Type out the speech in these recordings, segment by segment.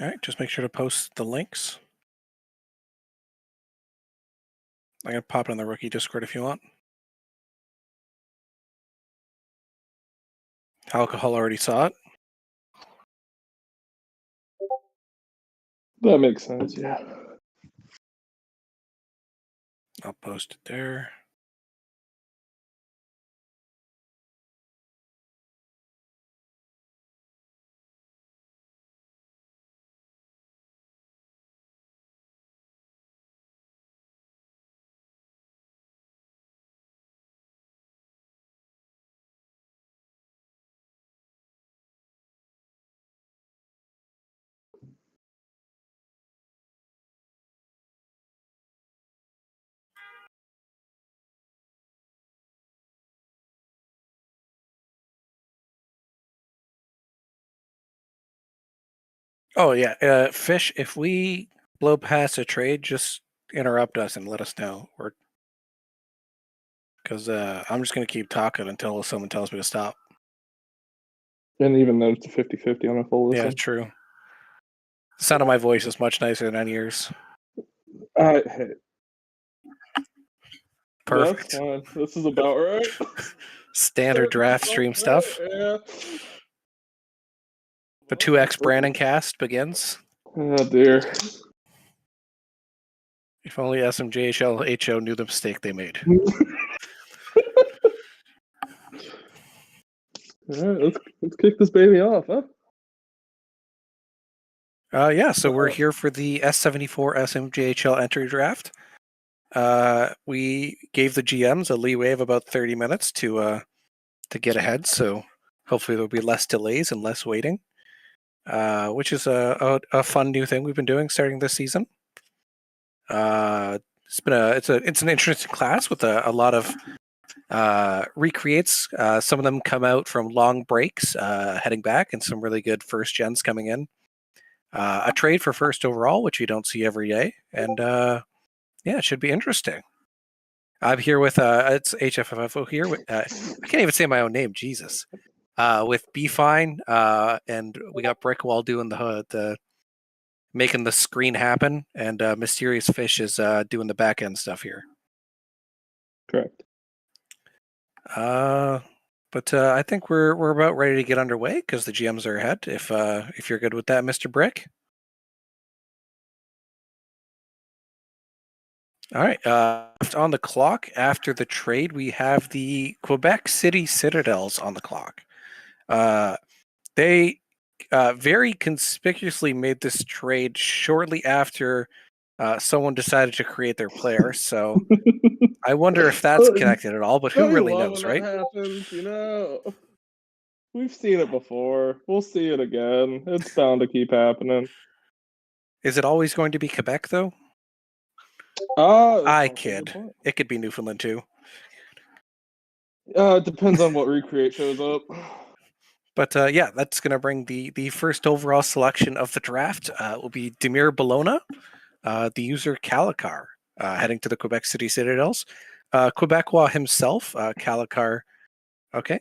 All right, just make sure to post the links. I'm going to pop it on the rookie Discord if you want. Alcohol already saw it. That makes sense, yeah. I'll post it there. Oh, yeah. Fish, if we blow past a trade, just interrupt us and let us know. Because I'm just going to keep talking until someone tells me to stop. And even though it's a 50-50 on a full listen. Yeah, true. The sound of my voice is much nicer than on yours. Hey. Perfect. That's fine. This is about right. Standard draft stream stuff. Yeah. The 2X Brandon cast begins. Oh, dear. If only SMJHL HO knew the mistake they made. All right, let's kick this baby off, huh? Yeah, so we're here for the S74 SMJHL entry draft. We gave the GMs a leeway of about 30 minutes to get ahead, so hopefully there'll be less delays and less waiting, which is a fun new thing we've been doing starting this season. It's an interesting class with a lot of recreates. Some of them come out from long breaks, heading back, and some really good first gens coming in. A trade for first overall, which you don't see every day, and yeah, it should be interesting. I'm here with it's HFFO here. I can't even say my own name, Jesus. With B Fine, and we got Brickwall doing the making the screen happen, and Mysterious Fish is doing the back end stuff here. Correct. But I think we're about ready to get underway because the GMs are ahead. If you're good with that, Mr. Brick. All right. On the clock after the trade, we have the Quebec City Citadels on the clock. They very conspicuously made this trade shortly after someone decided to create their player. So I wonder if that's connected at all, but who really knows, right? That happens, you know. We've seen it before. We'll see it again. It's bound to keep happening. Is it always going to be Quebec, though? I kid. It could be Newfoundland, too. It depends on what recreate shows up. But yeah, that's going to bring the first overall selection of the draft. Will be Demir Bologna, the user Calicar, heading to the Quebec City Citadels. Quebecois himself, Calicar. Okay.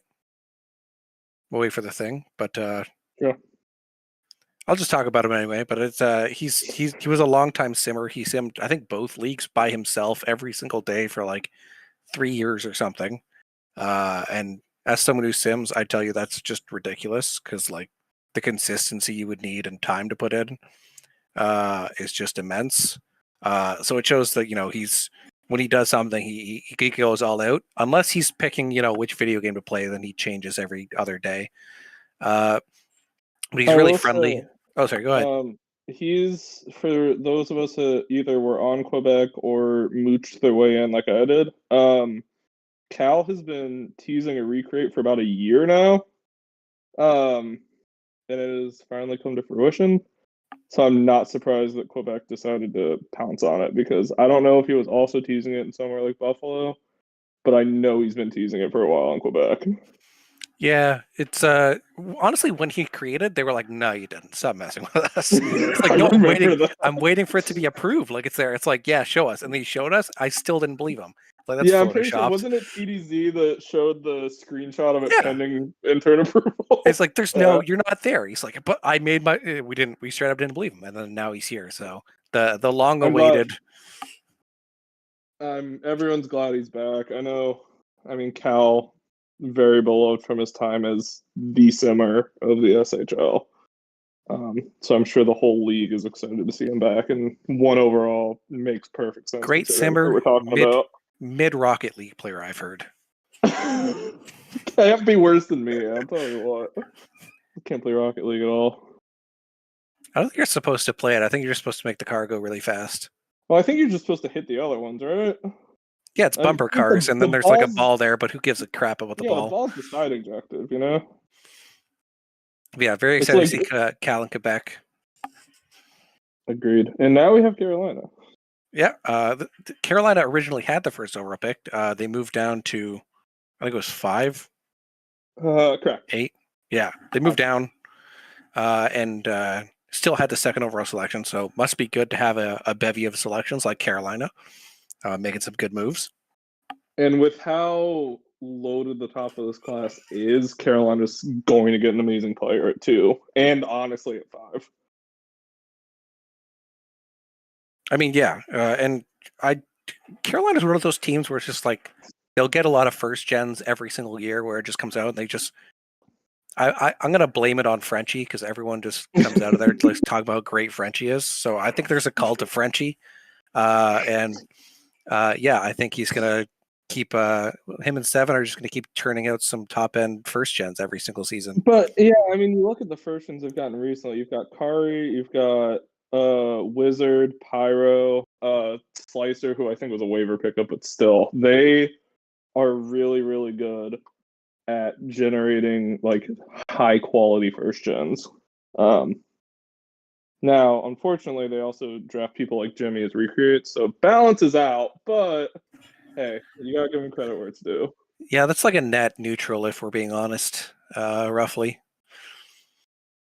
We'll wait for the thing, but yeah. I'll just talk about him anyway. But it's he was a longtime simmer. He simmed, I think, both leagues by himself every single day for like 3 years or something. And as someone who sims, I tell you that's just ridiculous because like the consistency you would need and time to put in is just immense. So it shows that he's when he does something, he goes all out. Unless he's picking which video game to play, then he changes every other day. But he's really friendly. Oh, sorry, go ahead. He's, for those of us that either were on Quebec or mooched their way in like I did, Cal has been teasing a recreate for about a year now. And it has finally come to fruition. So I'm not surprised that Quebec decided to pounce on it, because I don't know if he was also teasing it in somewhere like Buffalo, but I know he's been teasing it for a while in Quebec. Yeah, it's honestly, when he created, they were like, "No, you didn't. Stop messing with us." It's like, "No, I'm waiting for it to be approved." Like it's there. It's like, "Yeah, show us." And they showed us. I still didn't believe him. Like that's I'm pretty sure. photoshopped. Wasn't it TDZ that showed the screenshot of it Yeah. pending intern approval? It's like there's no, you're not there. He's like, but I made my. We straight up didn't believe him, and then now he's here. So the long I'm glad. awaited. Everyone's glad he's back. I know. I mean, Cal, very beloved from his time as the simmer of the SHL. So I'm sure the whole league is excited to see him back, and 1 overall makes perfect sense. Great considering simmer, what we're talking about. mid Rocket League player, I've heard. Can't be worse than me. I'll tell you what. I can't play Rocket League at all. I don't think you're supposed to play it. I think you're supposed to make the car go really fast. Well, I think you're just supposed to hit the other ones, right? Yeah, it's bumper cars, and then there's like a ball there, but who gives a crap about the ball? Yeah, the ball's the side objective, you know? Yeah, very excited to see Cal in Quebec. Agreed. And now we have Carolina. Yeah, Carolina originally had the first overall pick. They moved down to, I think it was 5. Correct. 8. Yeah, they moved down, and still had the second overall selection. So must be good to have a bevy of selections like Carolina, making some good moves. And with how loaded the top of this class is, Carolina's going to get an amazing player at 2, and honestly at 5. I mean, yeah, and Carolina's one of those teams where it's just like they'll get a lot of first gens every single year where it just comes out and they just. I'm gonna blame it on Frenchie because everyone just comes out of there to talk about how great Frenchie is. So I think there's a cult of Frenchie, and I think he's gonna keep him and Seven are just gonna keep churning out some top end first gens every single season. But yeah, I mean, you look at the first gens they've gotten recently. You've got Kari, you've got Wizard, Pyro, Slicer, who I think was a waiver pickup, but still, they are really, really good at generating like high quality first gens. Now, unfortunately, they also draft people like Jimmy as recreates, so balance is out. But hey, you gotta give him credit where it's due. Yeah, that's like a net neutral if we're being honest, roughly.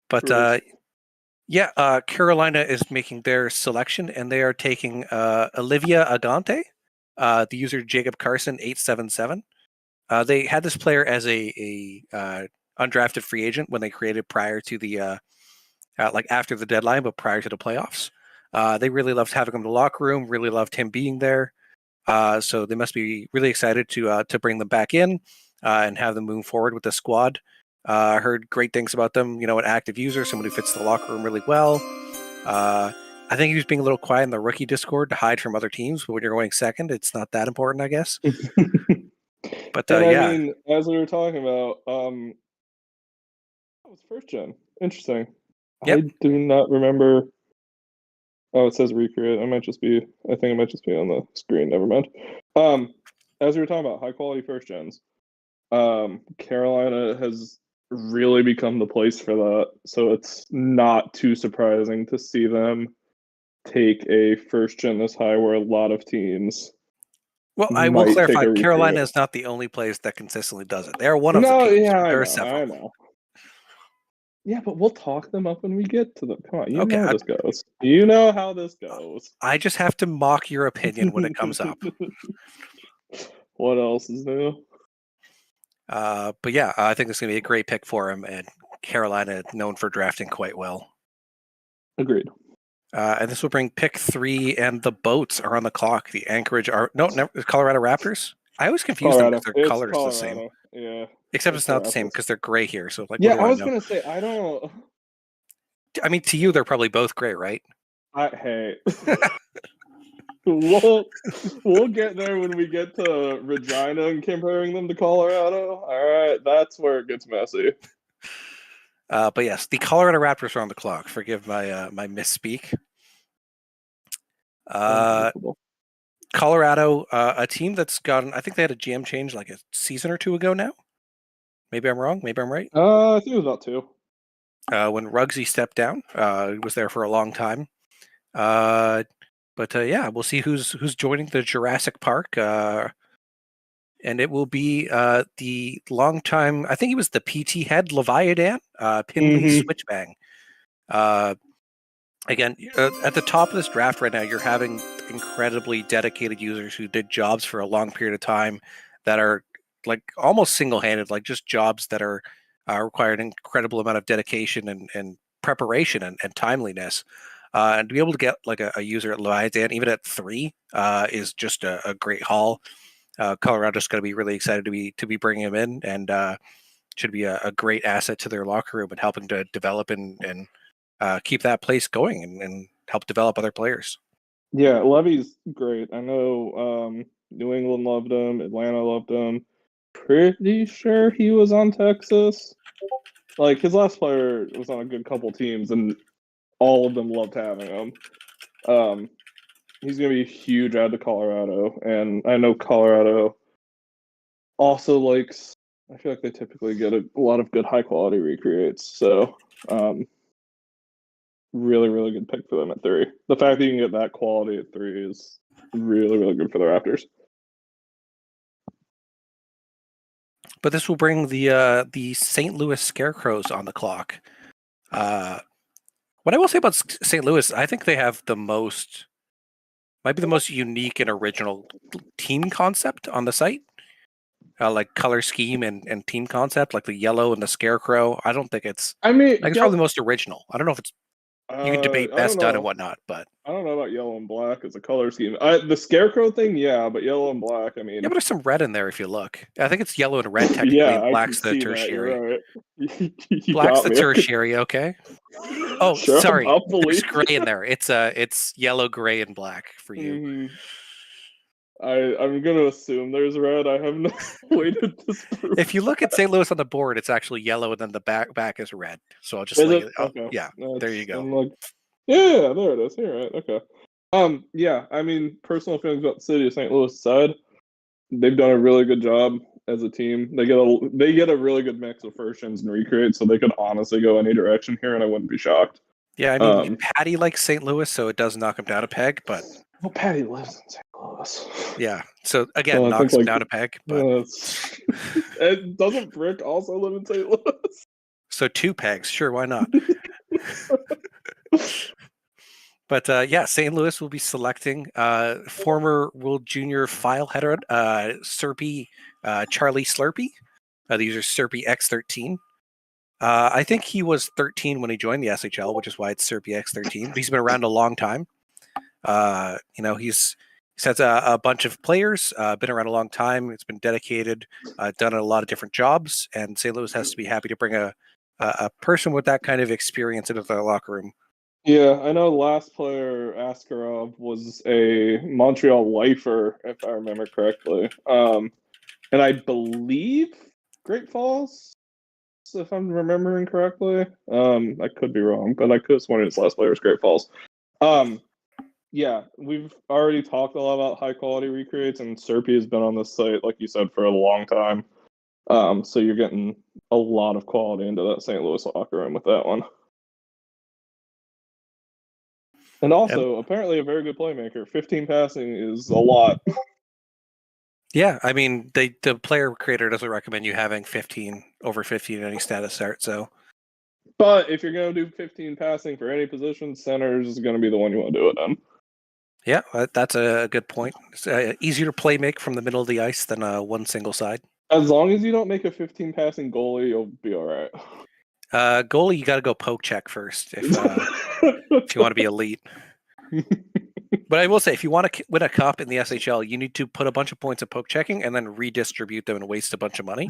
But Carolina is making their selection, and they are taking Olivia Agante, the user Jacob Carson 877. They had this player as a undrafted free agent when they created prior to the after the deadline, but prior to the playoffs. They really loved having him in the locker room. Really loved him being there. So they must be really excited to bring them back in and have them move forward with the squad. Heard great things about them. An active user, someone who fits the locker room really well. I think he was being a little quiet in the rookie Discord to hide from other teams. But when you're going second, it's not that important, I guess. But I mean, as we were talking about, that was first gen. Interesting. Yep. I do not remember. Oh, it says recreate. I think it might just be on the screen. Never mind. As we were talking about high quality first gens, Carolina has really become the place for that. So it's not too surprising to see them take a first gen this high where a lot of teams. Well, I will clarify, Carolina is not the only place that consistently does it. They're one of the teams. Yeah, there are several. I know. Yeah, but we'll talk them up when we get to them. Come on, you know how this goes. You know how this goes. I just have to mock your opinion when it comes up. What else is new? But yeah, I think it's going to be a great pick for him, and Carolina known for drafting quite well. Agreed. And this will bring pick 3, and the boats are on the clock. The Anchorage Colorado Raptors. I always confuse them because their colors are the same. Yeah. Except it's not the same because they're gray here. So yeah, I was gonna say I don't. I mean, to you, they're probably both gray, right? Hey, we'll get there when we get to Regina and comparing them to Colorado. All right, that's where it gets messy. But yes, the Colorado Raptors are on the clock. Forgive my my misspeak. Colorado, a team that's gotten, I think they had a GM change like a season or 2 ago now. Maybe I'm wrong. Maybe I'm right. I think it was about 2. When Ruggsy stepped down, he was there for a long time. But we'll see who's joining the Jurassic Park. And it will be the longtime, I think he was the PT head, Leviathan, Pinley Switchbang. again, at the top of this draft right now, you're having incredibly dedicated users who did jobs for a long period of time that are like almost single-handed, like just jobs that are require an incredible amount of dedication and preparation and timeliness. And to be able to get like a user at Leviathan, even at 3, is just a great haul. Colorado's going to be really excited to be bringing him in, and should be a great asset to their locker room and helping to develop and keep that place going and help develop other players. Yeah, Levy's great. I know New England loved him, Atlanta loved him. Pretty sure he was on Texas. Like his last player was on a good couple teams, and all of them loved having him. He's gonna be a huge add to Colorado, and I know Colorado also likes. I feel like they typically get a lot of good high quality recreates, so really, really good pick for them at 3. The fact that you can get that quality at 3 is really, really good for the Raptors. But this will bring the St. Louis Scarecrows on the clock. What I will say about St. Louis, I think they have might be the most unique and original team concept on the site. Like color scheme and team concept, like the yellow and the scarecrow. I don't think it's. I mean, Like it's probably the most original. I don't know if it's. You can debate I best don't done know. and whatnot, but I don't know about yellow and black as a color scheme. The scarecrow thing, yeah, but yellow and black, I mean, yeah, but there's some red in there if you look. I think it's yellow and red technically, yeah, and I can black's the see that. tertiary. You're right. You Black's got the me. tertiary. Okay. Oh, Sure, sorry. I'll There's believe. gray in there. It's yellow, gray, and black for you. Mhm. I'm gonna assume there's red. I have no way to disprove. If you look at St. Louis on the board, it's actually yellow, and then the back is red. So I'll just Is let it? you. Okay. Yeah, there you go. I'm like, yeah, there it is. You're right. Okay. Yeah. I mean, personal feelings about the city of St. Louis side. They've done a really good job as a team. They get a really good mix of first gens and recreates, so they could honestly go any direction here, and I wouldn't be shocked. Yeah, I mean, Patty likes St. Louis, so it does knock him down a peg, but Well, Patty lives in St. Louis. yeah. So again, So I think knocks him down a peg, but it doesn't Brick also live in St. Louis? so 2 pegs, sure, why not? But yeah, St. Louis will be selecting former World Junior file header Serpy Charlie Slurpee. The user Serpy X13. I think he was 13 when he joined the SHL, which is why it's Serpy X13. But he's been around a long time. He's had a bunch of players, been around a long time. It's been dedicated, done a lot of different jobs, and St. Louis has to be happy to bring a person with that kind of experience into their locker room. Yeah, I know last player Askarov was a Montreal lifer, if I remember correctly. And I believe Great Falls, if I'm remembering correctly. I could be wrong, but I could have sworn his last player was Great Falls. Yeah, we've already talked a lot about high quality recreates, and Serpy has been on this site, like you said, for a long time. So you're getting a lot of quality into that St. Louis locker room with that one. And also, apparently a very good playmaker. 15 passing is a lot. Yeah, I mean, the player creator doesn't recommend you having over 15 in any status start. So, but if you're going to do 15 passing for any position, center is going to be the one you want to do it in. Yeah, that's a good point. It's easier to play make from the middle of the ice than one single side. As long as you don't make a 15 passing goalie, you'll be all right. Goalie, you got to go poke check first if you want to be elite. But I will say, if you want to win a cup in the SHL, you need to put a bunch of points of poke checking and then redistribute them and waste a bunch of money.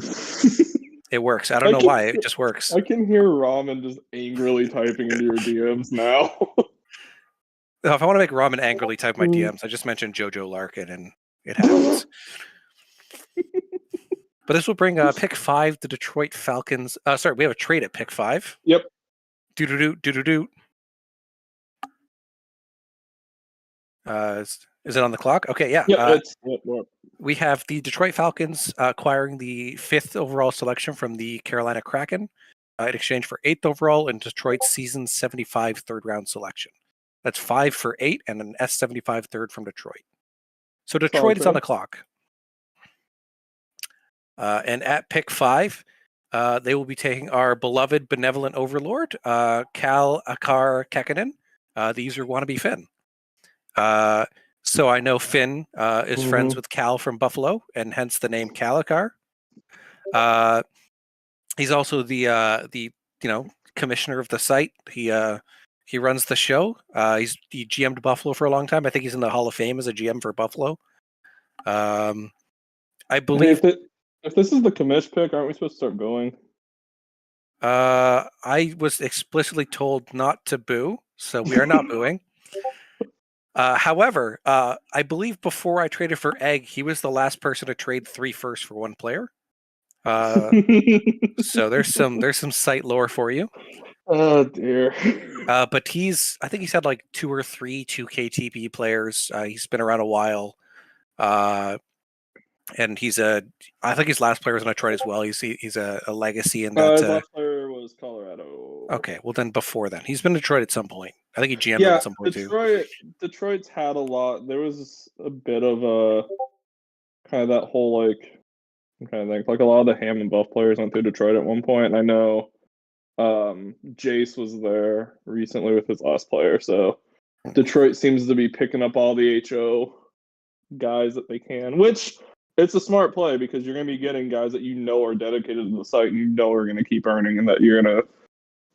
It works. I don't know why. It just works. I can hear Ramen just angrily typing into your DMs now. If I want to make Ramen angrily type my DMs, I just mentioned JoJo Larkin and it happens. But this will bring pick 5, the Detroit Falcons. Sorry, we have a trade at pick 5. Yep. Do. Is it on the clock? Okay, yeah. Yep, we have the Detroit Falcons acquiring the 5th overall selection from the Carolina Kraken in exchange for 8th overall and Detroit's season 75 third-round selection. That's 5 for 8 and an S75 third from Detroit. So Detroit is on the clock. And at pick 5, they will be taking our beloved benevolent overlord, Cal Akar Kekkonen, The user wannabe Finn. So I know Finn is friends with Cal from Buffalo, and hence the name Calicar. He's also the commissioner of the site. He runs the show. He GM'd Buffalo for a long time. I think he's in the Hall of Fame as a GM for Buffalo. I believe. Hey, if this is the commish pick, aren't we supposed to start going? I was explicitly told not to boo, so we are not booing. However, I believe before I traded for Egg, he was the last person to trade 3 firsts for 1 player. So there's some site lore for you. Oh dear. But I think he's had like 2 or 3 2K TP players. He's been around a while. And I think his last player was on Detroit as well. He's a legacy in that. His last player was Colorado. Okay, well then before then, he's been in Detroit at some point. I think he GM'd at some point too. Detroit's had a lot. There was a bit of a kind of that whole I'm trying to think, like a lot of the Ham and Buff players went through Detroit at one point, and I know Jace was there recently with his last player, so Detroit seems to be picking up all the HO guys that they can, which it's a smart play because you're going to be getting guys that are dedicated to the site and are going to keep earning and that you're going to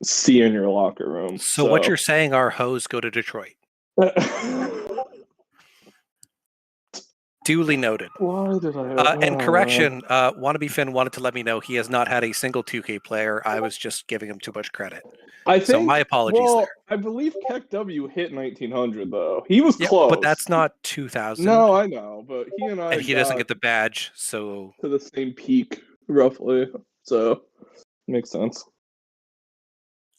see in your locker room. So what you're saying, our hoes go to Detroit. Duly noted. Why did I? And correction, Wannabe Finn wanted to let me know he has not had a single 2K player. I was just giving him too much credit. So my apologies there. I believe Keck W hit 1900 though. He was close. But that's not 2000. No, I know, but he doesn't get the badge, so to the same peak roughly. So makes sense.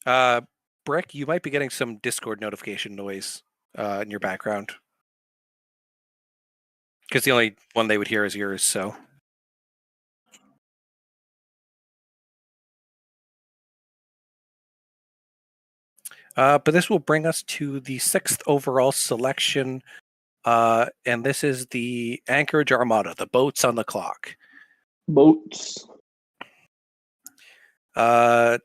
Brick, you might be getting some Discord notification noise in your background. Because the only one they would hear is yours, so. But this will bring us to the 6th overall selection, and this is the Anchorage Armada, the boats on the clock. Boats. The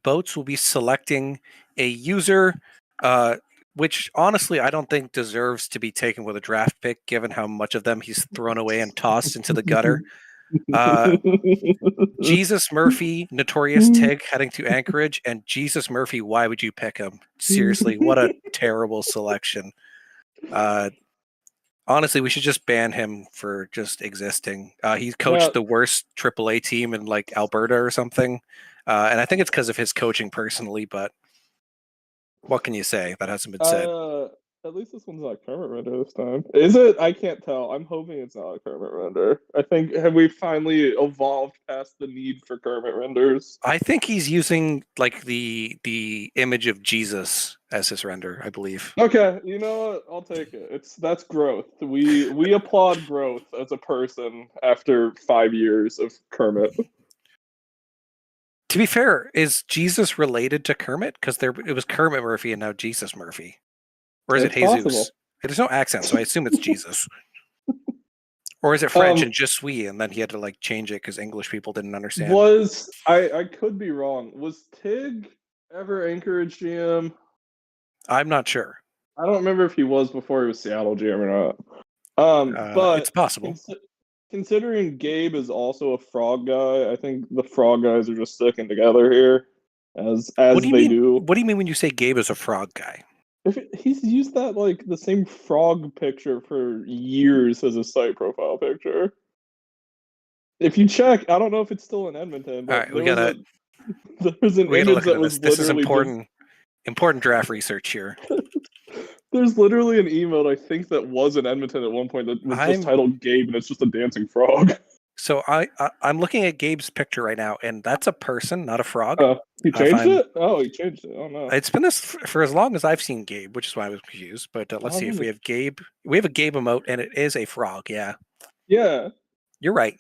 boats will be selecting a user, which honestly I don't think deserves to be taken with a draft pick, given how much of them he's thrown away and tossed into the gutter. Jesus Murphy, Notorious Tig heading to Anchorage, and Jesus Murphy, why would you pick him? Seriously, what a terrible selection. Honestly, we should just ban him for just existing. He coached the worst AAA team in like Alberta or something. And I think it's because of his coaching personally, but what can you say? That hasn't been said. At least this one's not Kermit Render this time. Is it? I can't tell. I'm hoping it's not a Kermit Render. I think, have we finally evolved past the need for Kermit Renders? I think he's using like the image of Jesus as his render, I believe. Okay, you know what? I'll take it. That's growth. We applaud growth as a person after 5 years of Kermit. To be fair, is Jesus related to Kermit? Because it was Kermit Murphy and now Jesus Murphy. Or is it Jesus? Possible. There's no accent, so I assume it's Jesus. Or is it French and Je suis, and then he had to like change it because English people didn't understand? I could be wrong. Was Tig ever Anchorage GM? I'm not sure. I don't remember if he was before he was Seattle GM or not. But it's possible. Considering Gabe is also a frog guy, I think the frog guys are just sticking together here, as they do. What do you mean when you say Gabe is a frog guy? He's used that like the same frog picture for years as a site profile picture. If you check, I don't know if it's still in Edmonton. But all right, there was an image that was this is important draft research here. There's literally an emote I think that was in Edmonton at one point that was just titled Gabe, and it's just a dancing frog. So I'm looking at Gabe's picture right now, and that's a person, not a frog. He changed it? Oh, he changed it. Oh no! It's been this for as long as I've seen Gabe, which is why I was confused. But let's see if we have Gabe. We have a Gabe emote, and it is a frog. Yeah. Yeah. You're right.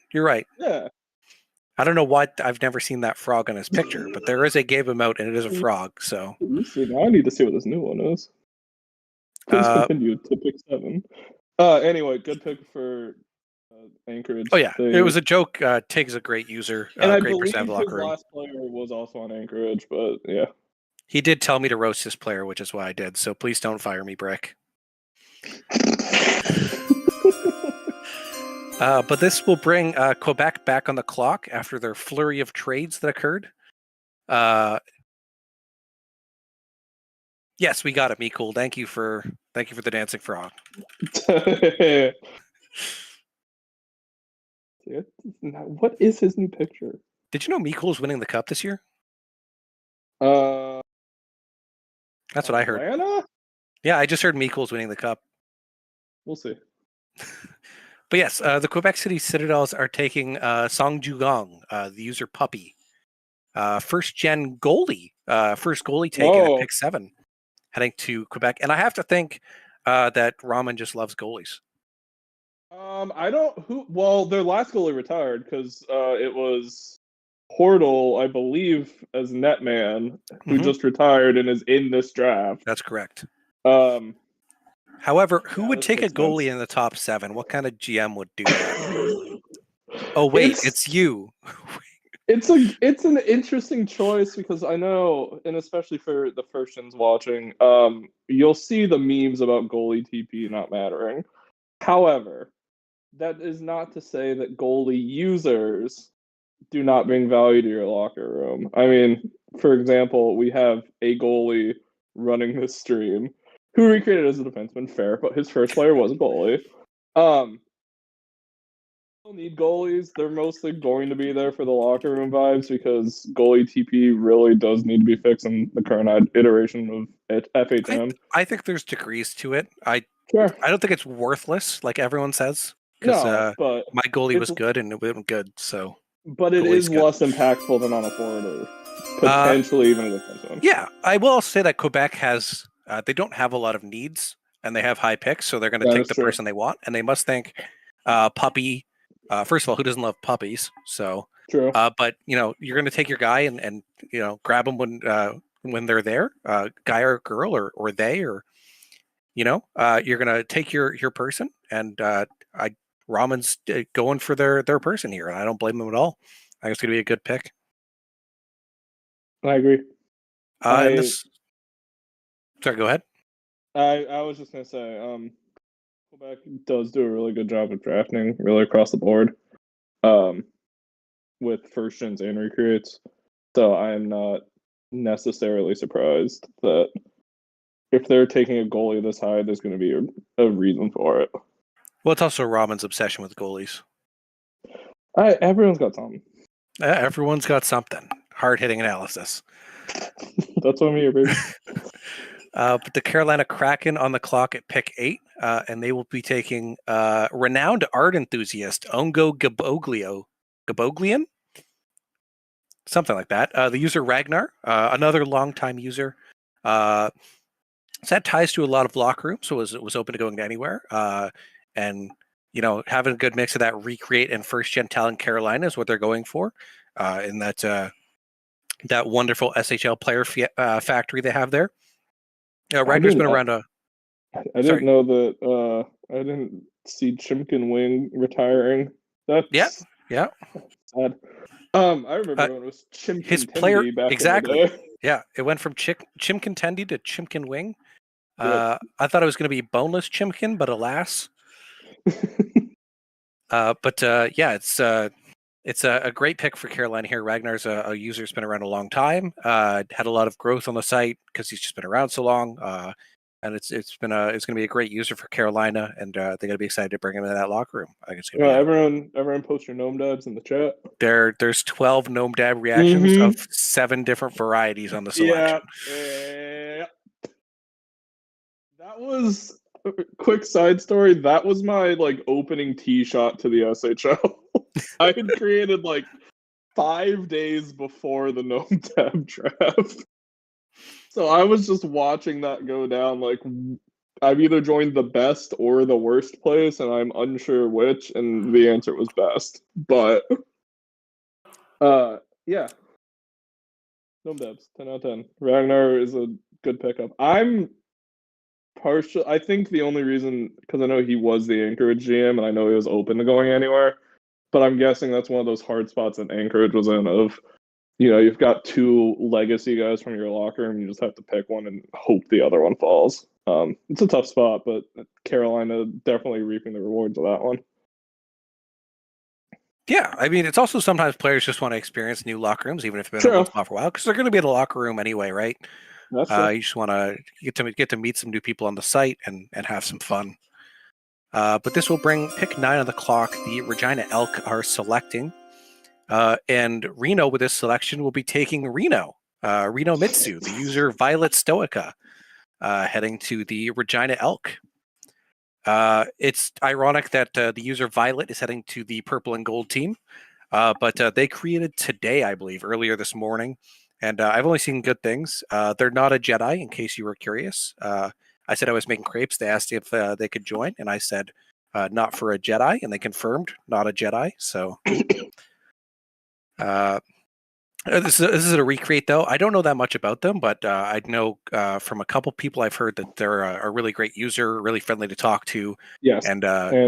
Yeah. I don't know why I've never seen that frog on his picture, but there is a Gabe emote, and it is a frog. So now I need to see what this new one is. Please continue to pick 7. Anyway, good pick for Anchorage. Oh yeah, it was a joke. Tig's a great user, and I great believe percent of the locker room. His last player was also on Anchorage, but yeah. He did tell me to roast his player, which is why I did. So please don't fire me, Brick. But this will bring Quebec back on the clock after their flurry of trades that occurred. Yes, we got it, Mikul. Thank you for the dancing frog. What is his new picture? Did you know Mikul's winning the cup this year? That's what I heard. Atlanta? Yeah, I just heard Mikul's winning the cup. We'll see. But yes, the Quebec City Citadels are taking Song Jugong, the user Puppy. First gen goalie. First goalie taken at pick 7. Heading to Quebec. And I have to think that Raman just loves goalies. Their last goalie retired because it was Portal, I believe, as Netman, who just retired and is in this draft. That's correct. However, who would take a goalie in the top 7? What kind of GM would do that? Oh wait, it's you. It's an interesting choice because I know, and especially for the first gens watching, you'll see the memes about goalie TP not mattering. However, that is not to say that goalie users do not bring value to your locker room. I mean, for example, we have a goalie running this stream who recreated as a defenseman, fair, but his first player was a goalie. Need goalies. They're mostly going to be there for the locker room vibes because goalie TP really does need to be fixed in the current iteration of FHM. I think there's degrees to it. I don't think it's worthless like everyone says because my goalie was good and it went good. So, but it is less impactful than on a forwarder, potentially even a defenseman. Yeah, I will say that Quebec has they don't have a lot of needs and they have high picks, so they're going to take the person they want, and they must think Puppy. First of all, who doesn't love puppies? So, true. But you're going to take your guy and grab them when they're there, guy or girl or they or you're going to take your person, and Raman's going for their person here, and I don't blame them at all. I think it's going to be a good pick. I agree. Sorry, go ahead. I was just going to say, Quebec does do a really good job of drafting, really across the board, with first gens and recruits. So I'm not necessarily surprised that if they're taking a goalie this high, there's going to be a reason for it. Well, it's also Raman's obsession with goalies. Everyone's got something. Everyone's got something. Hard-hitting analysis. That's what I'm here, baby. But the Carolina Kraken on the clock at pick 8, and they will be taking renowned art enthusiast Ongo Gaboglian? Something like that. The user Ragnar, another longtime user. So that ties to a lot of locker rooms, so it was open to going to anywhere. And, having a good mix of that recreate and first-gen talent Carolina is what they're going for in that wonderful SHL player factory they have there. Ragnar's been around I didn't know that. I didn't see Chimkin Wing retiring. That's yeah. Sad. I remember when it was Chimkin his Tendy player back exactly. in the day. Yeah, it went from Chimkin Tendy to Chimkin Wing. I thought it was going to be boneless Chimkin, but alas. It's a great pick for Carolina here. Ragnar's a user who's been around a long time. Had a lot of growth on the site because he's just been around so long. And it's going to be a great user for Carolina, and they're going to be excited to bring him into that locker room. I think it's going to be everyone post your gnome dabs in the chat. There's 12 gnome dab reactions of 7 different varieties on the selection. Yeah. That was quick side story. That was my opening tee shot to the SHL. I had created 5 days before the gnome dab draft. So I was just watching that go down. I've either joined the best or the worst place, and I'm unsure which, and the answer was best. But, yeah. Gnome Debs, 10 out of 10. Ragnar is a good pickup. I'm partial. I think the only reason, because I know he was the Anchorage GM, and I know he was open to going anywhere, but I'm guessing that's one of those hard spots that Anchorage was in of, you've got two legacy guys from your locker room. You just have to pick one and hope the other one falls. It's a tough spot, but Carolina definitely reaping the rewards of that one. Yeah, I mean, it's also sometimes players just want to experience new locker rooms, even if they've been in one spot for a while, because they're going to be in the locker room anyway, right? That's true. You just want to get to meet some new people on the site and have some fun. But this will bring pick 9 on the clock. The Regina Elk are selecting, and Reno with this selection will be taking Reno Mitsu, the user Violet Stoica, heading to the Regina Elk. It's ironic that the user Violet is heading to the purple and gold team, but they created today, I believe, earlier this morning, and I've only seen good things. They're not a Jedi, in case you were curious. I said I was making crepes. They asked if they could join, and I said not for a Jedi, and they confirmed not a Jedi. So this is a recreate, though. I don't know that much about them, but I know from a couple people I've heard that they're a really great user, really friendly to talk to. Yes, and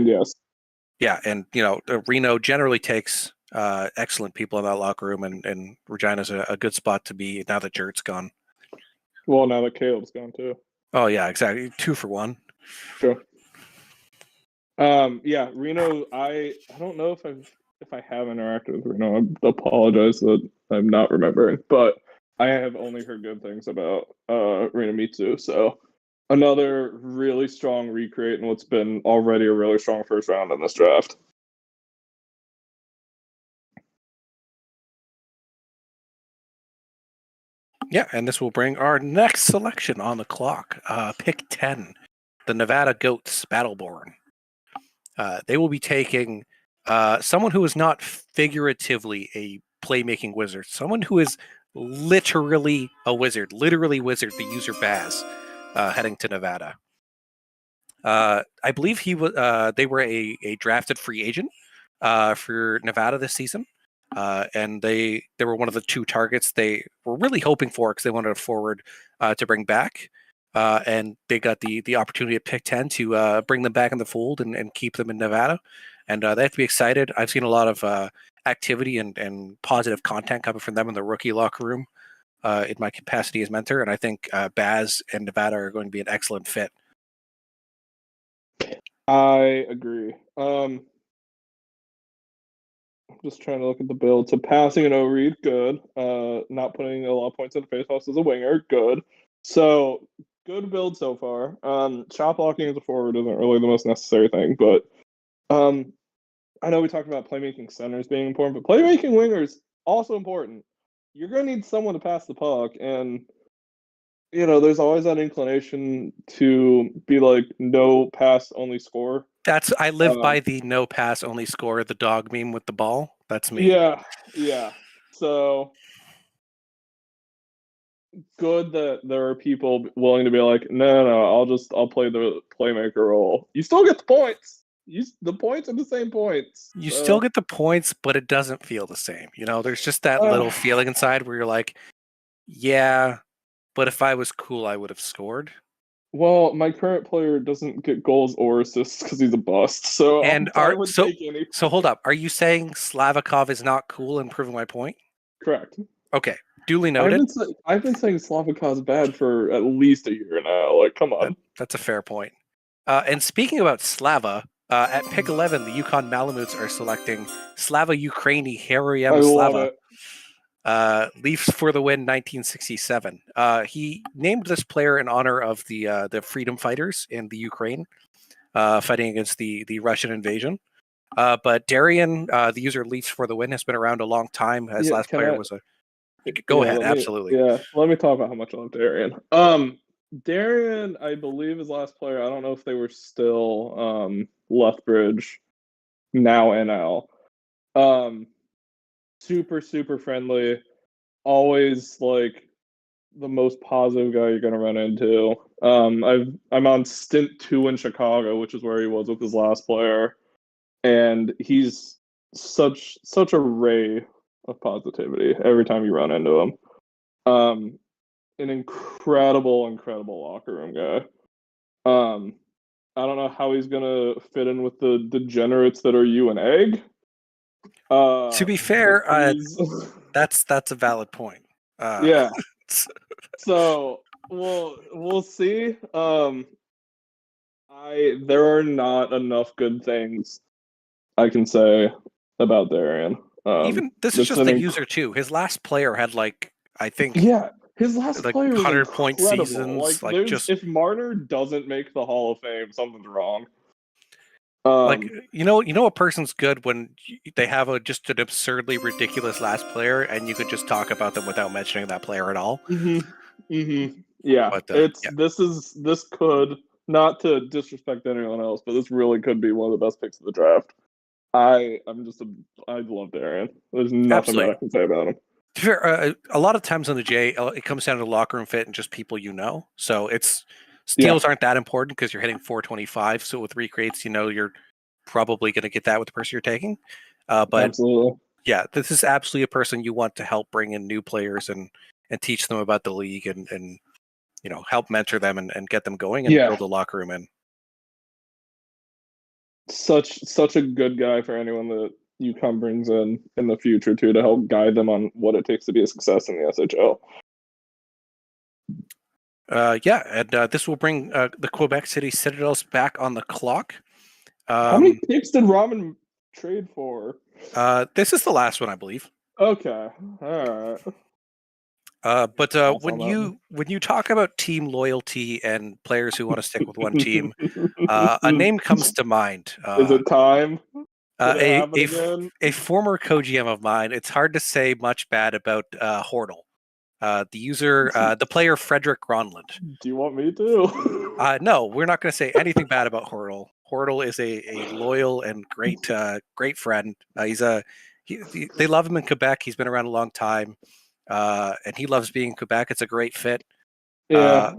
yes. Yeah, and Reno generally takes excellent people in that locker room, and Regina's a good spot to be now that Jarrett's gone. Well, now that Caleb's gone too. Oh yeah, exactly. 2 for 1. Sure. Yeah, Reno. I don't know if I have interacted with Reno. I apologize that I'm not remembering, but I have only heard good things about Reno Mitsu. So another really strong recreate in what's been already a really strong first round in this draft. Yeah, and this will bring our next selection on the clock. Pick 10, the Nevada Goats Battleborn. They will be taking someone who is not figuratively a playmaking wizard, someone who is literally a wizard, the user Baz, heading to Nevada. I believe they were a drafted free agent for Nevada this season. And they were one of the 2 targets they were really hoping for because they wanted a forward to bring back. And they got the opportunity at pick 10 to bring them back in the fold and keep them in Nevada. And they have to be excited. I've seen a lot of activity and positive content coming from them in the rookie locker room in my capacity as mentor. And I think Baz and Nevada are going to be an excellent fit. I agree. I'm just trying to look at the build. So passing an O-read, good. Not putting a lot of points in the faceoffs as a winger, good. So good build so far. Shot blocking as a forward isn't really the most necessary thing, but I know we talked about playmaking centers being important, but playmaking wingers also important. You're going to need someone to pass the puck, and there's always that inclination to be like no pass, only score. I live by the no pass, only score, the dog meme with the ball. That's me. Yeah. So good that there are people willing to be like, no, I'll play the playmaker role. You still get the points. The points are the same points. You still get the points, but it doesn't feel the same. There's just that little feeling inside where you're like, yeah, but if I was cool, I would have scored. Well, my current player doesn't get goals or assists because he's a bust. So so hold up. Are you saying Slavikov is not cool and proving my point? Correct. Okay, duly noted. I've been saying Slavikov's bad for at least a year now. Like, come on. That's a fair point. And speaking about Slava, at pick 11, the Yukon Malamutes are selecting Slava Ukraini Heriem Slava. Leafs for the win, 1967. He named this player in honor of the freedom fighters in the Ukraine fighting against the Russian invasion. But Darian, the user Leafs for the win, has been around a long time. His last player was a... Go ahead, absolutely. Let me talk about how much I love Darian. Darian, I believe his last player, I don't know if they were still Lethbridge, now NL. Super, super friendly. Always like the most positive guy you're gonna run into. I'm on stint 2 in Chicago, which is where he was with his last player, and he's such a ray of positivity every time you run into him. An incredible locker room guy. I don't know how he's gonna fit in with the degenerates that are you and Egg. To be fair, That's a valid point. Yeah. So we'll see. There are not enough good things I can say about Darian. Even this is just the user too. His last player had like I think his last like player was 100-point incredible. seasons. Like just if Marner doesn't make the Hall of Fame, something's wrong. like you know a person's good when they have just an absurdly ridiculous last player, and you could just talk about them without mentioning that player at all. Yeah, But this could, not to disrespect anyone else, but this really could be one of the best picks of the draft. I love Darian. There's nothing that I can say about him. A lot of times on the J, it comes down to locker room fit and just people you know. So steals aren't that important because you're hitting 425. So with recreates, you're probably going to get that with the person you're taking. But absolutely, yeah, this is absolutely a person you want to help bring in new players and teach them about the league and help mentor them and get them going and build a locker room in. Such a good guy for anyone that Yukon brings in the future too, to help guide them on what it takes to be a success in the SHL. This will bring the Quebec City Citadels back on the clock. How many picks did Ramen trade for? This is the last one, I believe. Okay, all right. But when you talk about team loyalty and players who want to stick with one team, a name comes to mind. Is it time? A former co-GM of mine. It's hard to say much bad about Hortle. The player Frederick Gronlund. Do you want me to? No, we're not going to say anything bad about Hortle. Hortle is a loyal and great friend. They love him in Quebec. He's been around a long time. And he loves being in Quebec. It's a great fit. Yeah.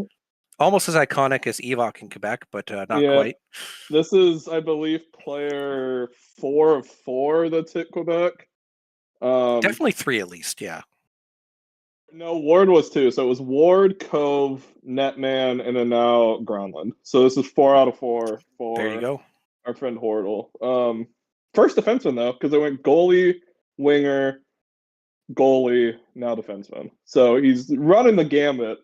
Almost as iconic as Evoc in Quebec, but not quite. This is, I believe, player 4 of 4 that's hit Quebec. Definitely 3 at least, yeah. No, Ward was 2. So it was Ward, Cove, Netman, and then now Gronlund. So this is 4 out of 4 for there you go. Our friend Hortle. First defenseman, though, because it went goalie, winger, goalie, now defenseman. So he's running the gamut.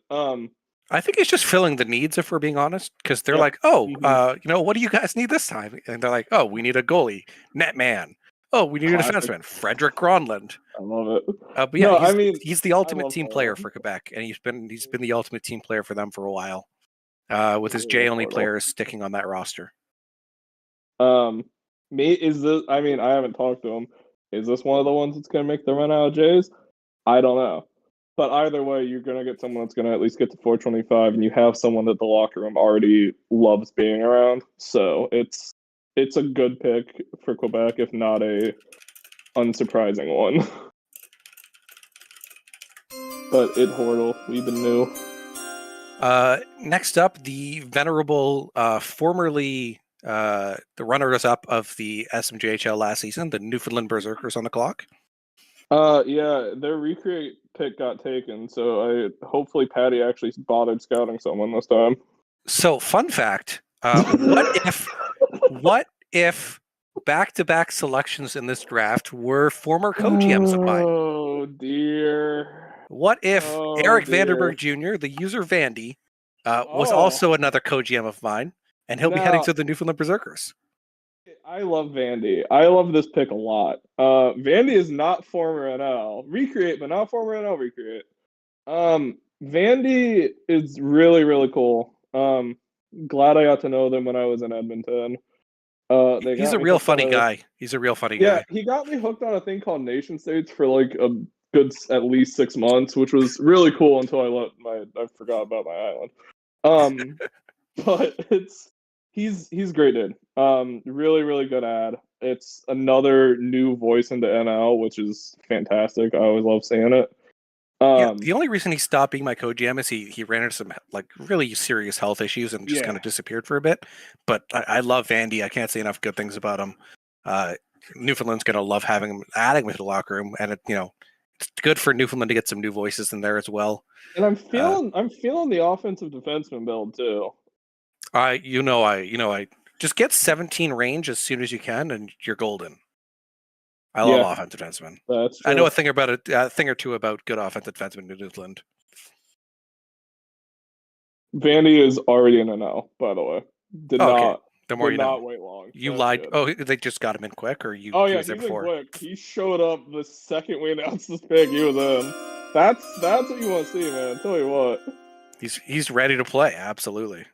I think he's just filling the needs, if we're being honest, because they're like, oh, what do you guys need this time? And they're like, oh, we need a goalie, Netman. Oh, we need a defenseman, Frederick Gronlund. I love it. But yeah, he's the ultimate team player for Quebec, and he's been the ultimate team player for them for a while, with his J-only players sticking on that roster. I haven't talked to him. Is this one of the ones that's going to make the run out of Jays? I don't know. But either way, you're going to get someone that's going to at least get to 425, and you have someone that the locker room already loves being around. So it's a good pick for Quebec, if not a unsurprising one. But Hortle, we've been new. Next up, the venerable, formerly the runners-up of the SMJHL last season, the Newfoundland Berserkers on the clock. Their recreate pick got taken, so hopefully Patty actually bothered scouting someone this time. So, fun fact: what if back-to-back selections in this draft were former co-GMs of mine? Oh dear! What if Eric Vandenberg Jr., the user Vandy, was also another co-GM of mine, and he'll be heading to the Newfoundland Berserkers? I love Vandy. I love this pick a lot. Vandy is not former NL recreate, but not former NL recreate. Vandy is really, really cool. Glad I got to know them when I was in Edmonton. He's a real funny guy. He's a real funny guy. Yeah, he got me hooked on a thing called Nation States for like a good at least 6 months, which was really cool until I forgot about my island. But he's great, dude. Really, really good ad. It's another new voice into NL, which is fantastic. I always love seeing it. The only reason he stopped being my co-GM is he ran into some like really serious health issues and just kind of disappeared for a bit. But I love Vandy. I can't say enough good things about him. Newfoundland's gonna love having him, adding him to the locker room, and it's good for Newfoundland to get some new voices in there as well. And I'm feeling the offensive defenseman build too. I just get 17 range as soon as you can, and you're golden. I love offensive defensemen. That's true. I know a thing or two about good offensive defensemen in Newfoundland. Vandy is already in a no, by the way. Did not wait long. You lied. Good. Oh, they just got him in quick, or you? Oh yeah, he's in quick. He showed up the second we announced this pick. He was in. That's what you want to see, man. Tell you what. He's ready to play. Absolutely.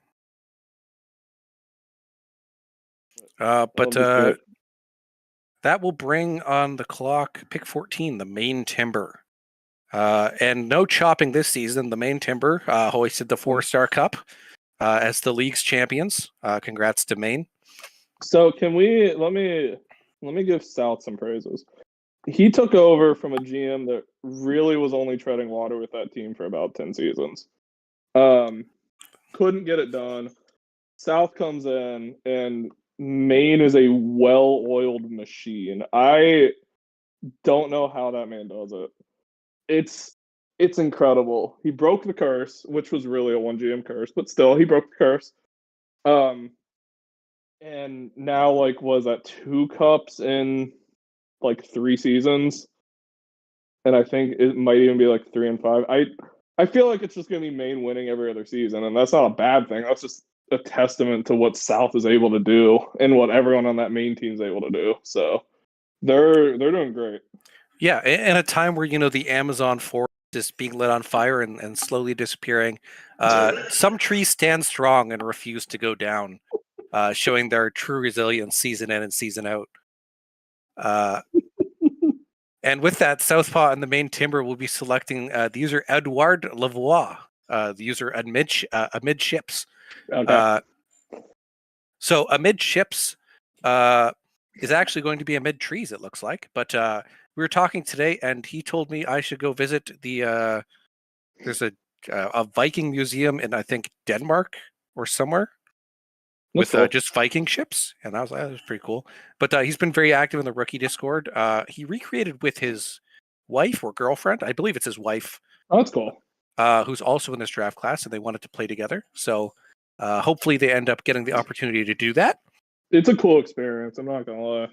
But that will bring on the clock pick 14, the Maine Timber. And no chopping this season. The Maine Timber hoisted the 4-star cup as the league's champions. Congrats to Maine. So can we let me give South some praises. He took over from a GM that really was only treading water with that team for about 10 seasons. Couldn't get it done. South comes in, and Maine is a well-oiled machine. I don't know how that man does it. It's incredible. He broke the curse, which was really a one GM curse, but still, he broke the curse. And now, like, was that 2 cups in like 3 seasons? And I think it might even be like 3 and 5. I feel like it's just gonna be Maine winning every other season, and that's not a bad thing. That's just a testament to what South is able to do and what everyone on that Maine team is able to do. So they're doing great. Yeah, in a time where the Amazon forest is being lit on fire and slowly disappearing, some trees stand strong and refuse to go down, showing their true resilience season in and season out. And with that, Southpaw and the Maine Timber will be selecting the user Edouard Lavoie, the user amidships. Okay. So amidships is actually going to be amid trees, it looks like. But we were talking today, and he told me I should go visit the. There's a Viking museum in, I think, Denmark or somewhere. With just Viking ships, and I was like, that was pretty cool. But he's been very active in the rookie Discord. He recreated with his wife or girlfriend, I believe it's his wife. Oh, that's cool. Who's also in this draft class, and they wanted to play together. So hopefully they end up getting the opportunity to do that. It's a cool experience. I'm not gonna lie,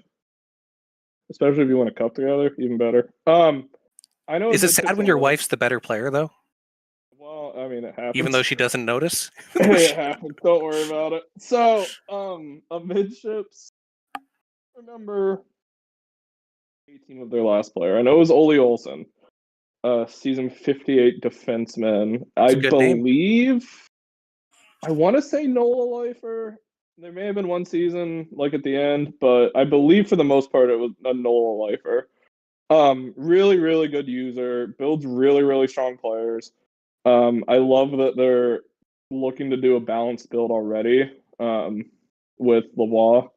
especially if you want to cup together, even better. I know. Is it sad when your wife's the better player, though? Well, I mean, it happens. Even though she doesn't notice? It happens. Don't worry about it. So, amidships, remember 18 of their last player. I know it was Ole Olsen, season 58 defenseman. I believe, I want to say Nola Lifer. There may have been one season, like at the end, but I believe for the most part it was a Nola Lifer. Really, really good user, builds really, really strong players. I love that they're looking to do a balanced build already with Lavoie.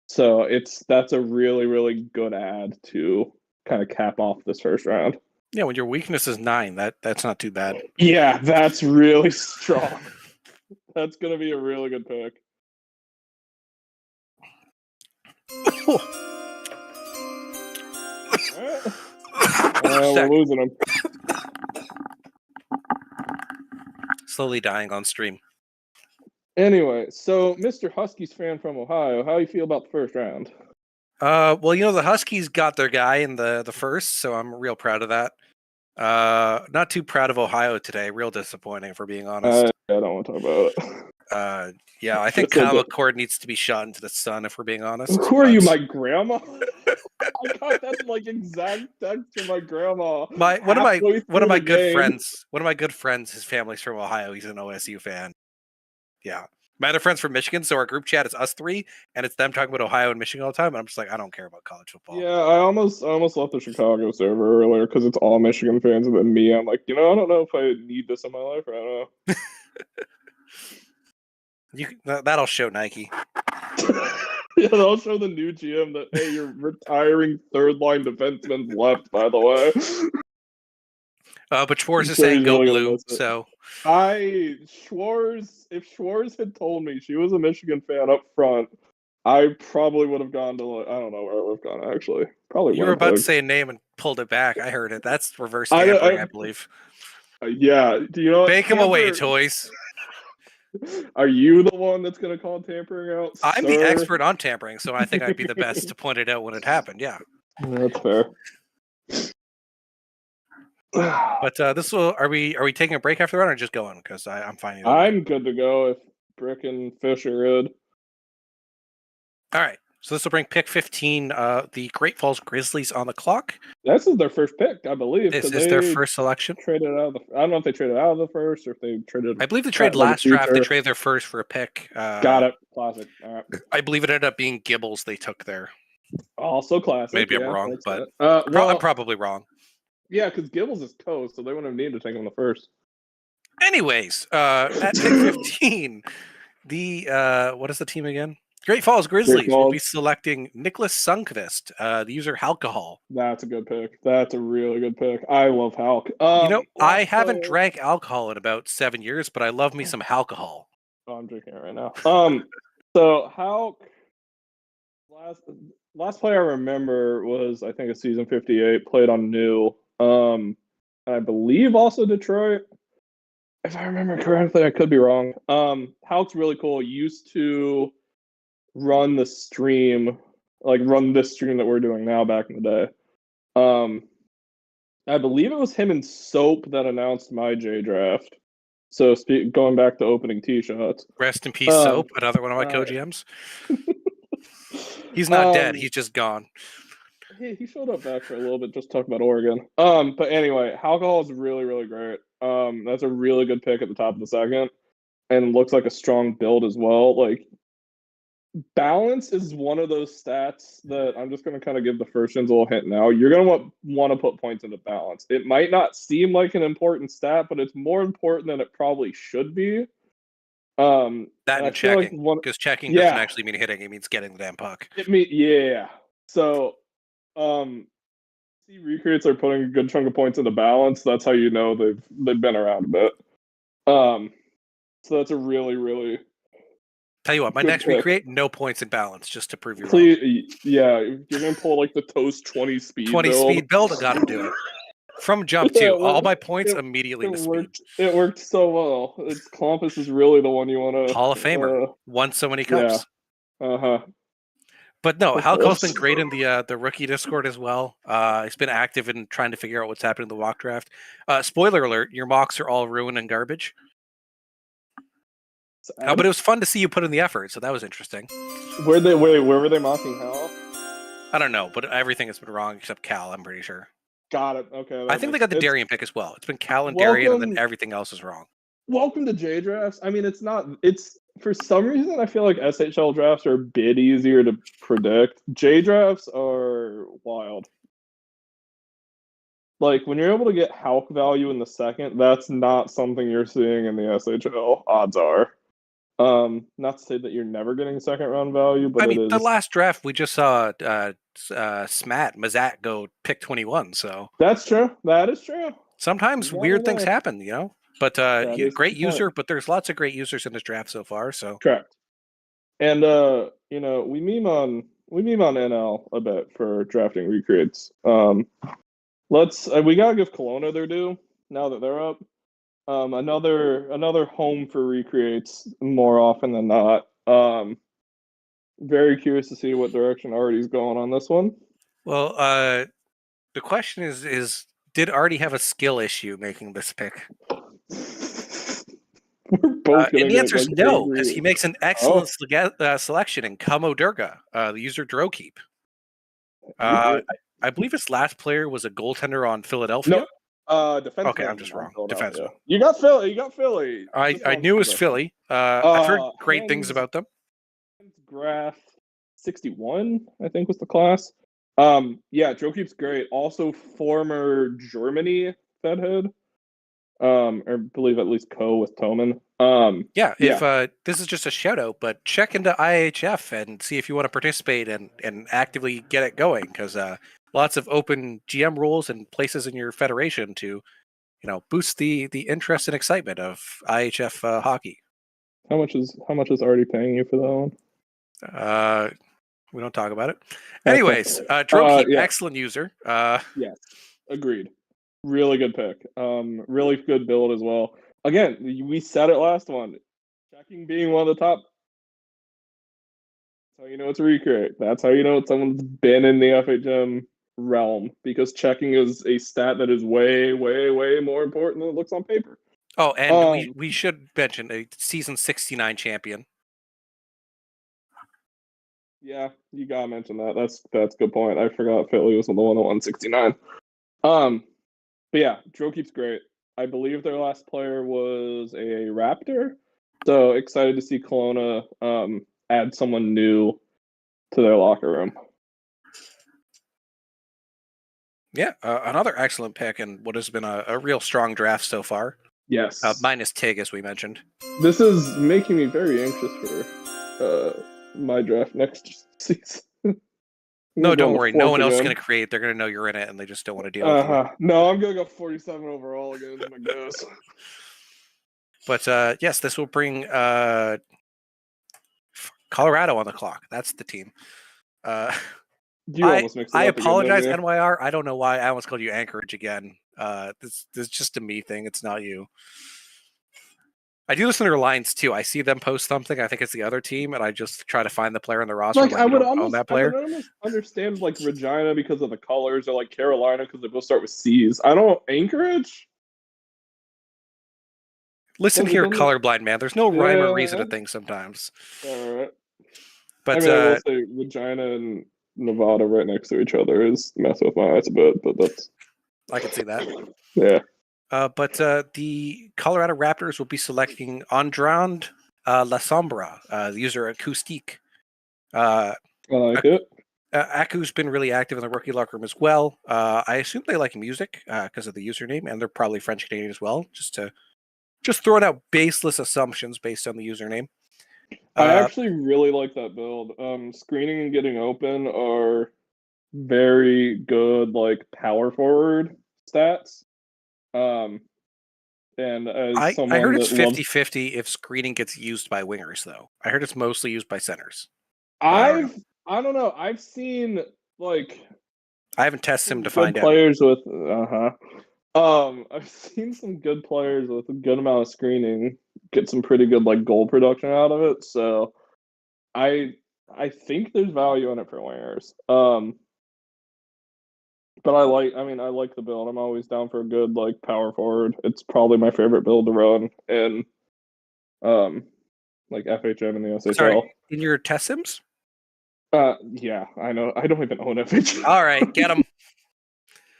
So that's a really, really good add to kind of cap off this first round. Yeah, when your weakness is 9, that's not too bad. Yeah, that's really strong. That's going to be a really good pick. We're losing him. Slowly dying on stream. Anyway, so Mr. Huskies fan from Ohio, how do you feel about the first round? Well, the Huskies got their guy in the first, so I'm real proud of that. Not too proud of Ohio today. Real disappointing, if we're being honest. I don't want to talk about it. Yeah, I think Kyle McCord needs to be shot into the sun, if we're being honest. Who are you, my grandma? I got that like exact text from my grandma. One of my good friends, his family's from Ohio. He's an OSU fan. Yeah. My other friends from Michigan, so our group chat is us 3, and it's them talking about Ohio and Michigan all the time, and I'm just like, I don't care about college football. Yeah, I almost left the Chicago server earlier because it's all Michigan fans, and then me, I'm like, I don't know if I need this in my life, or I don't know. That'll show Nike. Yeah, that'll show the new GM that, hey, you're retiring third-line defenseman's left, by the way. But Schwartz is saying go blue, so... If Schwartz had told me she was a Michigan fan up front, I probably would have gone to, I don't know where I would have gone, actually. Probably you were about to say a name and pulled it back. I heard it. That's reverse tampering, I believe. Yeah. Do you know what? Bake him away, toys. Are you the one that's going to call tampering out, I'm the expert on tampering, so I think I'd be the best to point it out when it happened, yeah. That's fair. But are we taking a break after that or just going? Because I'm fine. I'm good to go if Brick and Fish are good. All right. So this will bring pick 15, the Great Falls Grizzlies on the clock. This is their first pick, I believe. This is their first selection. Traded out I don't know if they traded out of the first or if they traded. I believe they traded last draft. They traded their first for a pick. Got it. Classic. All right. I believe it ended up being Gibbles they took there. Also classic. Maybe I'm wrong, but well, I'm probably wrong. Yeah, because Gibbles is toast, so they wouldn't have needed to take him the first. Anyways, at pick 15, the what is the team again? Great Falls Grizzlies will be selecting Nicholas Sundqvist, the user Alcohol. That's a good pick. That's a really good pick. I love Halk. I haven't drank alcohol in about 7 years, but I love me some alcohol. Oh, I'm drinking it right now. So Halk, last play I remember was I think a season 58, played on New. I believe also Detroit. If I remember correctly, I could be wrong. Halk's really cool. Used to run this stream that we're doing now back in the day. I believe it was him and Soap that announced my J draft. So going back to opening tee shots. Rest in peace, Soap, another one of my co-GMs. He's not dead, he's just gone. He showed up back for a little bit just to talk about Oregon. But anyway, Alcohol is really, really great. That's a really good pick at the top of the second. And looks like a strong build as well. Like, balance is one of those stats that I'm just going to kind of give the first gens a little hint now. You're going to want to put points into balance. It might not seem like an important stat, but it's more important than it probably should be. That and checking, because checking doesn't actually mean hitting; it means getting the damn puck. So, see, recreates are putting a good chunk of points into balance. That's how you know they've been around a bit. So that's a really, really. Tell you what, my next recreate, no points in balance, just to prove you wrong. Yeah, you're gonna pull like the toast 20 speed. 20 build. Speed build. I gotta do it. From jump too. All my points immediately to speed. It worked so well. Columbus is really the one you want to. Hall of Famer. Won so many cups. Yeah. But no, Halco's been great in the rookie Discord as well. He's been active in trying to figure out what's happening in the mock draft. Spoiler alert: your mocks are all ruined and garbage. But it was fun to see you put in the effort, so that was interesting. Where were they mocking Hal? I don't know, but everything has been wrong except Cal, I'm pretty sure. Got it. Okay. I think they got the Darien pick as well. It's been Cal and Darien, and then everything else is wrong. Welcome to J drafts. I mean, it's for some reason I feel like SHL drafts are a bit easier to predict. J drafts are wild. Like, when you're able to get Halk value in the second, that's not something you're seeing in the SHL, odds are. Not to say that you're never getting second round value, but the last draft we just saw Mazat go pick 21. So that's true. That is true. Sometimes weird things happen, you know. But great user. But there's lots of great users in this draft so far. So correct. And we meme on NL a bit for drafting recreates. We gotta give Kelowna their due now that they're up. Another home for recreates more often than not. Very curious to see what direction Artie's going on this one. Well, the question is did Artie have a skill issue making this pick? We're both and the answer is no, because he makes an excellent selection in Kamo Durga, the user Drokeep. I believe his last player was a goaltender on Philadelphia. No. Defenseman. Okay, I'm just wrong. Defenseman. You got Philly. I knew it was Philly. I've heard great things about them. Graph 61, I think, was the class. Drokeep's great. Also, former Germany Fed head. Or I believe at least with Toman. If this is just a shout out, but check into IHF and see if you want to participate and actively get it going, because lots of open GM roles and places in your federation to, boost the interest and excitement of IHF hockey. How much is Artie paying you for that one? We don't talk about it. Anyways, Drokeep, excellent user. Yes, agreed. Really good pick. Really good build as well. Again, we said it last one. Checking being one of the top. That's how you know it's a recreate. That's how you know someone's been in the FHM realm because checking is a stat that is way, way, way more important than it looks on paper. Oh, and we should mention a season 69 champion. Yeah, you gotta mention that. That's a good point. I forgot Philly was the one that won 69. But yeah, Drill Keep's great. I believe their last player was a Raptor. So excited to see Kelowna add someone new to their locker room. Yeah, another excellent pick and what has been a real strong draft so far. Yes. Minus Tig, as we mentioned. This is making me very anxious for my draft next season. No, don't worry. No one else is again. going to create. They're going to know you're in it, and they just don't want to deal with you. No, I'm going to go 47 overall again. My goes. But yes, this will bring Colorado on the clock. That's the team. You almost mixed it I up apologize, again, NYR. I don't know why I almost called you Anchorage again. This is just a me thing. It's not you. I do listen to their lines too. I see them post something. I think it's the other team, and I just try to find the player in the roster. Like, I would own that player. I would almost understand like Regina because of the colors, or like Carolina because they both start with C's. I don't Anchorage. Listen here, colorblind man. There's no rhyme or reason to things sometimes. All right. But I mean, I will say Regina and Nevada right next to each other is messing with my eyes a bit, but that's. I can see that. Yeah. But the Colorado Raptors will be selecting Andrand La Sombra, the user Acoustique. I like it. Aku's been really active in the rookie locker room as well. I assume they like music because of the username, and they're probably French Canadian as well. Just throwing out baseless assumptions based on the username. I actually really like that build. Screening and getting open are very good, like power forward stats. And as I someone heard it's that 50-50 if screening gets used by wingers, though. I heard it's mostly used by centers. I don't know. I've seen like I haven't tested him to find out. Players with I've seen some good players with a good amount of screening get some pretty good like goal production out of it. So I think there's value in it for wingers. But I like the build. I'm always down for a good like power forward. It's probably my favorite build to run in like FHM and the SHL. Sorry, in your test sims? Yeah, I know. I don't even own FHM. All right, get him.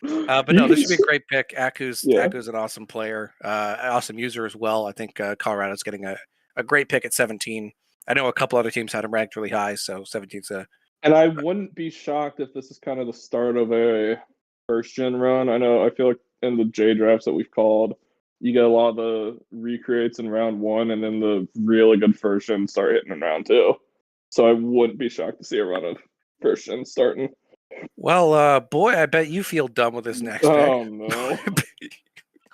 But no, this should be a great pick. Aku's an awesome player, awesome user as well. I think Colorado's getting a great pick at 17. I know a couple other teams had him ranked really high, so 17's a. And I wouldn't be shocked if this is kind of the start of a first gen run. I feel like in the J drafts that we've called, you get a lot of the recreates in round one, and then the really good first gen start hitting in round two. So I wouldn't be shocked to see a run of first gen starting. Well, boy, I bet you feel dumb with this next pick. Oh no!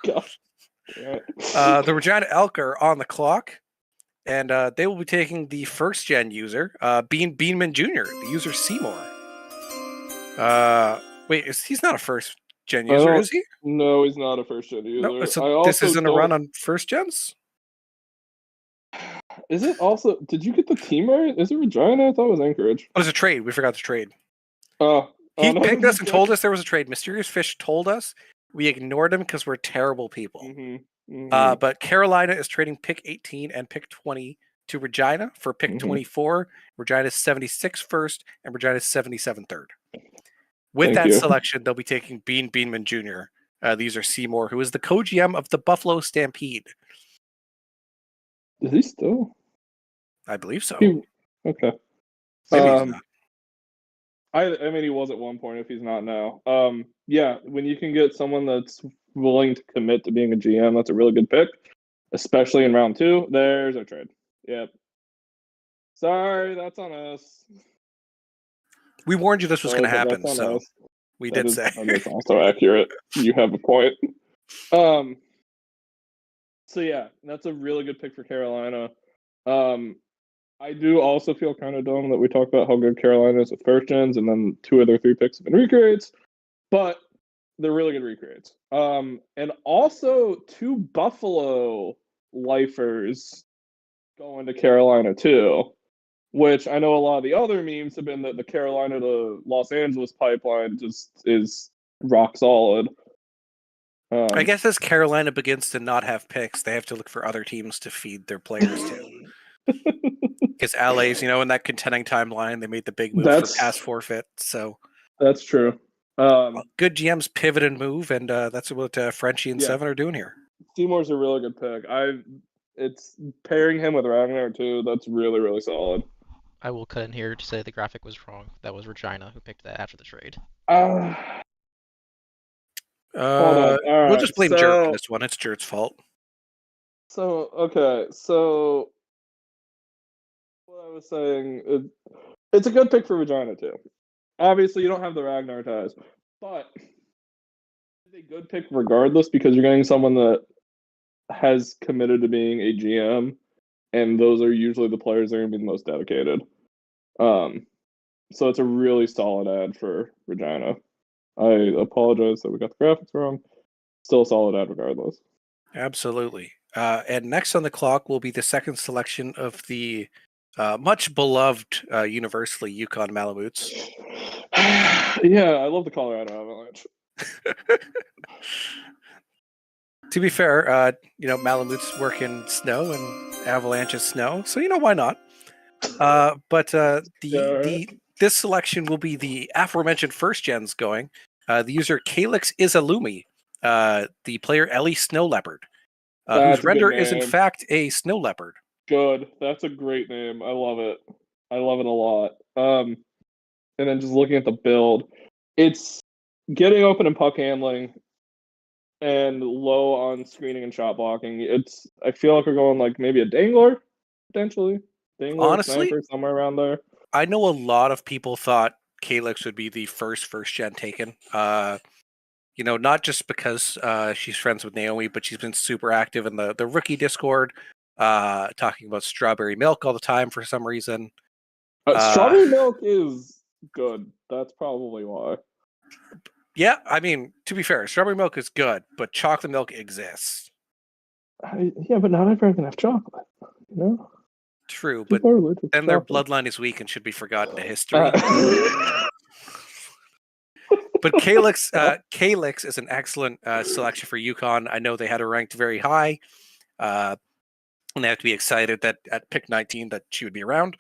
Gosh. The Regina Elk are on the clock, and they will be taking the first gen user, Beanman Jr., the user Seymour. Wait, he's not a first gen user, is he? No, he's not a first gen user. No, so this isn't a run on first gens? Is it also? Did you get the team right? Is it Regina? I thought it was Anchorage. Oh, it was a trade. We forgot the trade. He pinged us and told us there was a trade. Mysterious Fish told us. We ignored him because we're terrible people. But Carolina is trading pick 18 and pick 20 to Regina for pick 24. Regina's 76 first and Regina's 77 third. With that selection, they'll be taking Beanman Jr. These are Seymour, who is the co-GM of the Buffalo Stampede. Is he still? I believe so. Okay. Maybe he's not. I mean, he was at one point if he's not now. Yeah, when you can get someone that's willing to commit to being a GM, that's a really good pick, especially in round two. There's our trade. Yep. Sorry, that's on us. We warned you this was going to happen, so we did say. That's also accurate. You have a point. So yeah, that's a really good pick for Carolina. I do also feel kind of dumb that we talked about how good Carolina is with first gens, and then 2 of their 3 picks have been recreates, but they're really good recreates. And also 2 Buffalo lifers going to Carolina too. which I know a lot of the other memes have been that the Carolina to Los Angeles pipeline just is rock solid. I guess as Carolina begins to not have picks, they have to look for other teams to feed their players to. Because LA's, in that contending timeline, they made the big move for pass forfeit. So that's true. Good GMs pivot and move, and that's what Frenchie and Seven are doing here. Seymour's a really good pick. It's pairing him with Ragnar too. That's really, really solid. I will cut in here to say the graphic was wrong. That was Regina who picked that after the trade. We'll just blame Jert for this one. It's Jert's fault. So what I was saying, it's a good pick for Regina too. Obviously, you don't have the Ragnar ties, but it's a good pick regardless because you're getting someone that has committed to being a GM, and those are usually the players that are going to be the most dedicated. So it's a really solid ad for Regina. I apologize that we got the graphics wrong. Still a solid ad regardless. Absolutely. And next on the clock will be the second selection of the much beloved universally Yukon Malamutes. Yeah, I love the Colorado Avalanche. To be fair, Malamutes work in snow and Avalanche's snow, so why not? But this selection will be the aforementioned first gens going. The user Calix Izalumi, the player Ellie Snow Leopard, whose render is in fact a snow leopard. Good. That's a great name. I love it. I love it a lot. And then just looking at the build, it's getting open and puck handling and low on screening and shot blocking. I feel like we're going like maybe a Dangler, potentially. Dangler, honestly, Sniper, somewhere around there. I know a lot of people thought Calix would be the first gen taken. Not just because she's friends with Naomi, but she's been super active in the rookie Discord, talking about strawberry milk all the time for some reason. Strawberry milk is good. That's probably why. Yeah, I mean, to be fair, strawberry milk is good, but chocolate milk exists. Yeah, but not everyone can have chocolate, True, but then their bloodline is weak and should be forgotten to history. But Calix is an excellent selection for Yukon. I know they had her ranked very high, and they have to be excited that at pick 19 that she would be around.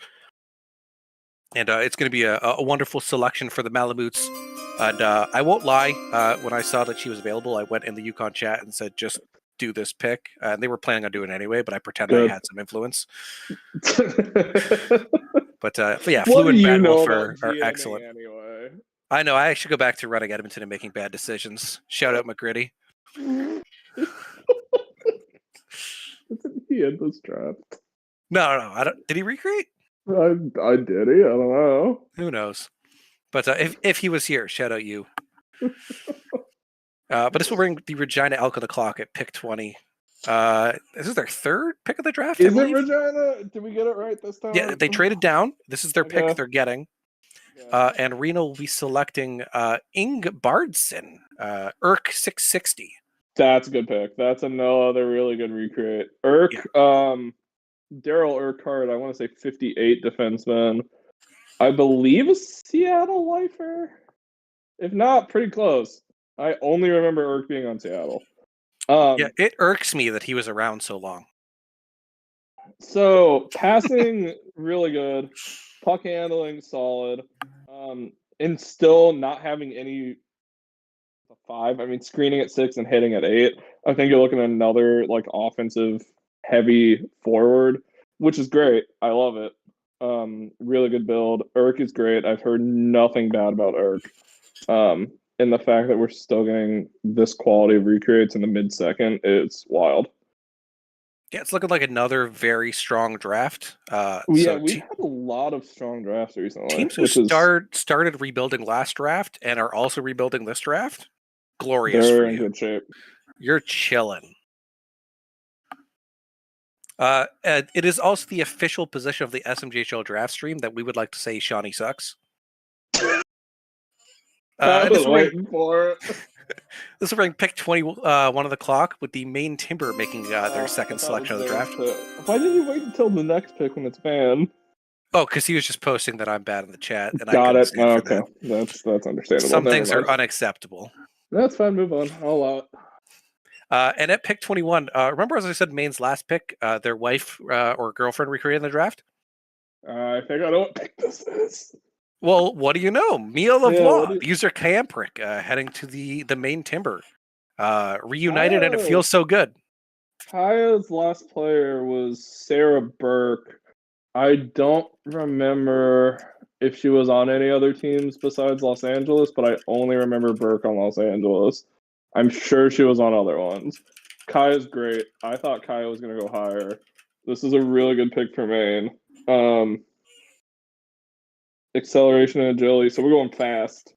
And it's going to be a wonderful selection for the Malamutes. And I won't lie, when I saw that she was available, I went in the Yukon chat and said, just do this pick. And they were planning on doing it anyway, but I pretended I had some influence. But yeah, Flu and Bad Wolf are excellent. Anyway? I know. I should go back to running Edmonton and making bad decisions. Shout out McGritty. Isn't he in this draft? No. I don't. Did he recreate? I did. I don't know. Who knows? But if he was here, shout out you. But this will bring the Regina Elk on the clock at pick 20. This is their third pick of the draft. Is it Regina? Did we get it right this time? Yeah, they traded down. This is their pick they're getting. And Reno will be selecting Ing Bardson, Irk 660. That's a good pick. That's another really good recreate. Irk, Daryl Urquhart, I want to say 58 defenseman. I believe a Seattle lifer. If not, pretty close. I only remember Irk being on Seattle. It irks me that he was around so long. So, passing, really good. Puck handling, solid. And still not having any 5. I mean, screening at 6 and hitting at 8. I think you're looking at another, offensive, heavy forward, which is great. I love it. Really good build. Irk is great. I've heard nothing bad about Irk. And the fact that we're still getting this quality of recreates in the mid-second is wild. Yeah, it's looking like another very strong draft. We've had a lot of strong drafts recently. Teams who started rebuilding last draft and are also rebuilding this draft, glorious They're for in you. Good shape. You're chilling. It is also the official position of the SMJHL Draft stream that we would like to say Shawnee sucks. I was waiting for it. This will bring pick 21 on the clock with the Maine Timber making their second selection of the draft. Why did you wait until the next pick when it's banned? Oh, because he was just posting that I'm bad in the chat, and I Got couldn't it. stand for Okay, that. that's understandable. Some Never things are mind. unacceptable. That's fine. Move on. I'll allow it. And at pick 21, remember as I said, Maine's last pick, their wife or girlfriend recreated in the draft? I think I know what pick this is. Well, what do you know? Mia what Lavoie, do you- user Campric, heading to the Maine Timber. Reunited, and it feels so good. Kaya's last player was Sarah Burke. I don't remember if she was on any other teams besides Los Angeles, but I only remember Burke on Los Angeles. I'm sure she was on other ones. Kaya's great. I thought Kaya was going to go higher. This is a really good pick for Maine. Acceleration and agility, so we're going fast.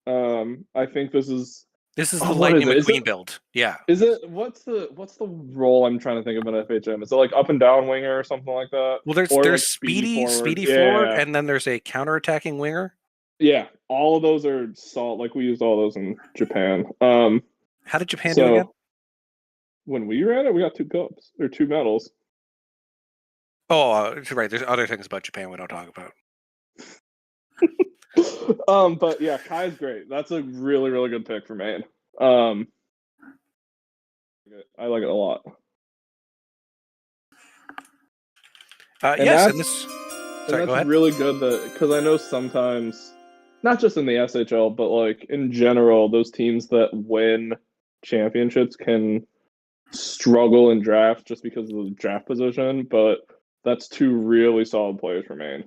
I think this is the what Lightning is it? McQueen build. Yeah. Is it what's the role I'm trying to think of in FHM? Is it like up and down winger or something like that? Well, there's Or like speedy forward? forward, and then there's a counter-attacking winger. Yeah, all of those are salt. Like we used all those in Japan. How did Japan do again? When we ran it, we got 2 cups or 2 medals. Oh, right. There's other things about Japan we don't talk about. But yeah, Kai's great. That's a really, really good pick for Maine. I like it a lot. Yes, and Sorry, go ahead. Really good because I know sometimes, not just in the SHL, but like in general, those teams that win championships can struggle in draft just because of the draft position. But that's 2 really solid players for Maine.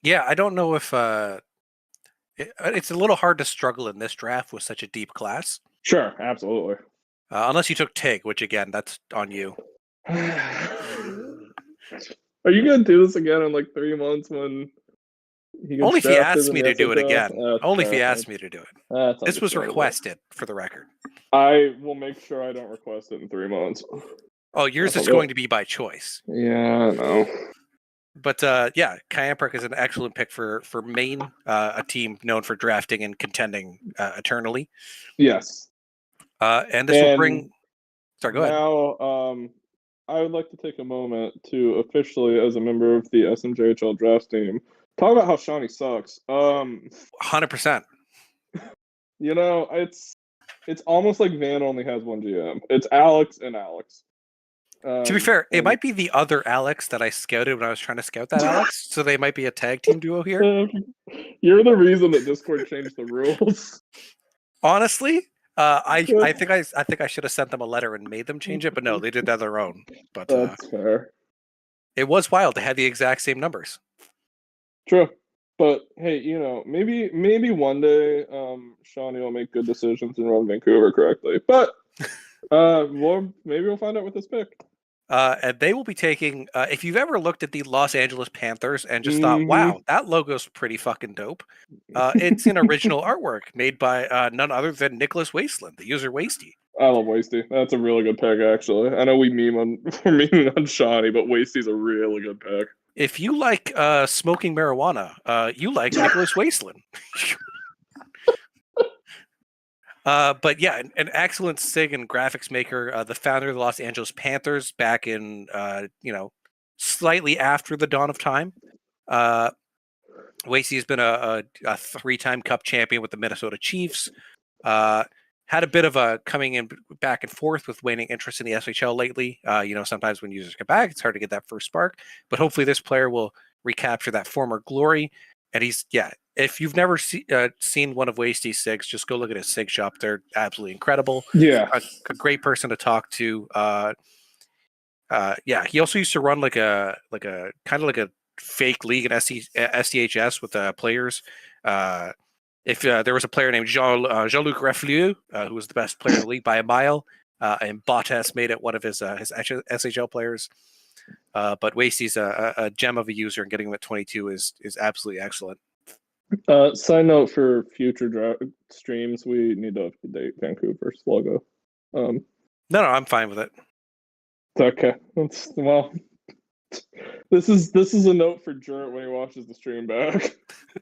Yeah, I don't know if it's a little hard to struggle in this draft with such a deep class. Sure, absolutely. Unless you took Tig, which again, that's on you. Are you gonna do this again in like 3 months when he gets Only if he drafted asks in me the to do it SHL? again. Only if he fair. asks me to do it. That's This was understandable. requested, for the record. I will make sure I don't request it in 3 months. Oh, yours is going to be by choice. Yeah, I know. But yeah, Campric is an excellent pick for Maine, a team known for drafting and contending eternally. Yes. And this will bring. Sorry, go ahead. Now, I would like to take a moment to officially, as a member of the SMJHL Draft team, talk about how Shawnee sucks. 100%. You know, it's almost like Van only has one GM. It's Alex and Alex. To be fair, it might be the other Alex that I scouted when I was trying to scout that Alex, so they might be a tag team duo here. You're the reason that Discord changed the rules. Honestly, I think I should have sent them a letter and made them change it, but no, they did that on their own. But that's fair. It was wild. They had the exact same numbers. True. But hey, you know, maybe one day Shawnee will make good decisions and run Vancouver correctly. But maybe we'll find out with this pick. And they will be taking. If you've ever looked at the Los Angeles Panthers and just thought, "Wow, that logo's pretty fucking dope," it's an original artwork made by none other than Nicholas Wasteland, the user Wasty. I love Wasty. That's a really good pick, actually. I know we're memeing on Shawnee, but Wasty's a really good pick. If you like smoking marijuana, you like Nicholas Wasteland. But yeah, an excellent SIG and graphics maker, the founder of the Los Angeles Panthers back in, slightly after the dawn of time. Wasey has been a 3-time Cup champion with the Minnesota Chiefs. Had a bit of a coming in back and forth with waning interest in the SHL lately. Sometimes when users get back, it's hard to get that first spark. But hopefully this player will recapture that former glory. And if you've never seen one of Wasty's SIGs, just go look at his SIG shop. They're absolutely incredible. Yeah. A great person to talk to. He also used to run like a kind of like a fake league in SDHS with players. If there was a player named Jean-Luc Reflieu, who was the best player in the league by a mile, and Bottas made it one of his SHL players. But Wasty's a gem of a user, and getting him at 22 is absolutely excellent. Side note for future streams, we need to update Vancouver's logo. No, I'm fine with it. Okay. This is a note for Jurt when he watches the stream back.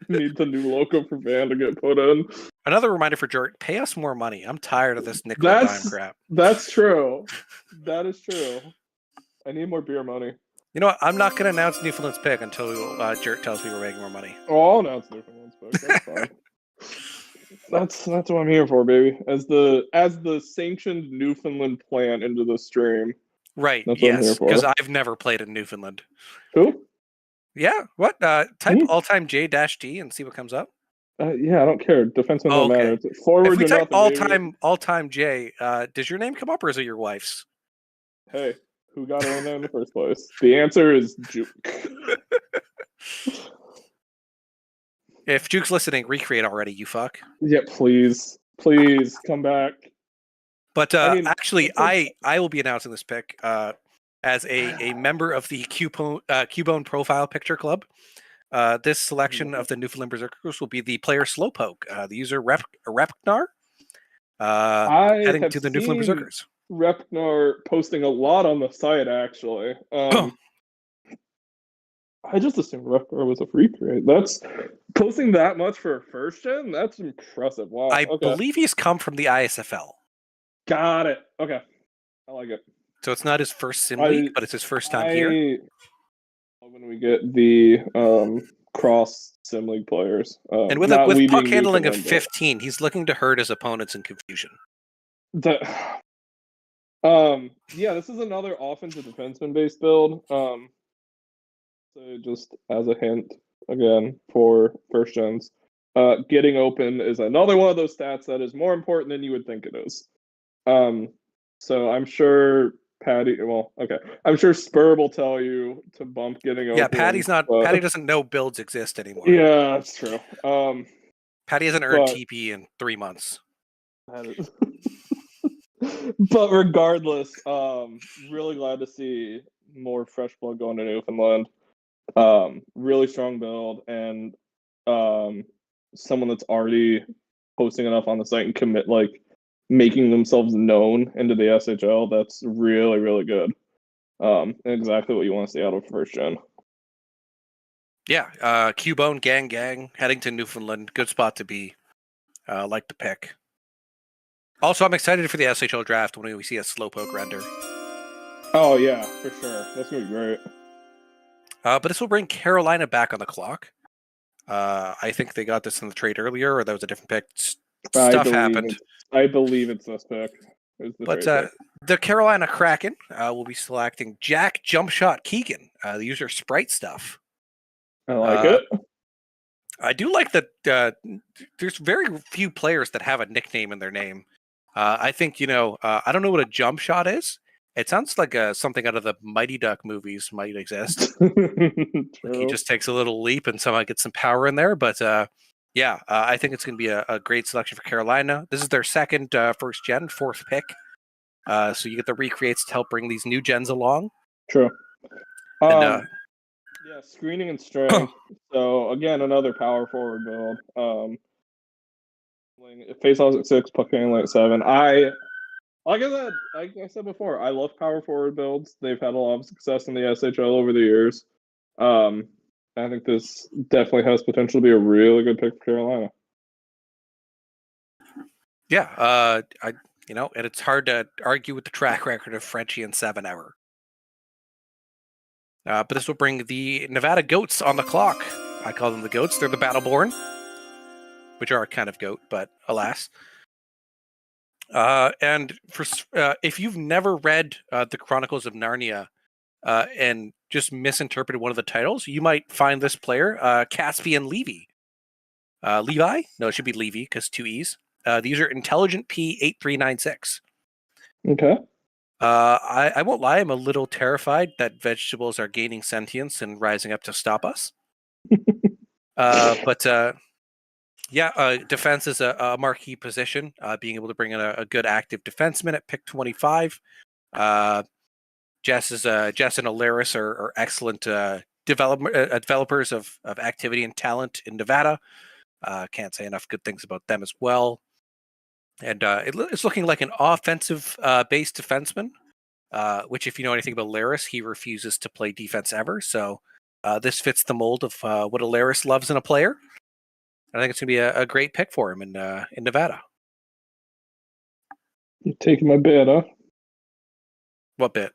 Need the new logo for Van to get put in. Another reminder for Jurt, pay us more money. I'm tired of this nickel and dime crap. That's true. That is true. I need more beer money. You know what? I'm not going to announce Newfoundland's pick until Jert tells me we're making more money. Oh, I'll announce Newfoundland's pick. That's fine. That's what I'm here for, baby. As the sanctioned Newfoundland plant into the stream. Right. That's what I'm here Yes. for. Because I've never played in Newfoundland. Who? Yeah. What? Type all-time J-D and see what comes up. Yeah, I don't care. Defenseman don't okay. matter. It's forward If we to type nothing. all-time J, does your name come up or is it your wife's? Hey, who got her in there in the first place? The answer is Juke. If Juke's listening, recreate already, you fuck. Yeah, please come back. But actually, like... I will be announcing this pick as a member of the Cubone Profile Picture Club. This selection of the Newfoundland Berserkers will be the player Slowpoke, the user Repknar, heading to the Newfoundland Berserkers. Repknar posting a lot on the site, actually. I just assumed Repknar was a free trade. That's posting that much for a first gen? That's impressive. Wow. I believe he's come from the ISFL. Got it. Okay. I like it. So it's not his first sim league, but it's his first time here. When we get the cross sim league players. And with puck handling of 15, he's looking to hurt his opponents in confusion. Yeah, this is another offensive defenseman based build. So just as a hint, again, for first gens, getting open is another one of those stats that is more important than you would think it is. So I'm sure Patty. Well, okay. I'm sure Spurb will tell you to bump getting open. Yeah, Patty's not. Patty doesn't know builds exist anymore. Yeah, that's true. Patty hasn't earned TP in 3 months. But regardless, really glad to see more fresh blood going to Newfoundland. Really strong build and someone that's already posting enough on the site and making themselves known into the SHL. That's really, really good. Exactly what you want to see out of first gen. Yeah, Cubone gang heading to Newfoundland. Good spot to be. Like the pick. Also, I'm excited for the SHL draft when we see a Slowpoke render. Oh yeah, for sure. That's gonna be great. But this will bring Carolina back on the clock. I think they got this in the trade earlier, or that was a different pick. Stuff happened. I believe it's this pick. But the Carolina Kraken will be selecting Jack Jumpshot Keegan, the user Sprite Stuff. I like it. I do like that there's very few players that have a nickname in their name. I think, I don't know what a jump shot is. It sounds like something out of the Mighty Duck movies might exist. Like he just takes a little leap and somehow gets some power in there. But I think it's going to be a great selection for Carolina. This is their second first gen, fourth pick. So you get the recreates to help bring these new gens along. True. And, yeah, screening and strength. So again, another power forward build. Face-offs at 6, puck handling at 7. Like I said before, I love power forward builds. They've had a lot of success in the SHL over the years. I think this definitely has potential to be a really good pick for Carolina. Yeah, and it's hard to argue with the track record of Frenchie and 7 ever. But this will bring the Nevada Goats on the clock. I call them the Goats. They're the Battleborn, which are a kind of goat, but alas. And for if you've never read the Chronicles of Narnia and just misinterpreted one of the titles, you might find this player, Caspian Levy. Levi? No, it should be Levy because 2 E's. The user Intelligent P8396. Okay. I won't lie, I'm a little terrified that vegetables are gaining sentience and rising up to stop us. Defense is a marquee position. Being able to bring in a good active defenseman at pick 25. Jess and Alaris are excellent developers of activity and talent in Nevada. Can't say enough good things about them as well. And it's looking like an offensive based defenseman, which if you know anything about Alaris, he refuses to play defense ever. So this fits the mold of what Alaris loves in a player. I think it's going to be a great pick for him in Nevada. You're taking my bit, huh? What bit?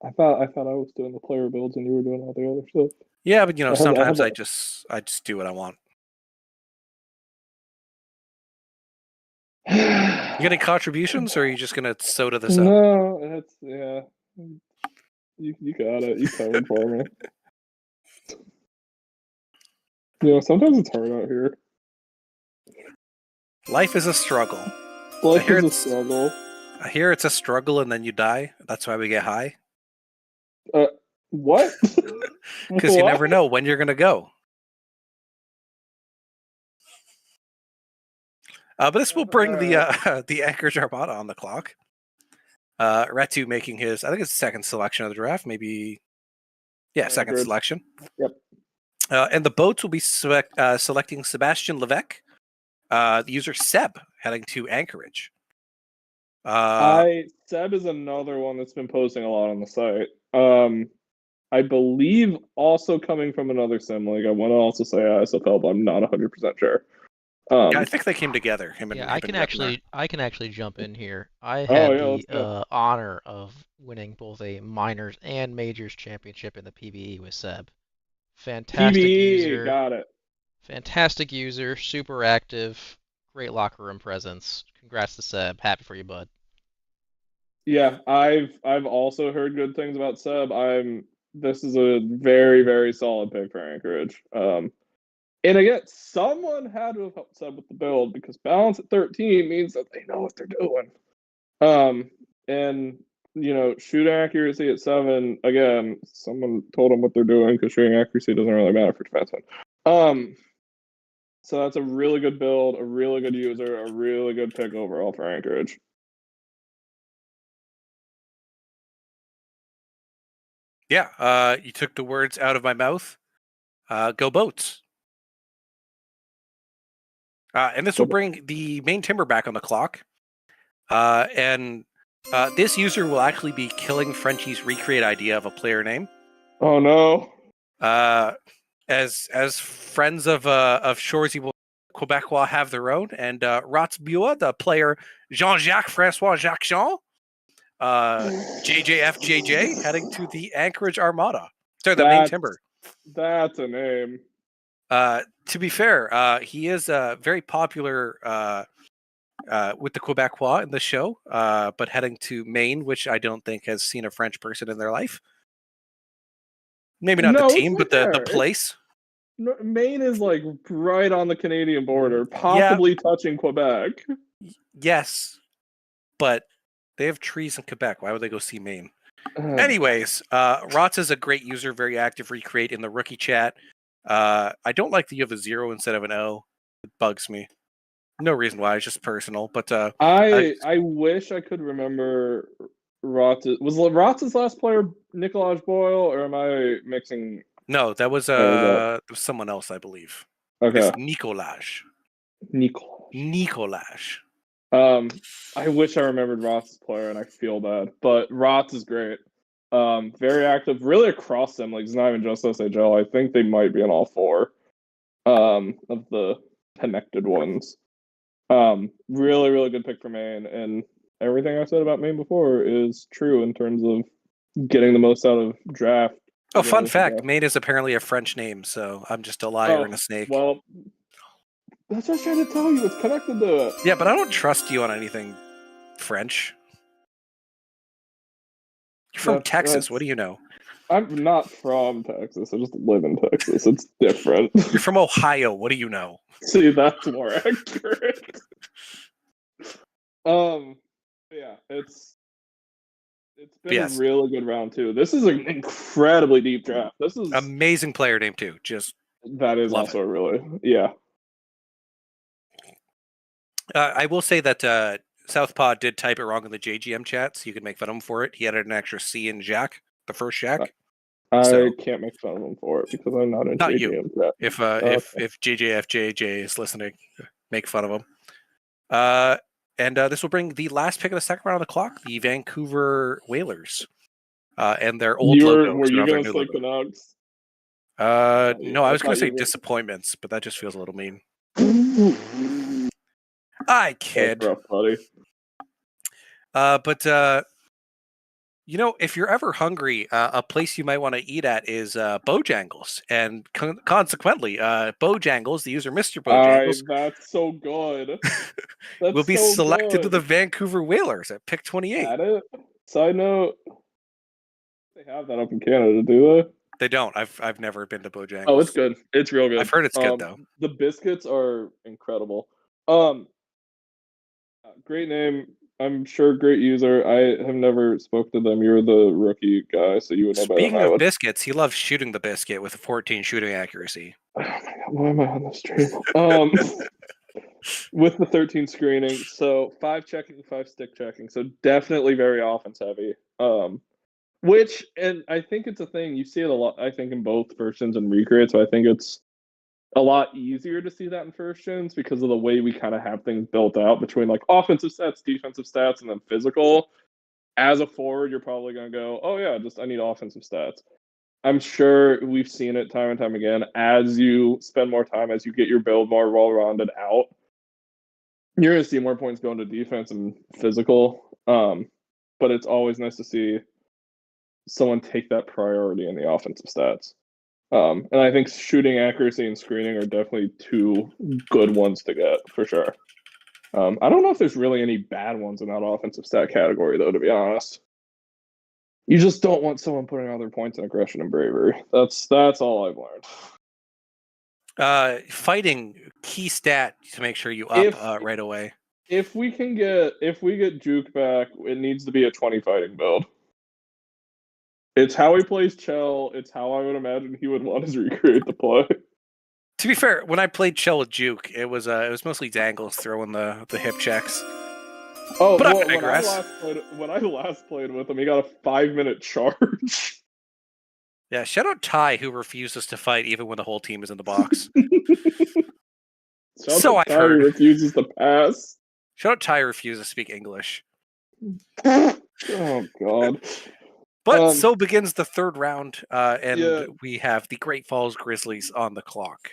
I thought I was doing the player builds and you were doing all the other stuff. Yeah, but sometimes I I just do what I want. You got any contributions, or are you just gonna soda this up? No, that's yeah. You got it. You covered for me. Sometimes it's hard out here. Life is a struggle. Life is a struggle. I hear it's a struggle, and then you die. That's why we get high. What? Because you never know when you're gonna go. But this will bring the Anchorage Armada on the clock. Retu making his, I think it's second selection of the draft, maybe. Yeah, second selection. Yep. And the boats will be selecting Sebastian Levesque, the user Seb, heading to Anchorage. Seb is another one that's been posting a lot on the site. I believe also coming from another sim league. I want to also say ISFL, but I'm not 100% sure. Yeah, I think they came together. I can actually jump in here. I had the honor of winning both a minors and majors championship in the PBE with Seb. Fantastic user. Got it. Fantastic user, super active, great locker room presence. Congrats to Seb. Happy for you, bud. Yeah, I've also heard good things about Seb. This is a very, very solid pick for Anchorage. And again, someone had to have helped Seb with the build because balance at 13 means that they know what they're doing. And shooting accuracy at 7, again, someone told them what they're doing because shooting accuracy doesn't really matter for defensemen. So that's a really good build, a really good user, a really good pick overall for Anchorage. Yeah, you took the words out of my mouth. Go boats. And this will bring the Maine Timber back on the clock. And this user will actually be killing Frenchie's recreate idea of a player name. Oh no! As friends of Shoresy Quebecois have their own, and Rotsbua, the player Jean-Jacques Francois Jacques Jean, JJFJJ heading to the Anchorage Armada. Sorry, the Maine Timber. That's a name. To be fair, he is very popular with the Quebecois in the show, but heading to Maine, which I don't think has seen a French person in their life. Maybe not the team, but the place. Maine is like right on the Canadian border, possibly touching Quebec. Yes, but they have trees in Quebec. Why would they go see Maine? Anyways, Rots is a great user, very active recreate in the rookie chat. I don't like that you have a 0 instead of an O. It bugs me. No reason why, it's just personal. But I wish I could remember Rots. Was Rots' last player Nikolaj Boyle, or am I mixing? No, that was someone else, I believe. Okay. It's Nikolaj. I wish I remembered Rots' player, and I feel bad. But Rots is great. Very active, really across them. Like, it's not even just SHL. I think they might be in all 4 of the connected ones. Really, really good pick for Maine, and everything I said about Maine before is true in terms of getting the most out of draft. Oh, fun fact, Maine is apparently a French name, so I'm just a liar and a snake. Well, that's what I was trying to tell you. It's connected to it. Yeah, but I don't trust you on anything French. You're from Texas. What do you know? I'm not from Texas. I just live in Texas. It's different. You're from Ohio. What do you know? See, that's more accurate. Yeah, it's been a really good round 2. This is an incredibly deep draft. This is amazing player name too. That is also really, yeah. I will say that Southpaw did type it wrong in the JGM chat, so you can make fun of him for it. He added an extra C in Jack, the first Jack. I can't make fun of him for it because I'm not in JGM chat. If JJFJJ is listening, make fun of him. And this will bring the last pick of the second round of the clock, the Vancouver Whalers, and their old logo. Were you going to say Canucks? No, I was going to say disappointments, but that just feels a little mean. I kid. That's rough, buddy. But You know, if you're ever hungry, a place you might want to eat at is Bojangles, and consequently, Bojangles, the user Mr. Bojangles, That's so good. will That's be so selected to the good. Vancouver Whalers at pick 28. At it. Side note, they have that up in Canada, do they? They don't. I've never been to Bojangles. Oh, it's good. It's real good. I've heard it's good though. The biscuits are incredible. Great name. I'm sure great user. I have never spoke to them. You're the rookie guy, so you would know better than Speaking I of would. biscuits, he loves shooting the biscuit with a 14 shooting accuracy. Oh my god, why am I on this stream? With the 13 screening, so 5 checking, 5 stick checking, so definitely very offense heavy. Which, and I think it's a thing you see it a lot. I think in both first gens and recreate, so I think it's a lot easier to see that in first gens because of the way we kind of have things built out between like offensive stats, defensive stats, and then physical. As a forward, you're probably going to go, oh yeah, just I need offensive stats. I'm sure we've seen it time and time again. As you spend more time, as you get your build more well-rounded out, you're going to see more points going to defense and physical. But it's always nice to see someone take that priority in the offensive stats. And I think shooting accuracy and screening are definitely 2 good ones to get for sure. I don't know if there's really any bad ones in that offensive stat category, though, to be honest. You just don't want someone putting all their points in aggression and bravery. That's all I've learned. Fighting, key stat to make sure you up right away. If we get Juke back, it needs to be a 20 fighting build. It's how he plays Chell. It's how I would imagine he would want his recreate to play. To be fair, when I played Chell with Juke, it was mostly Dangles throwing the hip checks. Oh, but well, when I last played with him, he got a 5-minute charge. Yeah, shout out Ty, who refuses to fight even when the whole team is in the box. So I've heard. Refuses to pass. Shout out Ty refuses to speak English. Oh God. But so begins the third round, and we have the Great Falls Grizzlies on the clock.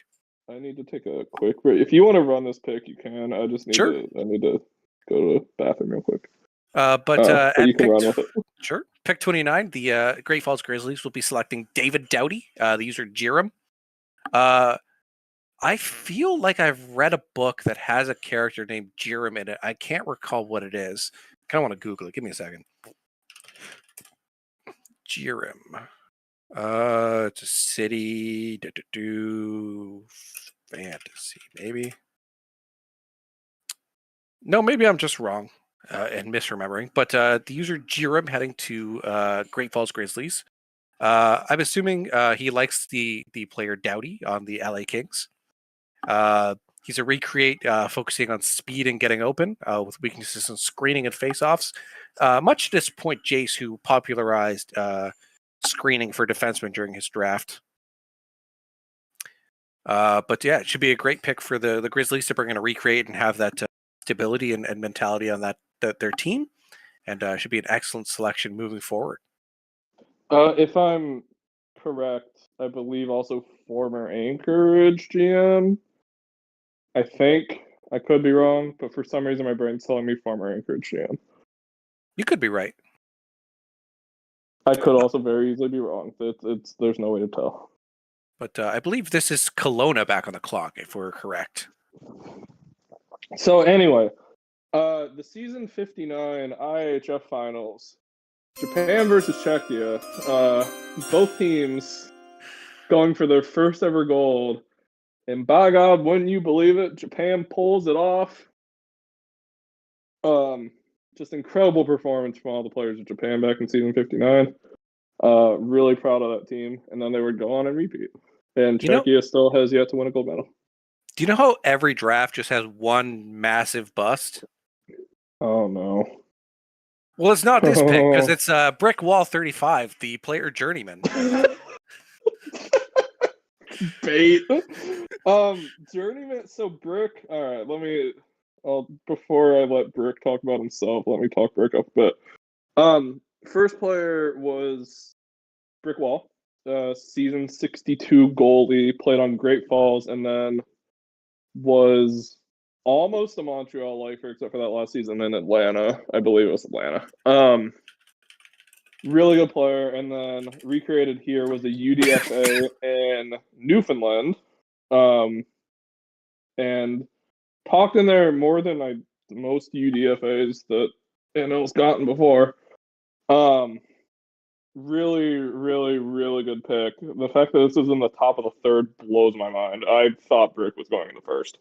I need to take a quick break. If you want to run this pick, you can. I just need to. I need to go to the bathroom real quick. But you can run with it. Sure. Pick 29, the Great Falls Grizzlies will be selecting David Doughty, the user Jiram. I feel like I've read a book that has a character named Jiram in it. I can't recall what it is. I kind of want to Google it. Give me a second. Jiram. It's a city. Fantasy, maybe. No, maybe I'm just wrong and misremembering. But the user Jiram heading to Great Falls Grizzlies. I'm assuming he likes the player Doughty on the LA Kings. He's a recreate focusing on speed and getting open with weaknesses in screening and faceoffs. Much to disappoint Jace, who popularized screening for defensemen during his draft. But yeah, it should be a great pick for the Grizzlies to bring in a recreate and have that stability and mentality on their team, and should be an excellent selection moving forward. If I'm correct, I believe also former Anchorage GM. I think I could be wrong, but for some reason my brain's telling me former Anchorage GM. You could be right. I could also very easily be wrong. There's no way to tell. But I believe this is Kelowna back on the clock, if we're correct. So anyway, the season 59 IHF finals, Japan versus Czechia. Both teams going for their first ever gold. And by God, wouldn't you believe it? Japan pulls it off. Just incredible performance from all the players of Japan back in season 59. Really proud of that team. And then they would go on and repeat. And Czechia still has yet to win a gold medal. Do you know how every draft just has one massive bust? Oh, no. Well, it's not this pick, because it's Brick Wall 35, the player journeyman. Bait. Journeyman. So Brick. All right. Before I let Brick talk about himself, let me talk Brick up a bit. First player was Brick Wall, season 62 goalie, played on Great Falls, and then was almost a Montreal lifer except for that last season in Atlanta. I believe it was Atlanta. Really good player. And then recreated here was a UDFA in Newfoundland. And talked in there more than most UDFAs that NL's gotten before. Really, really, really good pick. The fact that this is in the top of the third blows my mind. I thought Brick was going in the first.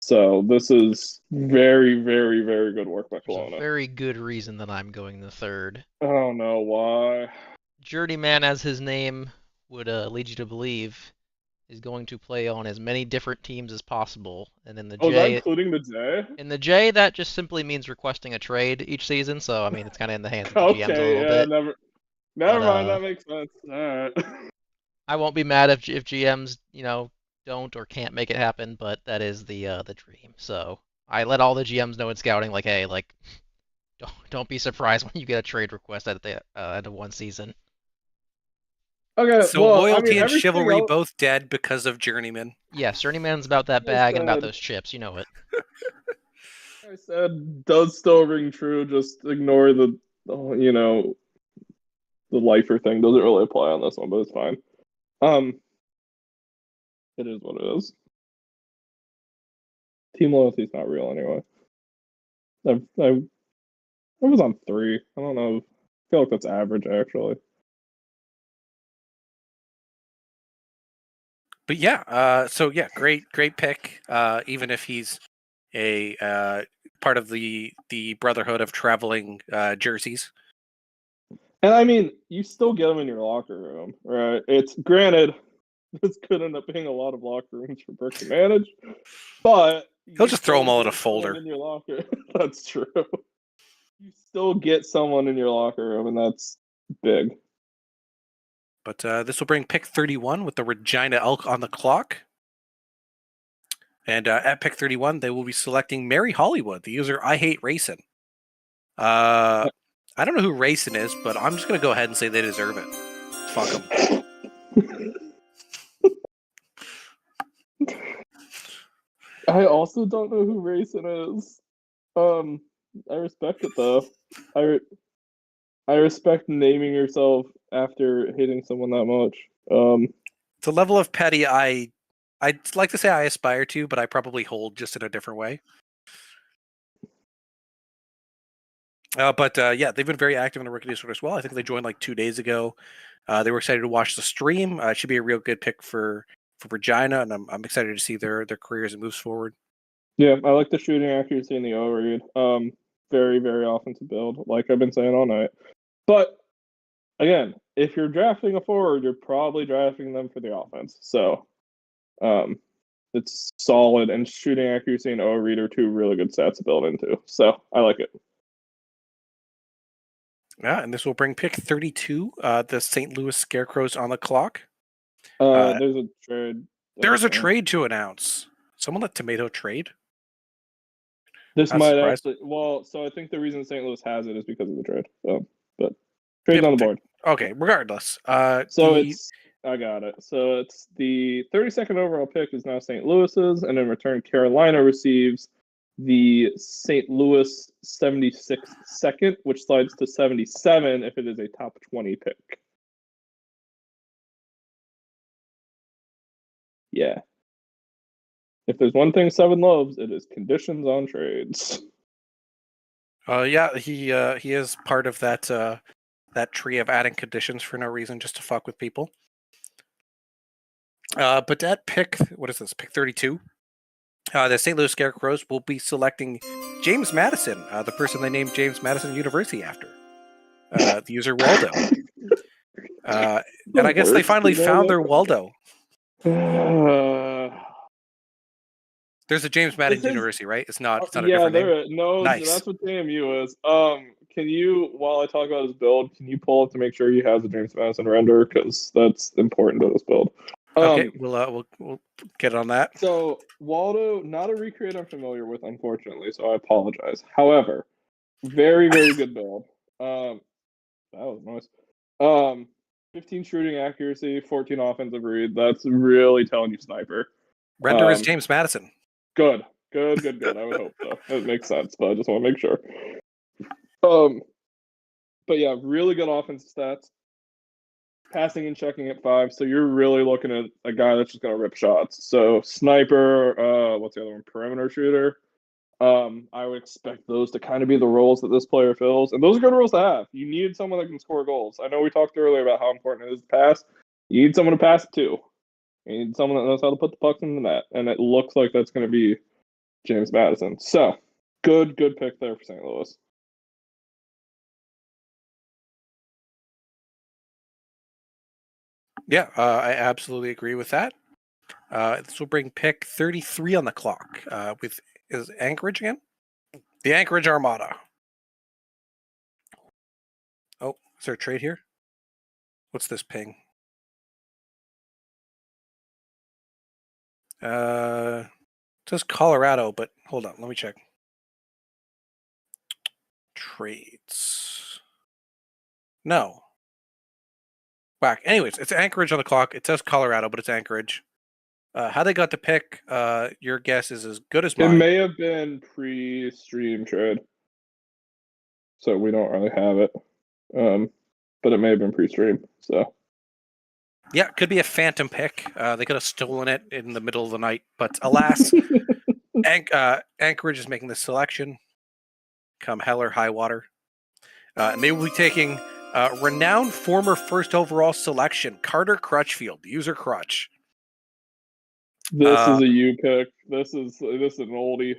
So this is very, very, very good work by There's Kelowna. a very good reason that I'm going the third. Oh no, why? Journeyman, as his name would lead you to believe, is going to play on as many different teams as possible. And in the Oh, is that J, including the J? in the J, that just simply means requesting a trade each season. So I mean, it's kind of in the hands of the GMs a Okay, little yeah, bit. never But mind, that makes sense. Alright. I won't be mad if GMs, don't or can't make it happen. But that is the dream. So I let all the GMs know in scouting, like, hey, like, don't be surprised when you get a trade request at the end of one season. Okay, So well, loyalty and everything chivalry else, both dead because of Journeyman. Yes, Journeyman's about that Like I bag and about said- those chips. You know it. I said does still ring true. Just ignore the lifer thing. Doesn't really apply on this one, but it's fine. It is what it is. Team loyalty is not real anyway. I was on 3. I don't know. I feel like that's average actually. But yeah, so yeah, great pick. Even if he's a part of the brotherhood of traveling jerseys. And I mean, you still get them in your locker room, right? It's granted, this could end up being a lot of locker rooms for Burke to manage, but He'll just throw them all in a get someone folder. in your locker. That's true. You still get someone in your locker room, and that's big. But this will bring pick 31 with the Regina Elk on the clock. And at pick 31, they will be selecting Mary Hollywood, the user I Hate Racing. I don't know who Racing is, but I'm just going to go ahead and say they deserve it. Fuck them. I also don't know who Racing is. I respect it though. I respect naming yourself after hating someone that much. It's a level of petty I'd like to say I aspire to, but I probably hold just in a different way. But yeah, they've been very active in the rookie Discord as well. I think they joined like 2 days ago. They were excited to watch the stream. It should be a real good pick for Regina, and I'm excited to see their careers and moves forward. Yeah, I like the shooting accuracy in the O read. Very, very offensive build, like I've been saying all night. But again, if you're drafting a forward, you're probably drafting them for the offense. So it's solid, and shooting accuracy and O read are 2 really good stats to build into. So I like it. Yeah, and this will bring pick 32, the St. Louis Scarecrows on the clock. There's a trade. There's a trade to announce. Someone let Tomato trade? This Not might surprised. actually. Well, so I think the reason St. Louis has it is because of the trade. So, but trade's on the board. Okay, regardless. I got it. So it's the 32nd overall pick is now St. Louis's, and in return, Carolina receives the St. Louis 76th second, which slides to 77 if it is a top 20 pick. Yeah. If there's one thing Seven loves, it is conditions on trades. Yeah, he is part of that tree of adding conditions for no reason, just to fuck with people. But at pick, what is this? Pick 32. The St. Louis Scarecrows will be selecting James Madison, the person they named James Madison University after. The user Waldo. And I guess they finally found their Waldo. There's a James Madison University, right? It's not a different name. No, Nice. That's what JMU is. Can you, while I talk about his build, can you pull up to make sure he has a James Madison render? Because that's important to this build. Okay, we'll get on that. So Waldo, not a recreate I'm familiar with, unfortunately, so I apologize. However, very, very good build. That was nice. 15 shooting accuracy, 14 offensive read. That's really telling you sniper. Render is James Madison. Good. I would hope so. That makes sense, but I just want to make sure. But yeah, really good offensive stats. Passing and checking at 5, so you're really looking at a guy that's just going to rip shots. So sniper, what's the other one? Perimeter shooter. I would expect those to kind of be the roles that this player fills, and those are good roles to have. You need someone that can score goals. I know we talked earlier about how important it is to pass. You need someone to pass it to. You need someone that knows how to put the puck in the net, and it looks like that's going to be James Madison. So good pick there for St. Louis. Yeah, I absolutely agree with that. This will bring pick 33 on the clock. Is Anchorage again? The Anchorage Armada. Oh, is there a trade here? What's this ping? It says Colorado, but hold on, let me check. Trades. No. Whack. Anyways, it's Anchorage on the clock. It says Colorado, but it's Anchorage. How they got the pick, your guess is as good as It mine. may have been pre-stream trade, so we don't really have it. But it may have been pre-stream. So Yeah, it could be a phantom pick. They could have stolen it in the middle of the night, but alas, Anchorage is making the selection. Come hell or high water, and they will be taking renowned former first overall selection Carter Crutchfield, user Crutch. this is a U pick. This is an oldie.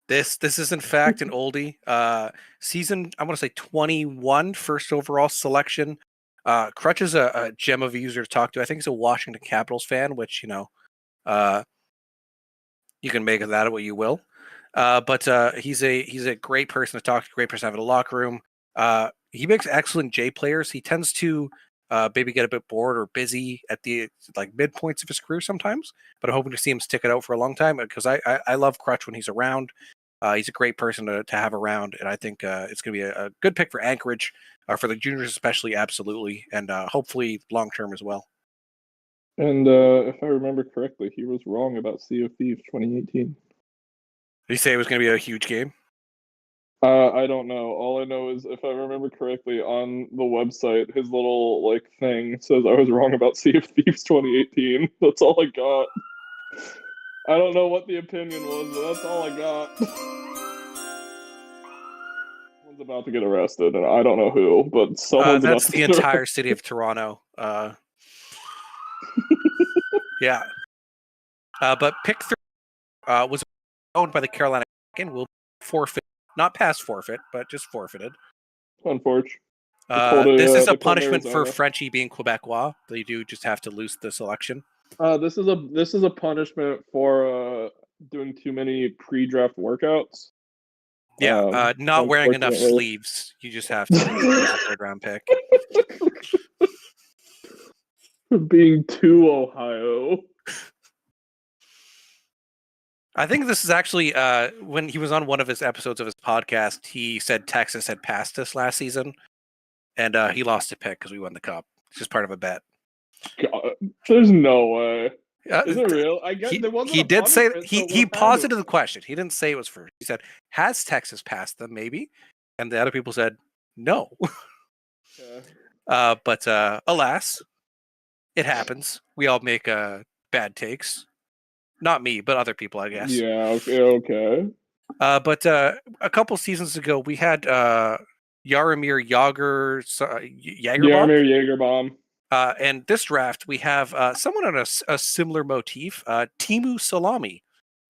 This is in fact an oldie. Season, I want to say 21 first overall selection. Crutch is a gem of a user to talk to. I think he's a Washington Capitals fan, which you can make of that what you will. But he's a great person to talk to, great person to have in the locker room. He makes excellent J players. He tends to maybe get a bit bored or busy at the midpoints of his career sometimes, but I'm hoping to see him stick it out for a long time because I love Crutch when he's around. He's a great person to have around, and I think it's going to be a good pick for Anchorage, for the juniors especially, absolutely, and hopefully long term as well. And if I remember correctly, he was wrong about Sea of Thieves 2018. Did you say it was going to be a huge game? I don't know. All I know is, if I remember correctly, on the website, his little thing says I was wrong about Sea of Thieves 2018. That's all I got. I don't know what the opinion was, but that's all I got. Someone's about to get arrested, and I don't know who, but someone's about that's to the get entire arrested. city of Toronto. Yeah. But pick 3 was owned by the Carolina and will forfeit, not past forfeit, but just forfeited. Unfortunate. This is a punishment for Frenchie being Quebecois. They do just have to lose the selection. This is a punishment for doing too many pre-draft workouts. Yeah, not wearing enough sleeves. You just have to lose a 3rd round pick. Being too Ohio. I think this is actually when he was on one of his episodes of his podcast, he said Texas had passed us last season, and he lost a pick because we won the cup. It's just part of a bet. God, there's no way. Is it real? I guess there wasn't. He did say he posited the question. He didn't say it was first. He said, "Has Texas passed them? Maybe," and the other people said, "No." Yeah. But alas, it happens. We all make bad takes. Not me, but other people, I guess. Yeah. Okay. But a couple seasons ago, we had Jaromir Jagerbomb. And this draft, we have someone on a similar motif, Timu Salami,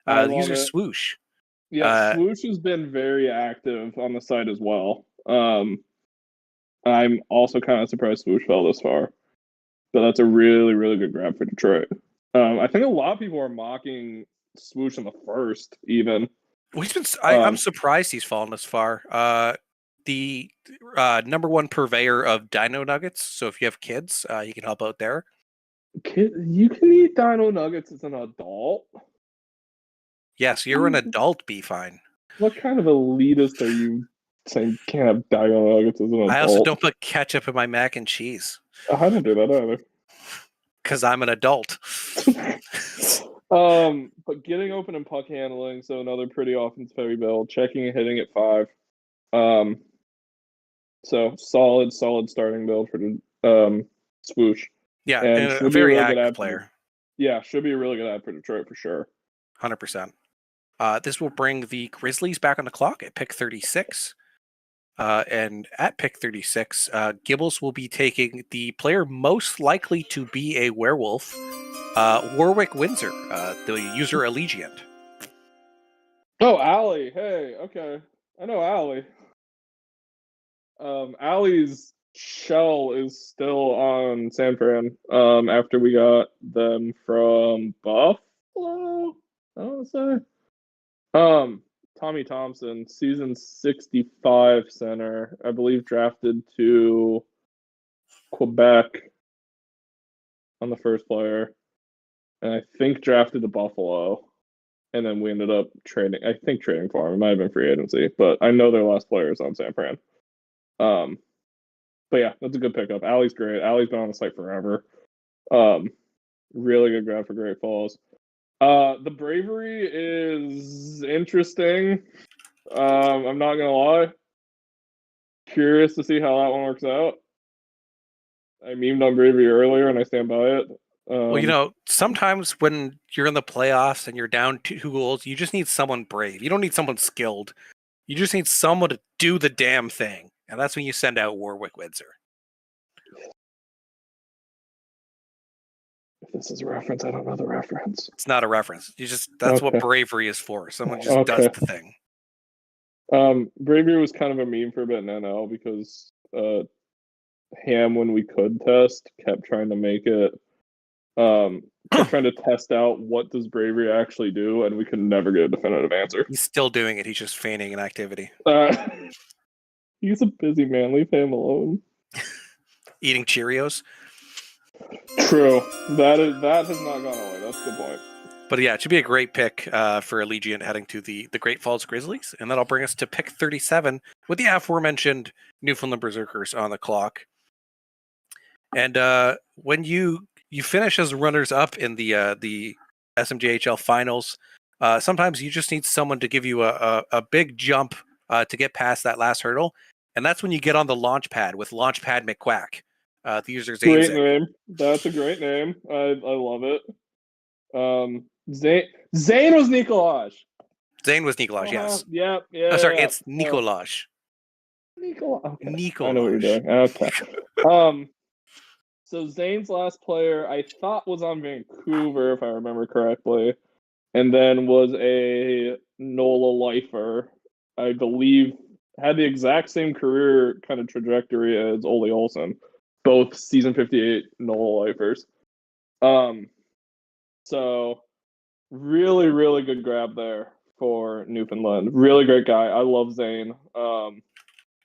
user Swoosh. Yeah, Swoosh has been very active on the site as well. I'm also kind of surprised Swoosh fell this far, but that's a really, really good grab for Detroit. I think a lot of people are mocking Swoosh in the first, even. Well, I'm surprised he's fallen this far. The number 1 purveyor of Dino Nuggets. So if you have kids, you can help out there. You can eat Dino Nuggets as an adult. Yes, you're an adult. Be fine. What kind of elitist are you saying can't have Dino Nuggets as an adult? I also don't put ketchup in my mac and cheese. I don't do that either. Because I'm an adult. But getting open and puck handling, so another pretty offensive heavy build. Checking and hitting at 5. So solid starting build for the Swoosh. Yeah, And and a should be very really good active ad player. Yeah, should be a really good ad for Detroit for sure. 100%. This will bring the Grizzlies back on the clock at pick 36. And at pick 36, Gibbles will be taking the player most likely to be a werewolf, Warwick Windsor, the user Allegiant. Oh, Allie. Hey, okay. I know Allie. Allie's shell is still on San Fran after we got them from Buffalo, I want to say. Tommy Thompson, season 65 center, I believe drafted to Quebec on the first player, and I think drafted to Buffalo, and then we ended up trading for him. It might have been free agency, but I know their last player is on San Fran. But yeah, that's a good pickup. Allie's great. Allie's been on the site forever. Really good grab for Great Falls. The Bravery is interesting. I'm not gonna lie. Curious to see how that one works out. I memed on Bravery earlier, and I stand by it. Well, sometimes when you're in the playoffs and you're down 2 goals, you just need someone brave. You don't need someone skilled. You just need someone to do the damn thing. And that's when you send out Warwick Windsor. If this is a reference, I don't know the reference. It's not a reference. That's what bravery is for. Someone just does the thing. Bravery was kind of a meme for a bit in NL because Ham, when we could test, kept trying to make it kept trying to test out what does Bravery actually do, and we could never get a definitive answer. He's still doing it. He's just feigning an activity. He's a busy man. Leave him alone. Eating Cheerios. True. That has not gone away. That's the point. But yeah, it should be a great pick for Allegiant heading to the Great Falls Grizzlies. And that'll bring us to pick 37 with the aforementioned Newfoundland Berserkers on the clock. And when you finish as runners-up in the SMJHL finals, sometimes you just need someone to give you a big jump to get past that last hurdle. And that's when you get on the launch pad with Launchpad McQuack. The user Zane. Great name. That's a great name. I love it. Zane was Nikolaj. Zane was Nikolaj, yes. Yeah. Oh, sorry, it's Nikolaj. Nikolaj. Okay. Nikolaj. I know what you're doing. Okay. So Zane's last player, I thought, was on Vancouver, if I remember correctly, and then was a NOLA lifer. I believe had the exact same career kind of trajectory as Ole Olsen, both season 58 NOLA lifers. So really, really good grab there for Newfoundland. Really great guy. I love Zane.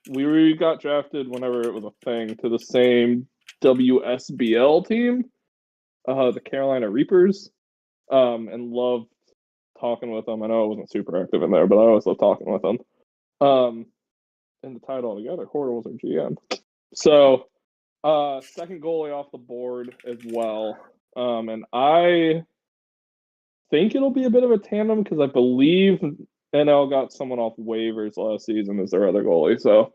We got drafted whenever it was a thing to the same WSBL team, the Carolina Reapers, and loved talking with them. I know I wasn't super active in there, but I always loved talking with them. And the tie it all together, Horder was our GM. So, second goalie off the board as well. And I think it'll be a bit of a tandem because I believe NL got someone off waivers last season as their other goalie. So,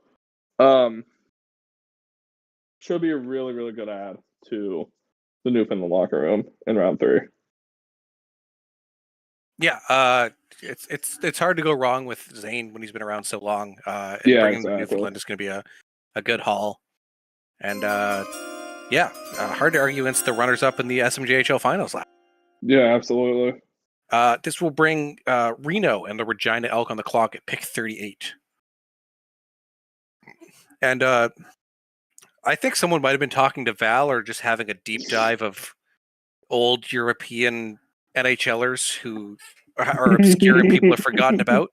should be a really, really good add to the Newfoundland locker room in round 3. Yeah, it's hard to go wrong with Zane when he's been around so long. And Yeah, bringing exactly. the Newfoundland is going to be a good haul. And hard to argue against the runners-up in the SMJHL finals. Yeah, absolutely. This will bring Reno and the Regina Elk on the clock at pick 38. And I think someone might have been talking to Val or just having a deep dive of old European NHLers who are obscure and people have forgotten about.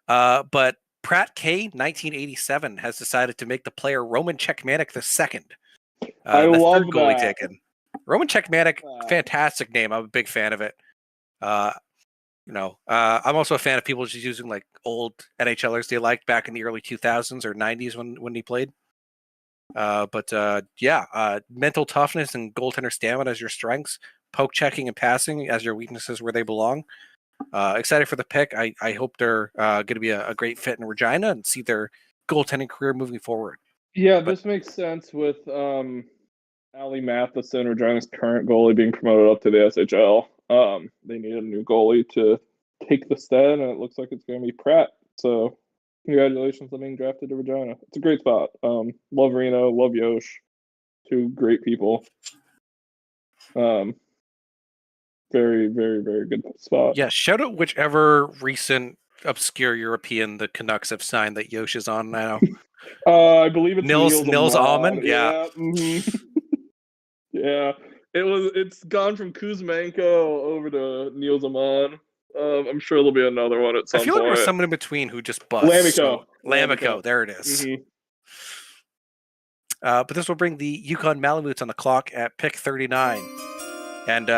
But Pratt K, 1987, has decided to make the player Roman Czechmanic II. I the love third goalie that. taken. Roman Czechmanic, fantastic name. I'm a big fan of it. I'm also a fan of people just using like old NHLers they liked back in the early 2000s or 90s when he played. Mental toughness and goaltender stamina as your strengths, poke checking and passing as your weaknesses where they belong. Excited for the pick. I hope they're going to be a great fit in Regina and see their goaltending career moving forward. Yeah, this makes sense with Ali Matheson, Regina's current goalie, being promoted up to the SHL. They need a new goalie to take the stead, and it looks like it's going to be Pratt. So, congratulations on being drafted to Regina. It's a great spot. Love Reno, love Yosh, two great people. Very, very, very good spot. Yeah, shout out whichever recent obscure European the Canucks have signed that Yosh is on now. I believe it's Nils Alman. Yeah. Mm-hmm. Yeah. It's gone from Kuzmenko over to Niels Amon. I'm sure there'll be another one at some I feel point. like there was someone in between who just busts. Lamico. Lamico, there it is. Mm-hmm. But this will bring the Yukon Malamutes on the clock at pick 39. And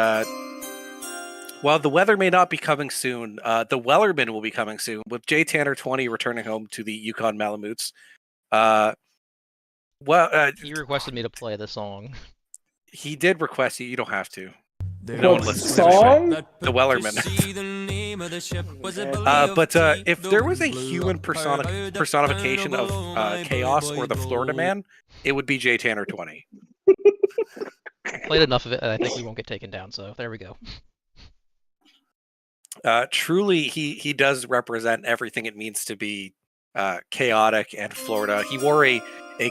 while the weather may not be coming soon, the Wellerman will be coming soon, with Jay Tanner 20 returning home to the Yukon Malamutes. He requested me to play the song. He did request you. You don't have to. No one listens to song? The Wellerman. But if there was a human personification of chaos or the Florida Man, it would be Jay Tanner 20. Played enough of it, and I think we won't get taken down. So there we go. Truly, he does represent everything it means to be chaotic and Florida. He wore a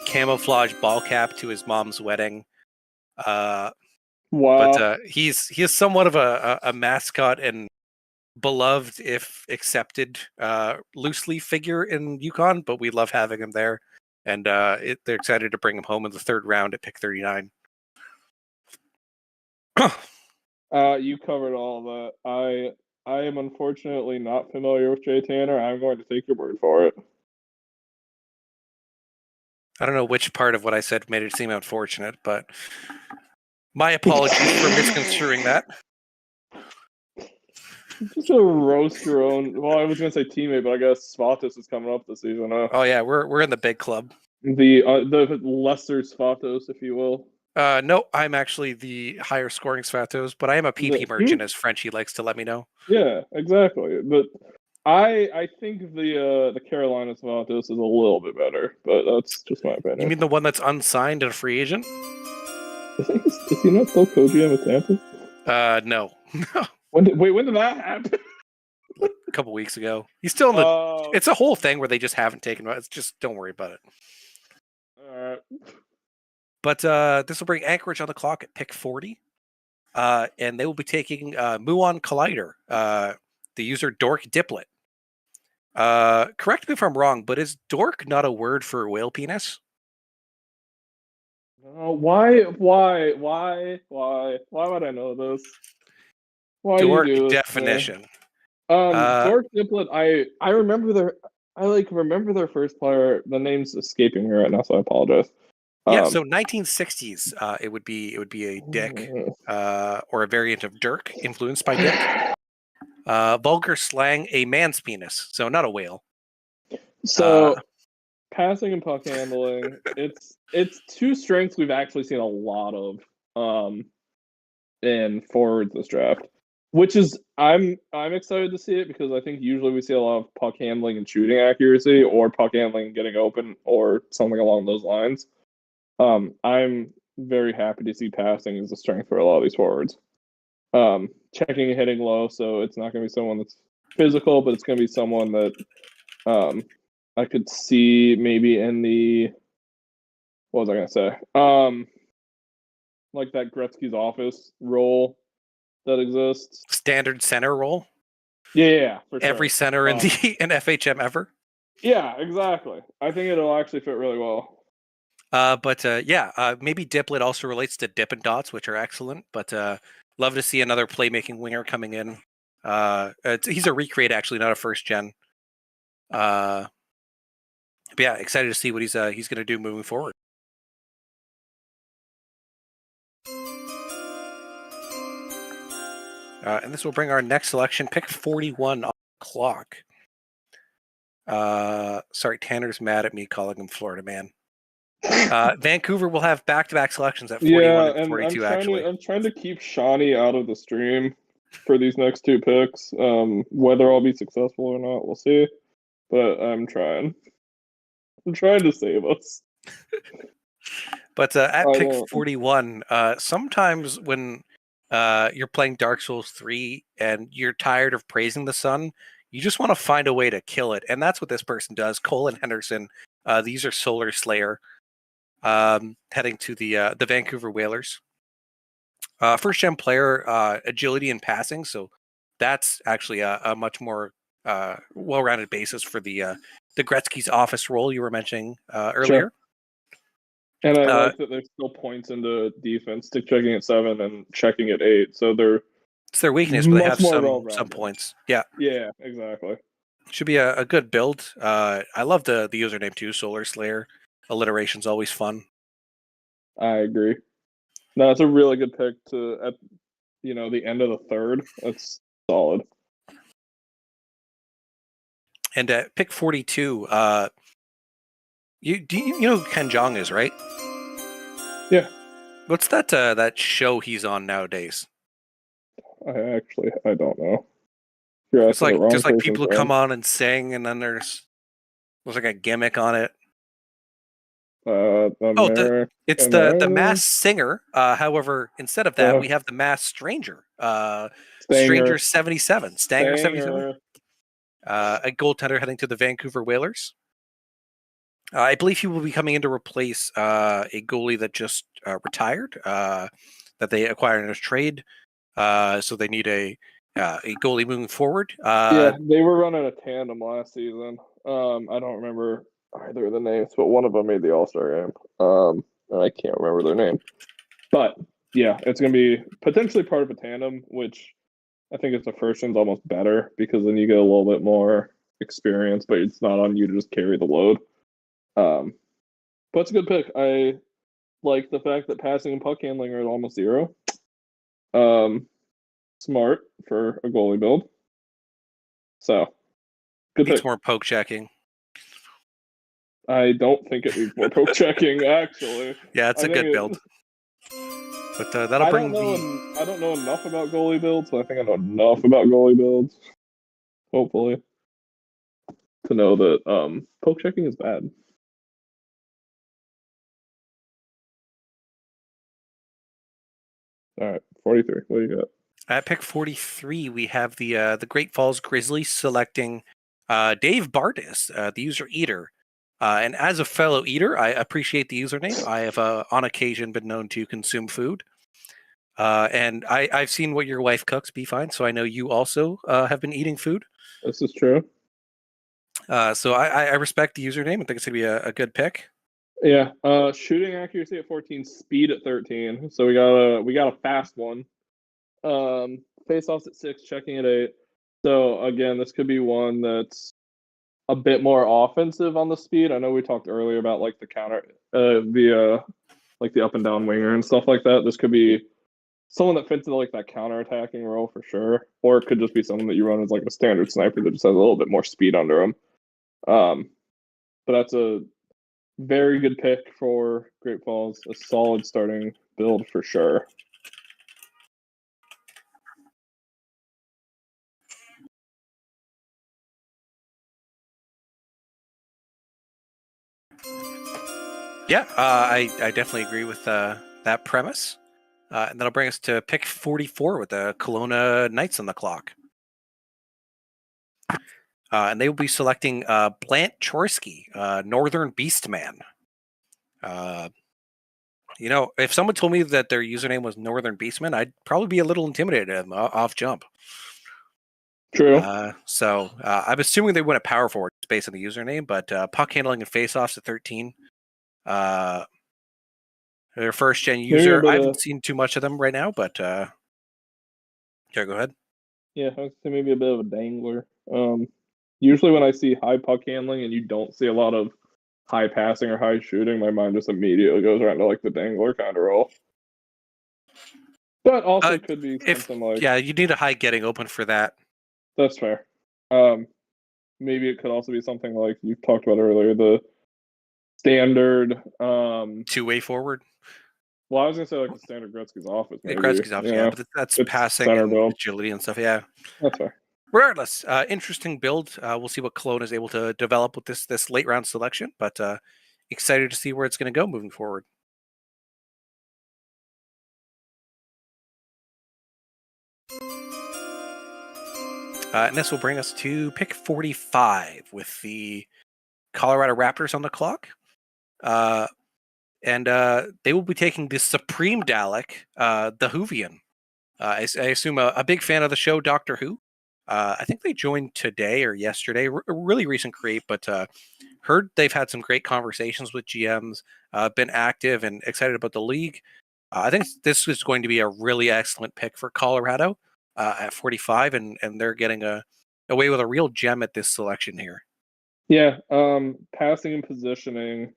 camouflage ball cap to his mom's wedding. Wow. But he is somewhat of a mascot and beloved, if accepted, loosely figure in Yukon. But we love having him there, and they're excited to bring him home in the third round at pick 39. You covered all of that. I am unfortunately not familiar with Jay Tanner. I'm going to take your word for it. I don't know which part of what I said made it seem unfortunate, but my apologies for misconstruing that. Just to roast your own. Well, I was going to say teammate, but I guess Svatos is coming up this season. Oh yeah, we're in the big club. The lesser Svatos, if you will. No, I'm actually the higher scoring Svatos, but I am a PP merchant, as Frenchie likes to let me know. Yeah, exactly. But I think the Carolina Svatos is a little bit better, but that's just my opinion. You mean the one that's unsigned and a free agent? Is he not still co-GM at Tampa? No. When did that happen? Like a couple weeks ago. He's still in the. It's a whole thing where they just haven't taken. It's just don't worry about it. All right. But this will bring Anchorage on the clock at pick 40. And they will be taking Muon Collider, the user Dork Diplet. Correct me if I'm wrong, but is dork not a word for whale penis? Why would I know this? Why dork do you do this, definition. Dork Diplet. I remember remember their first player. The name's escaping me right now, so I apologize. Yeah, so 1960s, it would be a dick, or a variant of dirk, influenced by dick. Vulgar slang, a man's penis, so not a whale. So passing and puck handling, it's two strengths we've actually seen a lot of in forwards this draft, which is I'm excited to see it because I think usually we see a lot of puck handling and shooting accuracy, or puck handling and getting open, or something along those lines. I'm very happy to see passing as a strength for a lot of these forwards. Checking and hitting low, so it's not going to be someone that's physical, but it's going to be someone that I could see maybe in the, what was I going to say? Like that Gretzky's office role that exists. Standard center role? Yeah, for sure. Every center in FHM ever? Yeah, exactly. I think it'll actually fit really well. Maybe Diplet also relates to Dippin' Dots, which are excellent, but love to see another playmaking winger coming in. He's a recreate, actually, not a first gen. But yeah, excited to see what he's going to do moving forward. And this will bring our next selection, pick 41 on the clock. Sorry, Tanner's mad at me calling him Florida Man. Vancouver will have back-to-back selections at 41 and 42, actually. I'm trying to keep Shawnee out of the stream for these next two picks. Whether I'll be successful or not, we'll see. But I'm trying. I'm trying to save us. But at I pick don't- 41, sometimes when you're playing Dark Souls 3 and you're tired of praising the sun, you just want to find a way to kill it. And that's what this person does. Colin Henderson. These are Solar Slayer, heading to the Vancouver Whalers. First gen player, agility and passing. So that's actually a much more well-rounded basis for the Gretzky's office role you were mentioning earlier. Sure. And I like that there's still points into defense, stick checking at 7 and checking at 8. So they're It's their weakness, but they much have more some well-rounded. points. Yeah. Yeah, exactly. Should be a good build. I love the username too, Solar Slayer. Alliteration's always fun. I agree. No, it's a really good pick at the end of the third. That's solid. And at pick 42, you know who Ken Jeong is, right? Yeah. What's that show he's on nowadays? I don't know. You're It's asking the like wrong just like person, people who friend. come on and sing, and then there's like a gimmick on it. It's the Masked Singer. However, instead of that, we have the Masked Stranger. Stranger 77. Stanger 77. A goaltender heading to the Vancouver Whalers. I believe he will be coming in to replace a goalie that just retired, that they acquired in a trade. So they need a goalie moving forward. Yeah, they were running a tandem last season. I don't remember either of the names, but one of them made the All-Star game. And I can't remember their name. But yeah, it's going to be potentially part of a tandem, which I think it's a first one's almost better because then you get a little bit more experience, but it's not on you to just carry the load. But it's a good pick. I like the fact that passing and puck handling are at almost 0. Smart for a goalie build. So, good needs pick. more poke checking. I don't think it needs more poke checking, actually. Yeah, it's a good build. But that'll bring I don't know enough about goalie builds, so I think I know enough about goalie builds. Hopefully. To know that poke checking is bad. All right, 43. What do you got? At pick 43, we have the Great Falls Grizzlies selecting Dave Bardis, the user Eater. And as a fellow eater, I appreciate the username. I have on occasion been known to consume food. And I've seen what your wife cooks, be fine. So I know you also have been eating food. This is true. So I respect the username. I think it's going to be a good pick. Yeah. Shooting accuracy at 14, speed at 13. So we got a fast one. Face-offs at 6, checking at 8. So again, this could be one that's a bit more offensive on the speed. I know we talked earlier about like the counter, like the up and down winger and stuff like that. This could be someone that fits into like that counter-attacking role for sure, or it could just be someone that you run as like a standard sniper that just has a little bit more speed under him. But that's a very good pick for Great Falls. A solid starting build for sure. Yeah, I definitely agree with that premise. And that'll bring us to pick 44 with the Kelowna Knights on the clock. And they will be selecting Blant Chorsky, Northern Beastman. If someone told me that their username was Northern Beastman, I'd probably be a little intimidated at them off jump. True. So I'm assuming they went a power forward based on the username, but puck handling and face-offs at 13. Their first gen user. I haven't seen too much of them right now, but yeah, go ahead. Yeah, I would say maybe a bit of a dangler. Usually when I see high puck handling and you don't see a lot of high passing or high shooting, my mind just immediately goes around to like the dangler kind of role. But also it could be something like you need a high getting open for that. That's fair. Maybe it could also be something like you talked about earlier, the standard two-way forward. Well, I was gonna say like the standard Gretzky's office. Maybe. Gretzky's office, yeah, but that's it's passing and agility and stuff. Yeah, that's fair. Regardless, interesting build. We'll see what Kelowna is able to develop with this late round selection. But excited to see where it's going to go moving forward. And this will bring us to pick 45 with the Colorado Raptors on the clock. And they will be taking the Supreme Dalek, the Whovian. I assume a big fan of the show, Doctor Who. I think they joined today or yesterday, a really recent create, but heard they've had some great conversations with GMs, been active and excited about the league. I think this is going to be a really excellent pick for Colorado at 45, and they're getting away with a real gem at this selection here. Yeah, passing and positioning.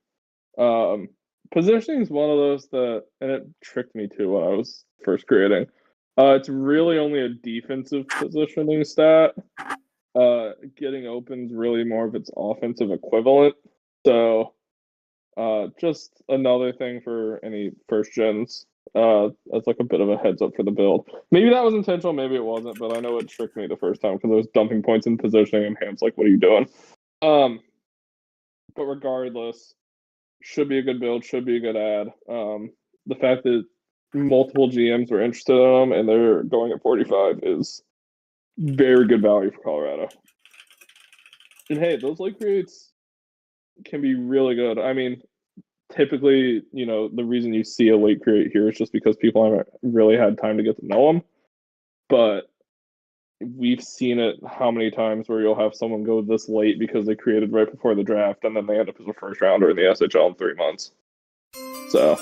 Positioning is one of those that, and it tricked me too when I was first creating. It's really only a defensive positioning stat. Getting open's really more of its offensive equivalent. So, just another thing for any first gens. That's like a bit of a heads up for the build. Maybe that was intentional, maybe it wasn't, but I know it tricked me the first time because I was dumping points in positioning and Ham's like, what are you doing? But regardless, should be a good build, should be a good ad. The fact that multiple GMs were interested in them and they're going at 45 is very good value for Colorado. And hey, those late creates can be really good. I mean, typically, the reason you see a late create here is just because people haven't really had time to get to know them. But we've seen it how many times where you'll have someone go this late because they created right before the draft and then they end up as a first rounder in the SHL in 3 months. So,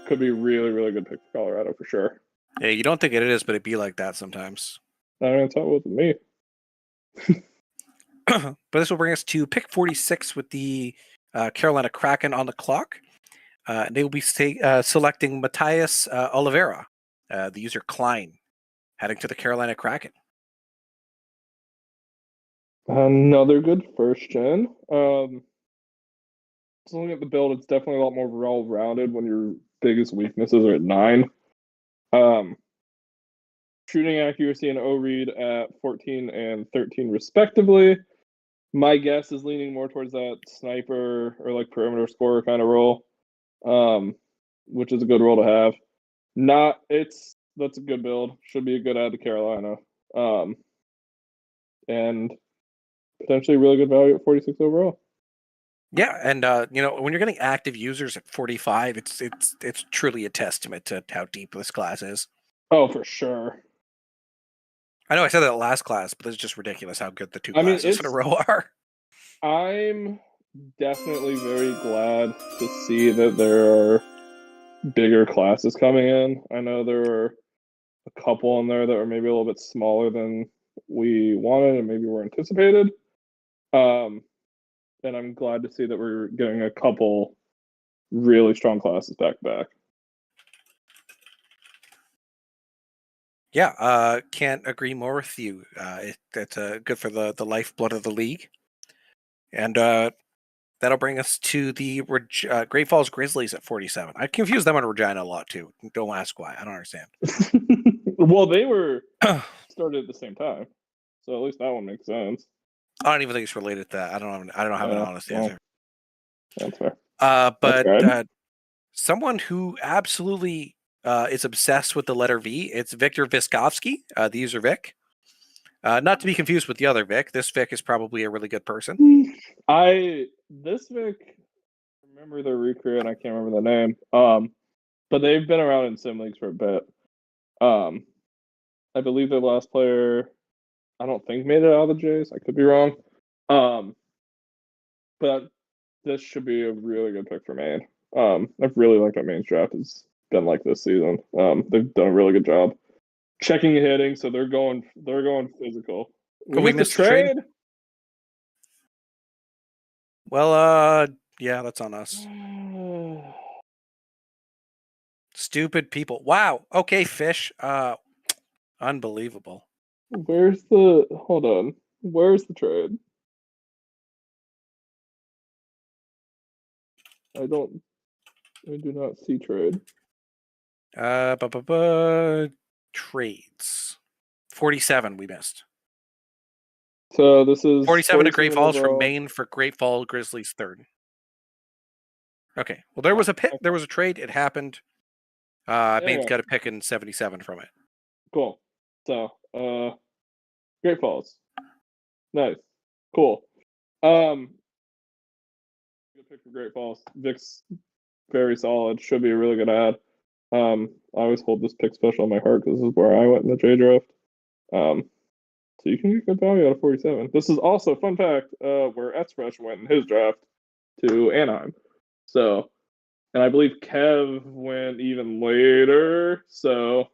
could be really, really good pick for Colorado for sure. Yeah, you don't think it is, but it'd be like that sometimes. I mean, it's not with me. But this will bring us to pick 46 with the Carolina Kraken on the clock. They will be selecting Matthias Oliveira, the user Klein, heading to the Carolina Kraken. Another good first gen. Just looking at the build, it's definitely a lot more well-rounded when your biggest weaknesses are at 9. Shooting accuracy and O-read at 14 and 13 respectively. My guess is leaning more towards that sniper or like perimeter scorer kind of role, which is a good role to have. That's a good build. Should be a good add to Carolina. And potentially really good value at 46 overall. Yeah, and when you're getting active users at 45, it's truly a testament to how deep this class is. Oh, for sure. I know I said that last class, but it's just ridiculous how good the two classes in a row are. I'm definitely very glad to see that there are bigger classes coming in. I know there were a couple in there that were maybe a little bit smaller than we wanted and maybe were anticipated. And I'm glad to see that we're getting a couple really strong classes back to back. Yeah, can't agree more with you. It's good for the lifeblood of the league. And that'll bring us to the Great Falls Grizzlies at 47. I confuse them and Regina a lot too. Don't ask why. I don't understand. Well, they were started at the same time, so at least that one makes sense. I don't even think it's related to that. I don't have an honest answer. That's fair. But someone who absolutely is obsessed with the letter V, it's Victor Viskovsky, the user Vic. Not to be confused with the other Vic. This Vic is probably a really good person. This Vic, I remember their recruit, and I can't remember the name. But they've been around in sim leagues for a bit. I believe their last player, I don't think made it out of the Jays. I could be wrong. But this should be a really good pick for Maine. I've really liked what Maine's draft has been like this season. They've done a really good job checking and hitting, so they're going physical. We missed the trade. Well, yeah, that's on us. Stupid people. Wow. Okay, Fish. Unbelievable. Hold on. Where's the trade? I do not see trade. Trades. 47 we missed. So this is 47 to Great 47 Falls from overall. Maine for Great Falls Grizzlies third. Okay. Well, there was a pick. Okay. There was a trade. It happened. Maine's got a pick in 77 from it. Cool. So, Great Falls. Nice. Cool. Good pick for Great Falls. Vic's very solid. Should be a really good ad. I always hold this pick special in my heart because this is where I went in the J draft. So you can get good value out of 47. This is also, fun fact, where S74 went in his draft to Anaheim. So, and I believe Kev went even later. So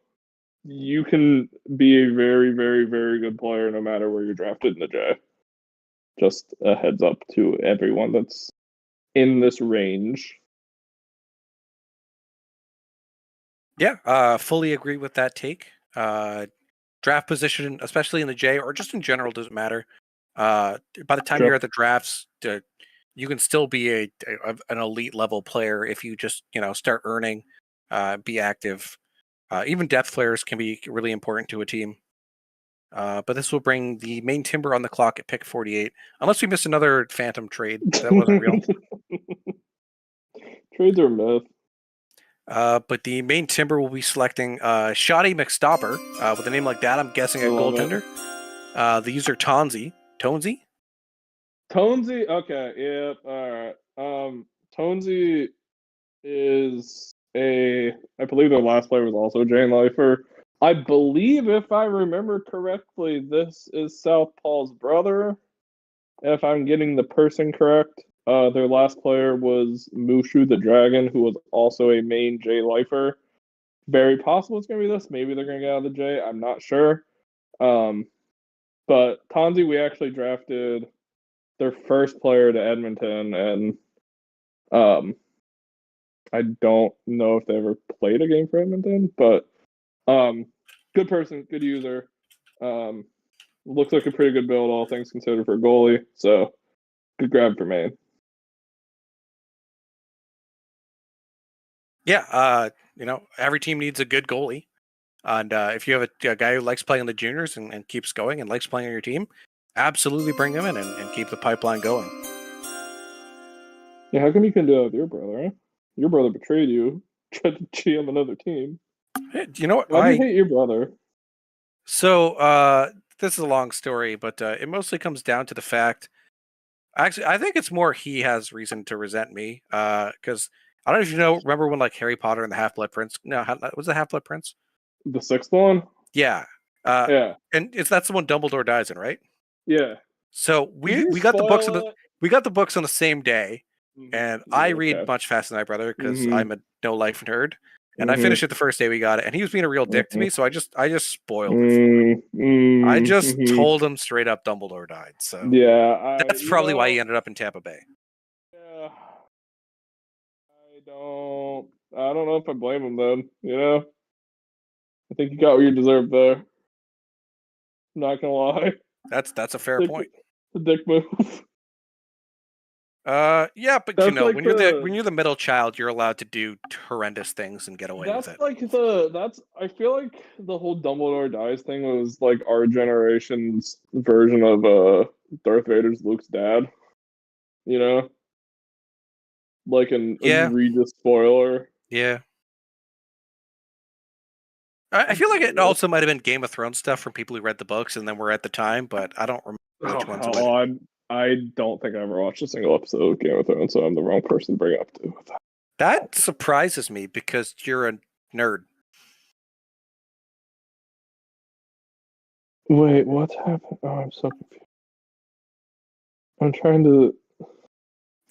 you can be a very, very, very good player no matter where you're drafted in the J. Just a heads up to everyone that's in this range. Yeah, fully agree with that take. Draft position, especially in the J or just in general, doesn't matter. By the time Sure. you're at the drafts, you can still be an elite level player if you just start earning, be active. Even depth players can be really important to a team. But this will bring the Maine Timber on the clock at pick 48, unless we missed another phantom trade that wasn't real. Trades are myth. But the Maine Timber will be selecting Shoddy McStopper. With a name like that, I'm guessing a goaltender. The user Tonzi. Tonesy? Okay, yep, alright. Tonesy is I believe their last player was also Jane Lifer. I believe, if I remember correctly, this is South Paul's brother. If I'm getting the person correct. Their last player was Mushu the Dragon, who was also a main J Lifer. Very possible it's going to be this. Maybe they're going to get out of the J. I'm not sure. But Tonzi, we actually drafted their first player to Edmonton, and I don't know if they ever played a game for Edmonton, but good person, good user. Looks like a pretty good build, all things considered, for a goalie. So good grab for Maine. Yeah, every team needs a good goalie. And if you have a guy who likes playing the juniors and keeps going and likes playing on your team, absolutely bring him in and keep the pipeline going. Yeah, how come you can do that with your brother? Huh? Your brother betrayed you, tried to GM another team. Hey, you know what? Why do you hate your brother? So this is a long story, but it mostly comes down to the fact. Actually, I think it's more he has reason to resent me. Because I don't know if you remember when like Harry Potter and the Half-Blood Prince. No, was the Half-Blood Prince? The sixth one? Yeah. Yeah. And that's the one Dumbledore dies in, right? Yeah. So we got the books on the same day, and I read much faster than my brother because I'm a no life nerd. And I finished it the first day we got it, and he was being a real dick to me, so I just spoiled it for him. I just told him straight up Dumbledore died. So yeah, that's probably why he ended up in Tampa Bay. Yeah. I don't know if I blame him then, I think you got what you deserved there. I'm not gonna lie. That's a fair point. The dick move. Yeah, but That's like when you're the middle child, you're allowed to do horrendous things and get away with it. I feel like the whole Dumbledore dies thing was like our generation's version of Darth Vader's Luke's dad. Like an egregious spoiler. Yeah. I feel like it also might have been Game of Thrones stuff from people who read the books and then were at the time, but I don't remember which ones. I don't think I ever watched a single episode of Game of Thrones, so I'm the wrong person to bring up to. That surprises me because you're a nerd. Wait, what's happening? Oh, I'm so confused. I'm trying to...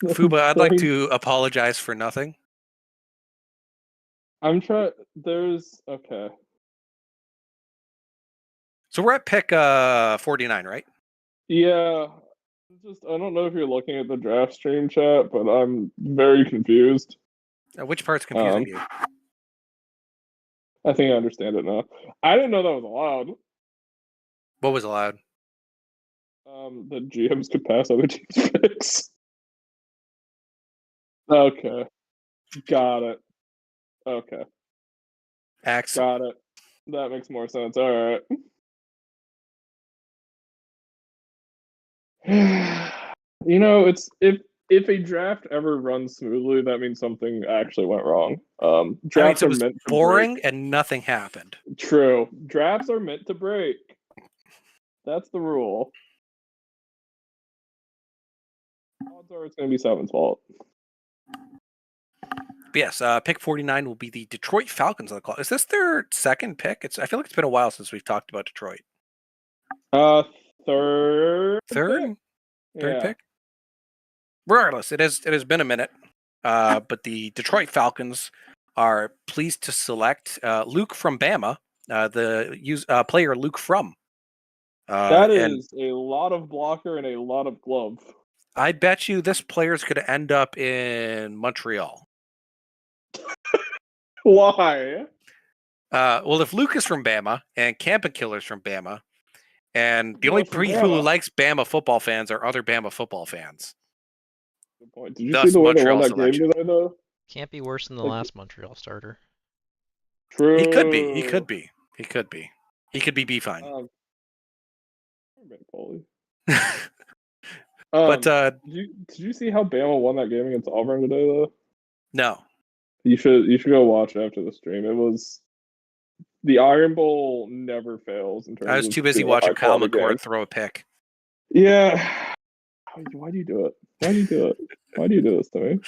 Fuba, I'd like to apologize for nothing. Okay. So we're at pick 49, right? Yeah. I don't know if you're looking at the draft stream chat, but I'm very confused. Which part's confusing you? I think I understand it now. I didn't know that was allowed. What was allowed? The GMs could pass other teams' picks. Okay. Got it. Okay. Got it. That makes more sense. All right. You know, it's if a draft ever runs smoothly, that means something actually went wrong. Drafts it are was meant to boring break. and nothing happened. True. Drafts are meant to break. That's the rule. Odds are it's going to be Seven's fault. But yes, pick 49 will be the Detroit Falcons on the call. Is this their second pick? I feel like it's been a while since we've talked about Detroit. Third Third yeah. pick. Regardless, it has been a minute. But the Detroit Falcons are pleased to select Luke from Bama, the player Luke From. That is a lot of blocker and a lot of glove. I bet you this player's going to end up in Montreal. Why? Well, if Luke is from Bama and Camping Killer's from Bama, and the Well, only from people who Bama. likes Bama football fans are other Bama football fans. Good point. Did you Thus, see the way they won Montreal that selection. game today, though? Can't be worse than the Like- last Montreal starter. True. He could be. He could be. He could be. He could be fine. But did you see how Bama won that game against Auburn today, though? no. You should go watch it after the stream. It was the Iron Bowl never fails in terms of I was too busy being a watching Kyle high-quality McCord game. throw a pick. Yeah. Why do you do it? Why do you do it? Why do you do this to me?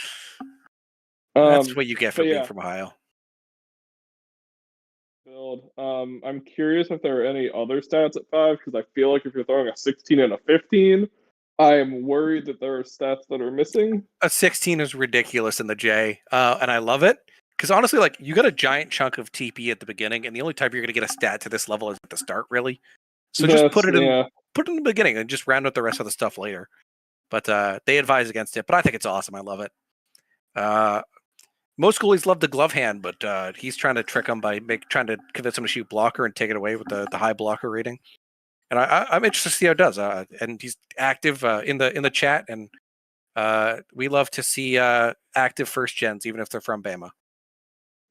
That's what you get for but being yeah. from Ohio. Build. I'm curious if there are any other stats at 5 because I feel like if you're throwing a 16 and a 15, I am worried that there are stats that are missing. A 16 is ridiculous in the J, and I love it because honestly, like you got a giant chunk of TP at the beginning, and the only time you're going to get a stat to this level is at the start, really. So just put it in the beginning and just round out the rest of the stuff later. But they advise against it. But I think it's awesome. I love it. Most goalies love the glove hand, but he's trying to trick them by trying to convince him to shoot blocker and take it away with the high blocker rating. And I'm interested to see how it does. And he's active in the chat, and we love to see active first gens, even if they're from Bama.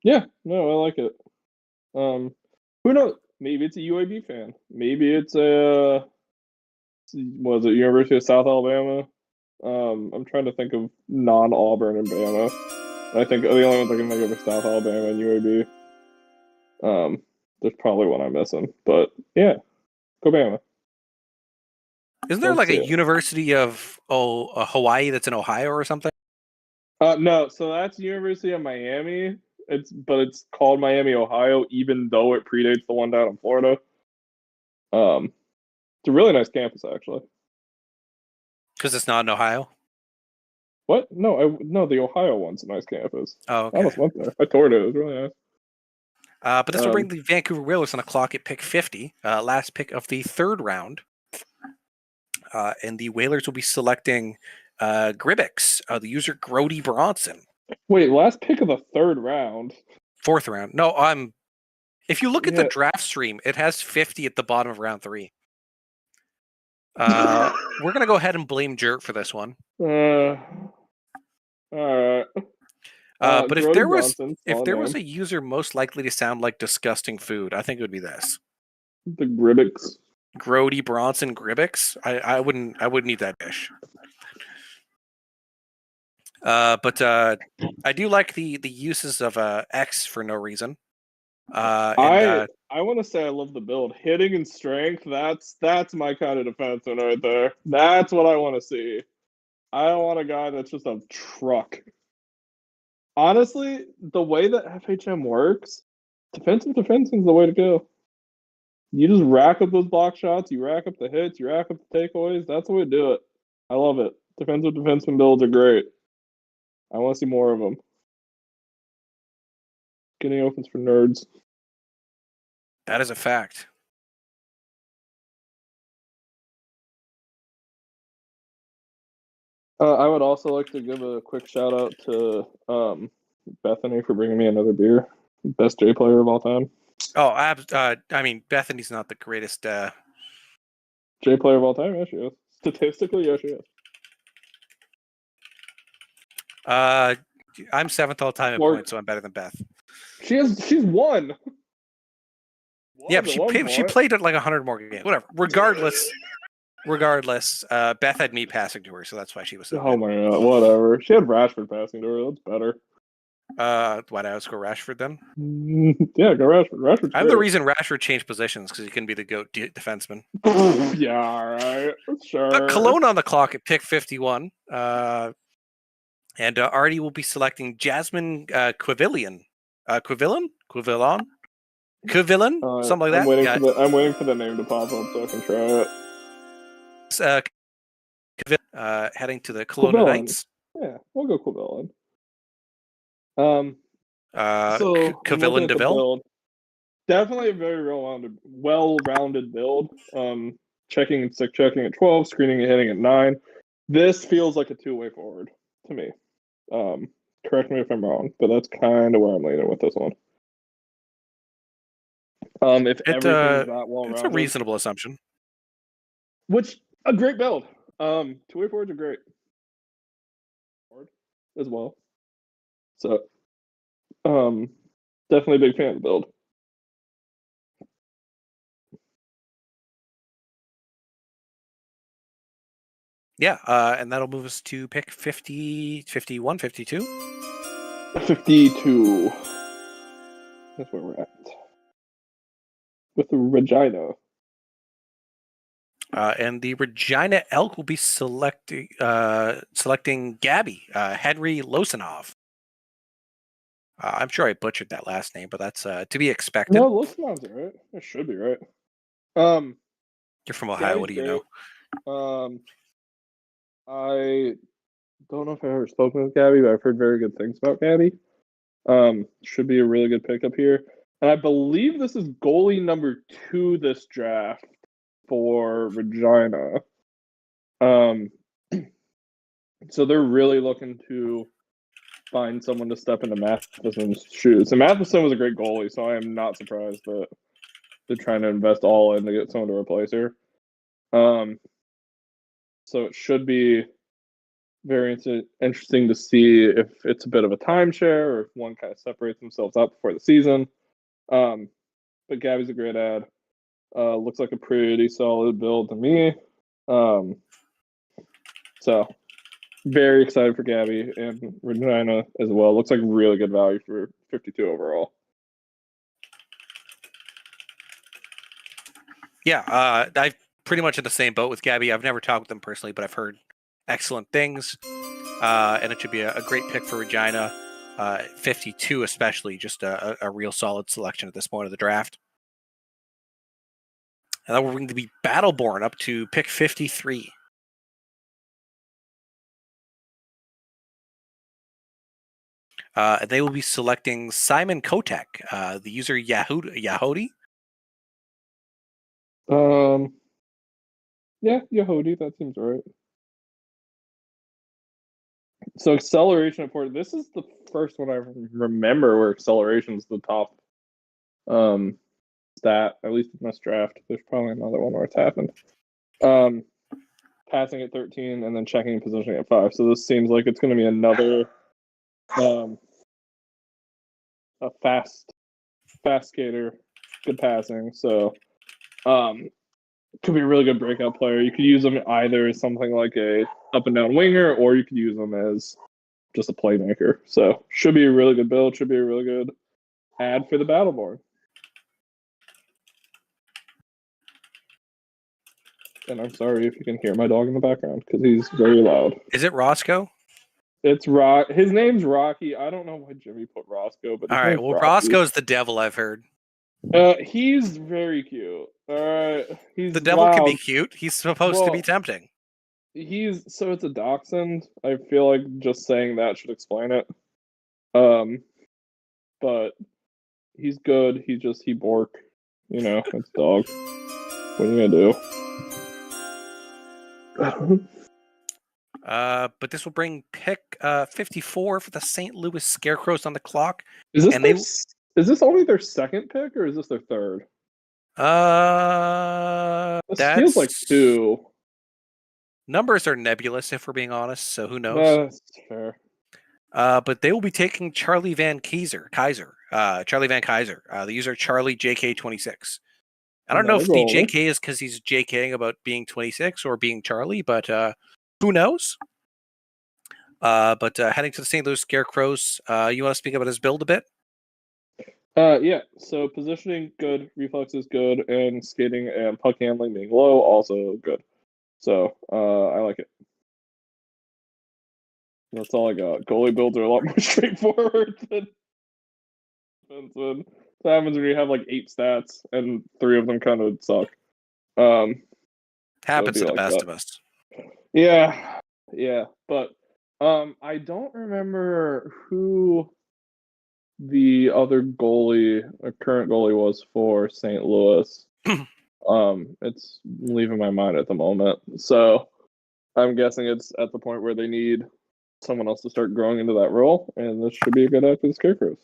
Yeah, no, I like it. Who knows? Maybe it's a UAB fan. Maybe it's a was it University of South Alabama? I'm trying to think of non-Auburn and Bama. I think the only ones I can think of are South Alabama and UAB. There's probably one I'm missing, but yeah, go Bama. Isn't there like a University of Hawaii that's in Ohio or something? No, so that's University of Miami. It's called Miami, Ohio, even though it predates the one down in Florida. It's a really nice campus, actually. Because it's not in Ohio? What? No, the Ohio one's a nice campus. Oh, okay. I almost went there. I toured it. It was really nice. But this will bring the Vancouver Whalers on the clock at pick 50, last pick of the third round. And the Whalers will be selecting Gribbix, the user Grody Bronson. Wait, last pick of the third round? Fourth round. No, if you look at the draft stream, it has 50 at the bottom of round 3. We're going to go ahead and blame Jert for this one. All right. But if there was a user most likely to sound like disgusting food, I think it would be this. The Gribbix. Grody Bronson Gribbix. I wouldn't eat that dish. But I do like the uses of X for no reason. I want to say I love the build. Hitting and strength, that's my kind of defenseman right there. That's what I want to see. I don't want a guy that's just a truck. Honestly, the way that FHM works, defensive defenseman's the way to go. You just rack up those block shots, you rack up the hits, you rack up the takeaways. That's the way to do it. I love it. Defensive defenseman builds are great. I want to see more of them. Getting opens for nerds. That is a fact. I would also like to give a quick shout out to Bethany for bringing me another beer. Best J player of all time. Oh, I mean, Bethany's not the greatest J player of all time. Yes, she is. Statistically, yes, she is. I'm 7th all time at points, so I'm better than Beth. She's won. Yeah, but she played at like 100 more games. Whatever. Regardless, regardless, Beth had me passing to her, so that's why she was so Oh good. my god, whatever. She had Rashford passing to her. That's better. Why not outscore Rashford then? Yeah, go Rashford. Rashford's I'm the great. reasson Rashford changed positions because he couldn't be the GOAT defenseman. Yeah, all right. Sure. But Kelowna on the clock at pick 51. And Artie will be selecting Jasmine Quivillon. Quivillon? Something like I'm that. waiting Yeah. I'm waiting for the name to pop up so I can try it. Heading to the Kelowna Quivillon. Knights. Yeah, we'll go Quivillon. So I'm looking at the Quivillon-DeVille. build. Definitely a very well-rounded build. Checking and stick checking at 12, screening and hitting at 9. This feels like a two-way forward to me. Correct me if I'm wrong, but that's kind of where I'm leaning with this one. If everything's that well-rounded, It's a reasonable assumption. which a great build. Two-way forwards are great as well. So, definitely a big fan of the build. Yeah, and that'll move us to pick 50, 51, 52. 52. That's where we're at. With Regina. And the Regina Elk will be selecting Gabby, Henry Losinov. I'm sure I butchered that last name, but that's to be expected. No, Losinov's right. It should be right. You're from Ohio. Gabby's What do you know? I don't know if I've ever spoken with Gabby, but I've heard very good things about Gabby. Should be a really good pickup here. And I believe this is goalie number 2 this draft for Regina. So they're really looking to find someone to step into Matheson's shoes. And Matheson was a great goalie, so I am not surprised that they're trying to invest all in to get someone to replace her. So it should be very interesting to see if it's a bit of a timeshare or if one kind of separates themselves out before the season. But Gabby's a great ad. Looks like a pretty solid build to me. So very excited for Gabby and Regina as well. Looks like really good value for 52 overall. Yeah, I'm pretty much in the same boat with Gabby. I've never talked with them personally, but I've heard excellent things. And it should be a great pick for Regina. 52 especially, just a real solid selection at this point of the draft. And then we're going to be Battleborn up to pick 53. They will be selecting Simon Kotek, the user Yahudi. Yeah, Yahudi, that seems right. So acceleration important. This is the first one I remember where acceleration is the top stat, at least in this draft. There's probably another one where it's happened. Passing at 13 and then checking and positioning at 5. So this seems like it's going to be another a fast skater, good passing. So could be a really good breakout player. You could use him either as something like a up and down winger, or you could use him as just a playmaker. So should be a really good build. Should be a really good ad for the Battleborn. And I'm sorry if you can hear my dog in the background because he's very loud. Is it Roscoe? It's Rock. His name's Rocky. I don't know why Jimmy put Roscoe, but all right. Well, Rocky. Roscoe's the devil, I've heard. He's very cute. All right, he's the devil loud. can be cute. He's supposed to be tempting. So it's a dachshund. I feel like just saying that should explain it. But he's good. He bork. You know, it's dog. What are you gonna do? But this will bring pick 54 for the St. Louis Scarecrows on the clock. Is this only their second pick or is this their third? This feels like 2. Numbers are nebulous if we're being honest, so who knows? That's fair. But they will be taking Charlie Van Kaiser. Charlie Van Kaiser. The user Charlie JK26. I don't know if the Another goalie. JK is because he's JKing about being 26 or being Charlie, but who knows? But heading to the St. Louis Scarecrows, you want to speak about his build a bit? Yeah. So positioning good, reflexes good, and skating and puck handling being low also good. So I like it. That's all I got. Goalie builds are a lot more straightforward than defenseman. That happens when you have like 8 stats and 3 of them kind of suck. Happens to the like best that. of us. Yeah, but I don't remember who the other goalie, a current goalie, was for St. Louis. It's leaving my mind at the moment. So I'm guessing it's at the point where they need someone else to start growing into that role, and this should be a good act for the Scarecrows.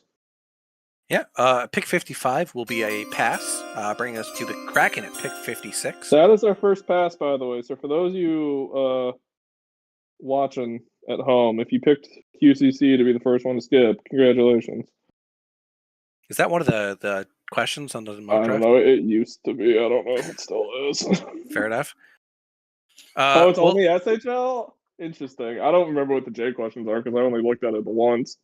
Yeah, pick 55 will be a pass, bringing us to the Kraken at pick 56. That is our first pass, by the way. So for those of you watching at home, if you picked QCC to be the first one to skip, congratulations. Is that one of the questions on the mock I draft? don't know. It used to be. I don't know if it still is. Fair enough. It's only SHL? Interesting. I don't remember what the J questions are because I only looked at it once.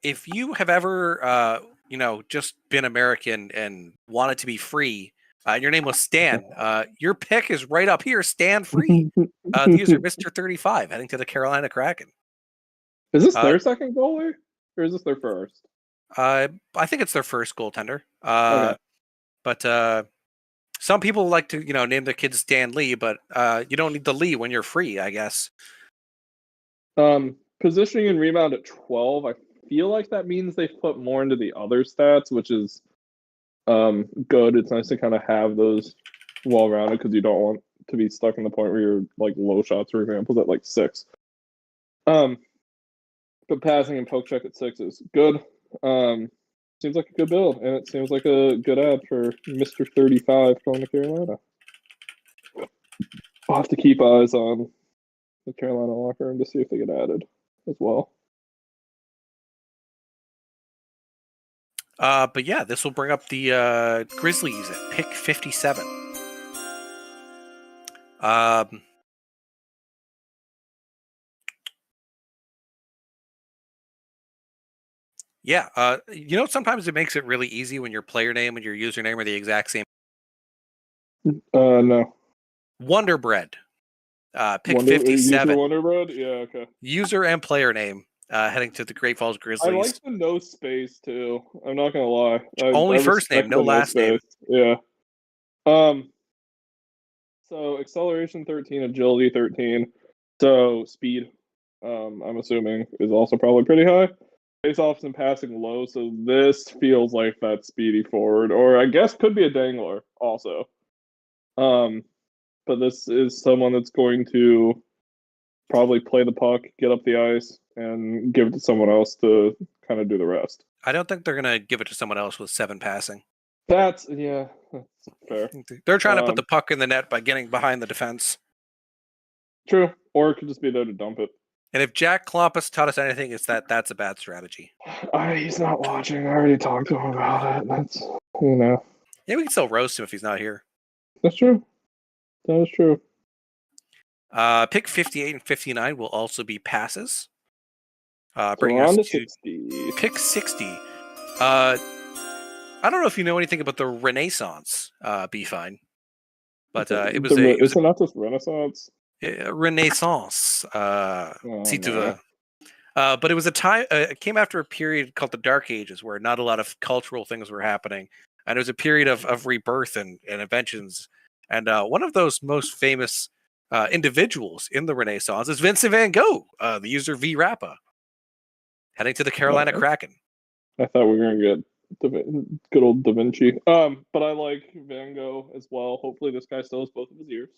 If you have ever, just been American and wanted to be free, and your name was Stan, your pick is right up here, Stan Free. The user, Mr. 35, heading to the Carolina Kraken. Is this their second goalie? Or is this their first? I think it's their first goaltender. Okay. But some people like to, name their kids Stan Lee, but you don't need the Lee when you're free, I guess. Positioning and rebound at 12. I feel like that means they've put more into the other stats, which is good. It's nice to kind of have those well-rounded because you don't want to be stuck in the point where you're like low shots, for example, at like 6. But passing and poke check at 6 is good. Seems like a good build, and it seems like a good ad for Mr. 35 going to Carolina. I'll have to keep eyes on the Carolina locker room to see if they get added as well. But yeah, this will bring up the Grizzlies at pick 57. Yeah, sometimes it makes it really easy when your player name and your username are the exact same. No. Wonder Bread. Pick 57. User Wonder Bread? Yeah, okay. User and player name, heading to the Great Falls Grizzlies. I like the no space, too. I'm not going to lie. Only first name, no last name. Yeah. So, acceleration 13, agility 13. So, speed, I'm assuming, is also probably pretty high. Face-offs and passing low, so this feels like that speedy forward, or I guess could be a dangler also. But this is someone that's going to probably play the puck, get up the ice, and give it to someone else to kind of do the rest. I don't think they're going to give it to someone else with 7 passing. That's fair. They're trying to put the puck in the net by getting behind the defense. True, or it could just be there to dump it. And if Jack Klompus taught us anything, it's that's a bad strategy. He's not watching. I already talked to him about it. That's, Yeah, we can still roast him if he's not here. That's true. That is true. Pick 58 and 59 will also be passes. Bringing us to 60. Pick 60. I don't know if you know anything about the Renaissance, B-Fine. But it was Is it not just Renaissance? Renaissance. But it was a time. It came after a period called the Dark Ages, where not a lot of cultural things were happening, and it was a period of rebirth and inventions. And one of those most famous individuals in the Renaissance is Vincent Van Gogh, the user V Rappa, heading to the Carolina Kraken. I thought we were going to get good old Da Vinci. But I like Van Gogh as well. Hopefully this guy still has both of his ears.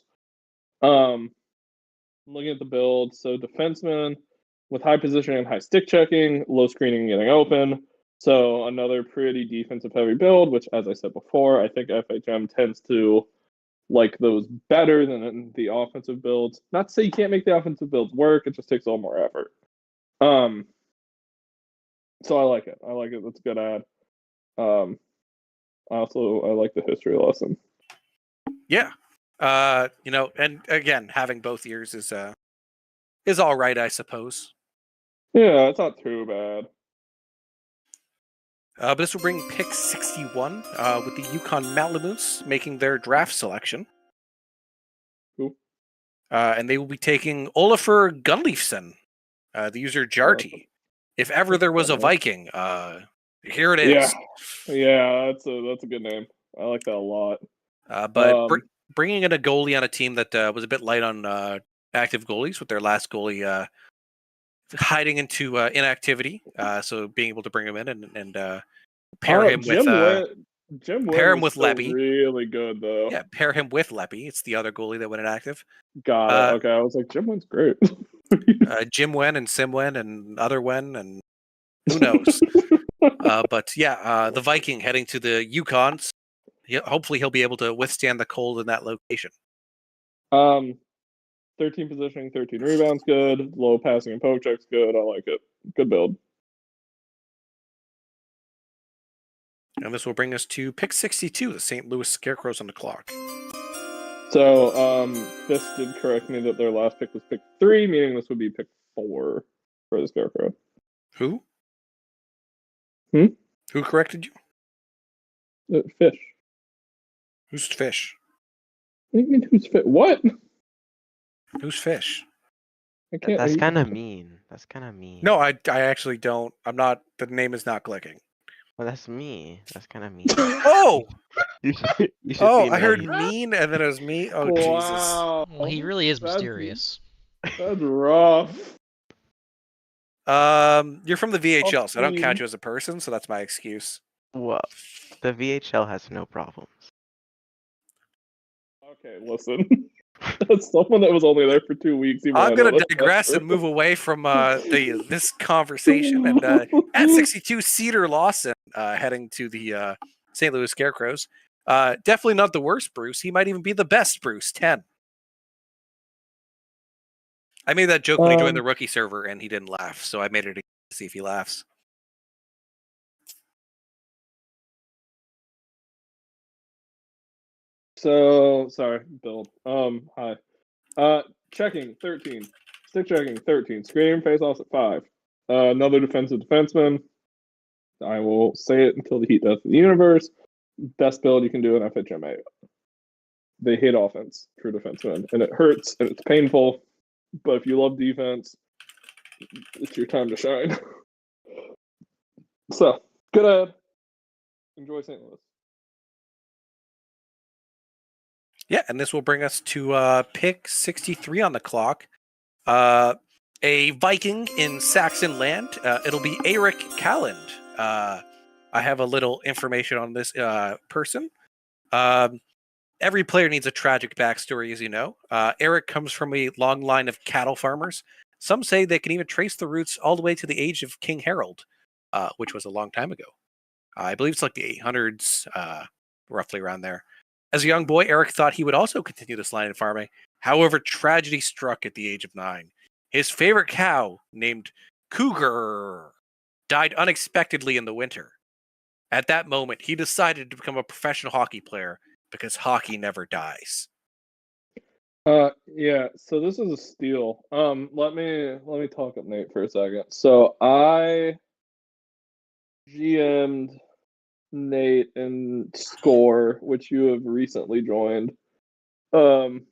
Looking at the build, so defenseman with high positioning and high stick checking, low screening and getting open. So another pretty defensive heavy build, which, as I said before, I think FHM tends to like those better than the offensive builds. Not to say you can't make the offensive builds work, it just takes a little more effort. So I like it. That's a good ad. Also, I like the history lesson. Yeah. And again, having both years is all right, I suppose. Yeah, it's not too bad. But this will bring pick 61 with the Yukon Malamutes making their draft selection. Cool. And they will be taking Olafur Gunleifson, the user Jarty. If ever there was a Viking, here it is. Yeah, that's a good name. I like that a lot. But bringing in a goalie on a team that was a bit light on active goalies, with their last goalie hiding into inactivity, so being able to bring him in and pair him with Leppy. Really good though. Yeah, pair him with Leppy. It's the other goalie that went inactive. Got it. Okay, I was like, Jim Wen's great. Jim Wen and Sim Wen and other Wen and who knows. But yeah, the Viking heading to the Yukon. Hopefully he'll be able to withstand the cold in that location. 13 positioning, 13 rebounds, good. Low passing and poke checks, good. I like it. Good build. And this will bring us to pick 62, the St. Louis Scarecrows on the clock. So, this did correct me that their last pick was pick 3, meaning this would be pick 4 for the Scarecrow. Who? Hmm? Who corrected you? Fish. Who's Fish? What do you mean who's Fish? What? Who's Fish? I can't. That's kind of mean. That's kind of mean. No, I actually don't. I'm not. The name is not clicking. Well, that's me. That's kind of mean. Oh! You should Oh, be I heard nice. mean, and then it was me. Oh, Wow. Well, he really is That's- mysterious. That's rough. Jesus. You're from the VHL, so I don't mean. count you as a person, so that's my excuse. Well, the VHL has no problems. Okay, listen. That's someone that was only there for 2 weeks. even I'm though I going know to that's digress not and move away from this conversation. And at 62, Cedar Lawson heading to the St. Louis Scarecrows. Definitely not the worst Bruce. He might even be the best Bruce, 10. I made that joke when he joined the rookie server and he didn't laugh, so I made it to see if he laughs. So sorry, build. Hi. Checking 13. Stick checking 13. Screen face offs at 5. Another defensive defenseman. I will say it until the heat death of the universe. Best build you can do in FHMA. They hate offense, true defensemen, and it hurts and it's painful. But if you love defense, it's your time to shine. So, good ad. Enjoy St. Louis. Yeah, and this will bring us to pick 63 on the clock. A Viking in Saxon land. It'll be Eric Calland. I have a little information on this person. Every player needs a tragic backstory, as you know. Eric comes from a long line of cattle farmers. Some say they can even trace the roots all the way to the age of King Harold, which was a long time ago. I believe it's like the 800s, roughly around there. As a young boy, Eric thought he would also continue this line of farming. However, tragedy struck at the age of 9. His favorite cow, named Cougar, died unexpectedly in the winter. At that moment, he decided to become a professional hockey player because hockey never dies. Yeah, so this is a steal. Let me talk up Nate for a second. So I GM'd Nate and Score, which you have recently joined. And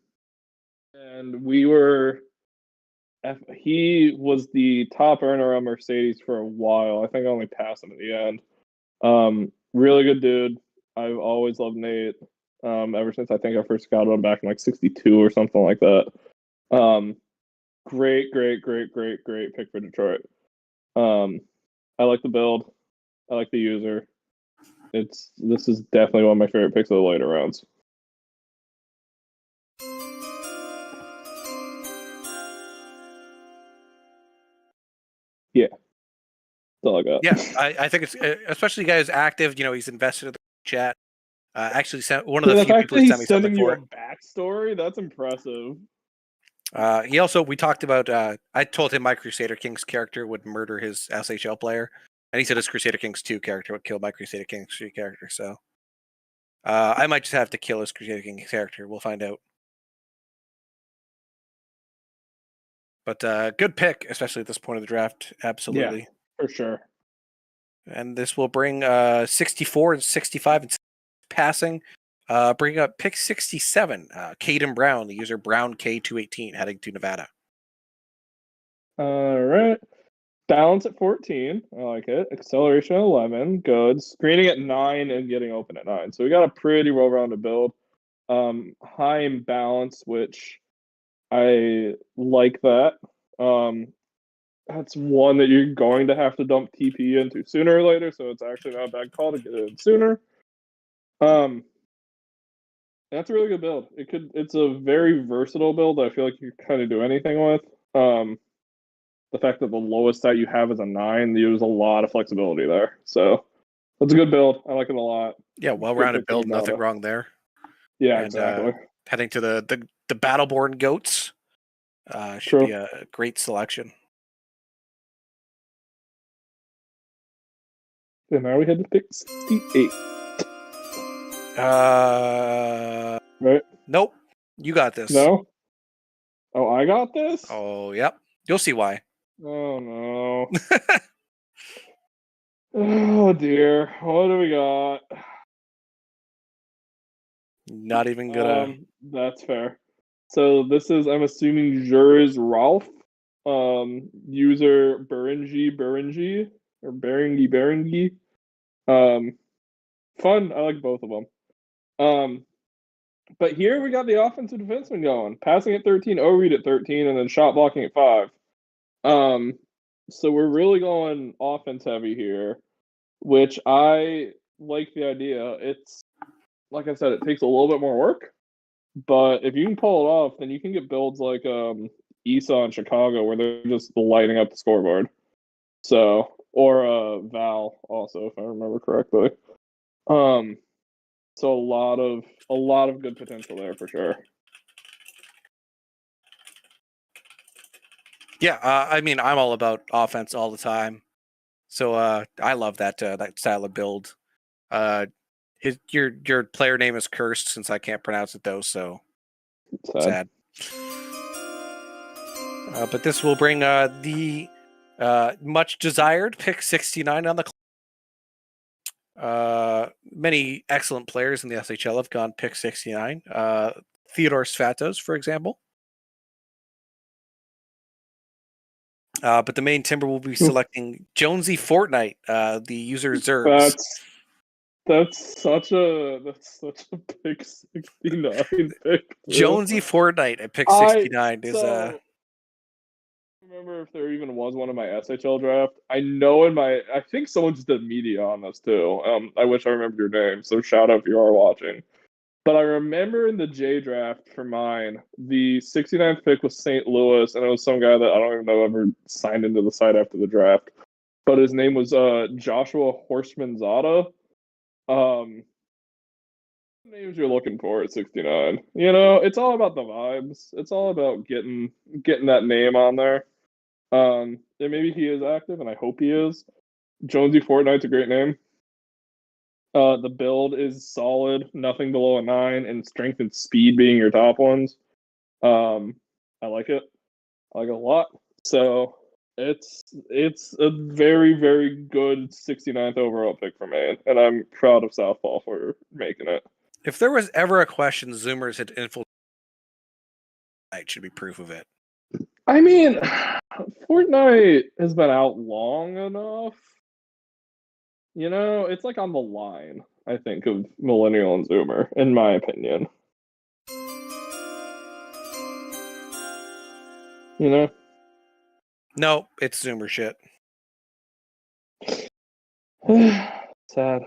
he was the top earner on Mercedes for a while. I think I only passed him at the end. Really good dude. I've always loved Nate. Ever since I think I first scouted him back in like 62 or something like that. Great pick for Detroit. I like the build. I like the user. This is definitely one of my favorite picks of the later rounds. Yeah. That's all I got. Yeah, I think it's especially the guy who's active. You know, he's invested in the chat. Actually, sent one of the few fact people that who he's sent me something sending you for a backstory, that's impressive. He also, we talked about, I told him my Crusader Kings character would murder his SHL player, and he said his Crusader Kings 2 character would kill my Crusader Kings 3 character, so I might just have to kill his Crusading character. We'll find out. But good pick, especially at this point of the draft. Absolutely. For sure. And this will bring 64 and 65 in passing. Bring up pick 67, Caden Brown, the user Brown K218, heading to Nevada. All right. Balance at 14. I like it. Acceleration at 11. Good. Screening at 9 and getting open at 9. So we got a pretty well-rounded build. High in balance, which I like that. That's one that you're going to have to dump TP into sooner or later, so it's actually not a bad call to get it in sooner. That's a really good build. It's a very versatile build that I feel like you can kind of do anything with. The fact that the lowest stat you have is a 9, there's a lot of flexibility there. So that's a good build. I like it a lot. Yeah, well-rounded build, nothing wrong there. Yeah, and, exactly. Heading to the Battleborn Goats should be a great selection. And now we head to pick 68. Right? Nope. You got this. No? Oh, I got this? Oh, yep. You'll see why. Oh, no. Oh, dear. What do we got? Not even gonna. That's fair. So this is, I'm assuming, Jurs Ralph. User Berengi. Or Berengi. Fun. I like both of them. But here we got the offensive defenseman going. Passing at 13, O-read at 13, and then shot blocking at 5. So we're really going offense heavy here, which I like the idea. It's, like I said, it takes a little bit more work. But if you can pull it off, then you can get builds like Esau in Chicago where they're just lighting up the scoreboard. So, or Val also, if I remember correctly. So a lot of good potential there for sure. Yeah, I mean, I'm all about offense all the time. So I love that that style of build. Your player name is cursed since I can't pronounce it though, so sad. But this will bring the much desired pick 69 on the many excellent players in the SHL have gone pick 69. Theodore Svatos, for example. But the Maine Timber will be selecting Jonesy Fortnite, the user Zerbs. That's such a pick 69 pick. Jonesy Fortnite at pick 69 is I remember if there even was one in my SHL draft. I know I think someone just did media on this too. I wish I remembered your name, so shout out if you are watching. But I remember in the J draft for mine, the 69th pick was St. Louis, and it was some guy that I don't even know ever signed into the site after the draft. But his name was Joshua Horseman Zada. Names you're looking for at 69. You know, it's all about the vibes. It's all about getting that name on there. And maybe he is active, and I hope he is. Jonesy Fortnite's a great name. The build is solid, nothing below a 9, and strength and speed being your top ones. I like it. I like it a lot. So it's a very, very good 69th overall pick for Maine, and I'm proud of Southpaw for making it. If there was ever a question Zoomers had infiltrated, it should be proof of it. I mean, Fortnite has been out long enough. You know, it's like on the line, I think, of Millennial and Zoomer, in my opinion. You know? No, it's Zoomer shit. Sad.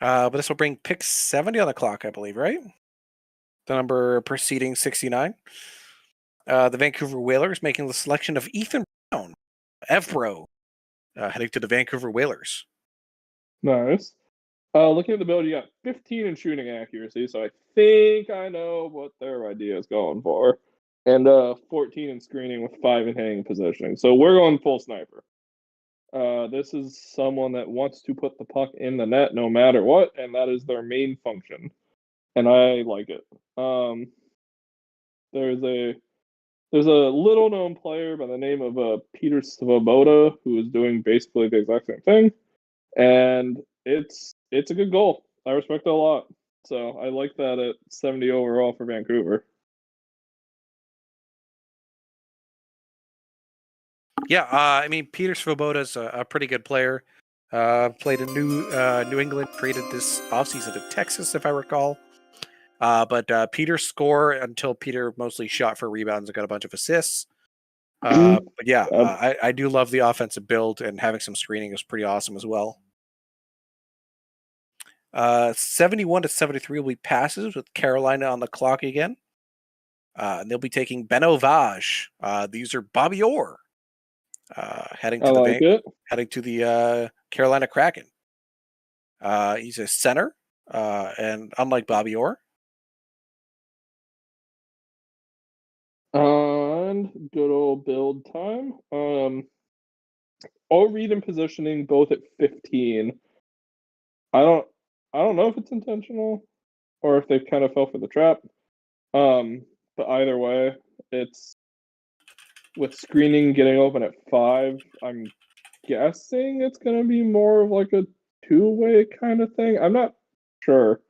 But this will bring pick 70 on the clock, I believe, right? The number preceding 69. The Vancouver Whalers making the selection of Ethan Brown, Evbro, heading to the Vancouver Whalers. Nice. Looking at the build, you got 15 in shooting accuracy, so I think I know what their idea is going for. And 14 in screening with 5 in hanging positioning. So we're going full sniper. This is someone that wants to put the puck in the net no matter what, and that is their main function. And I like it. There's a little known player by the name of Peter Svoboda who is doing basically the exact same thing, and it's a good goal. I respect it a lot. So I like that at 70 overall for Vancouver. Yeah, I mean, Peter Svoboda's a pretty good player. Played in New England, traded this offseason to Texas, if I recall. But Peter scored until Peter mostly shot for rebounds and got a bunch of assists. But yeah, I do love the offensive build, and having some screening is pretty awesome as well. 71 to 73 will be passes with Carolina on the clock again. And they'll be taking Beno Vaj. The user Bobby Orr. Heading to the Carolina Kraken. He's a center, and unlike Bobby Orr. And good old build time. All read and positioning both at 15. I don't know if it's intentional or if they kind of fell for the trap. But either way, it's with screening getting open at 5. I'm guessing it's going to be more of like a two-way kind of thing. I'm not sure.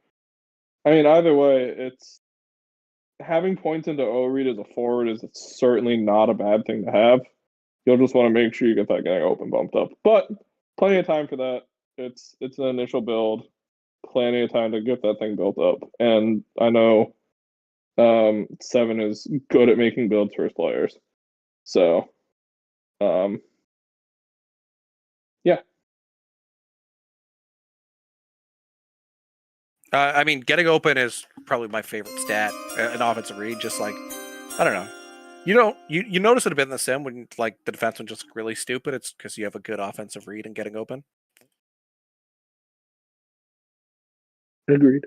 I mean, either way, it's having points into O-read as a forward is certainly not a bad thing to have. You'll just want to make sure you get that getting open bumped up. But plenty of time for that. It's an initial build. Plenty of time to get that thing built up. And I know 7 is good at making builds for his players. So, yeah. I mean, getting open is probably my favorite stat in offensive read. Just like, I don't know. You notice it a bit in the sim when like the defenseman just look really stupid. It's because you have a good offensive read and getting open. Agreed.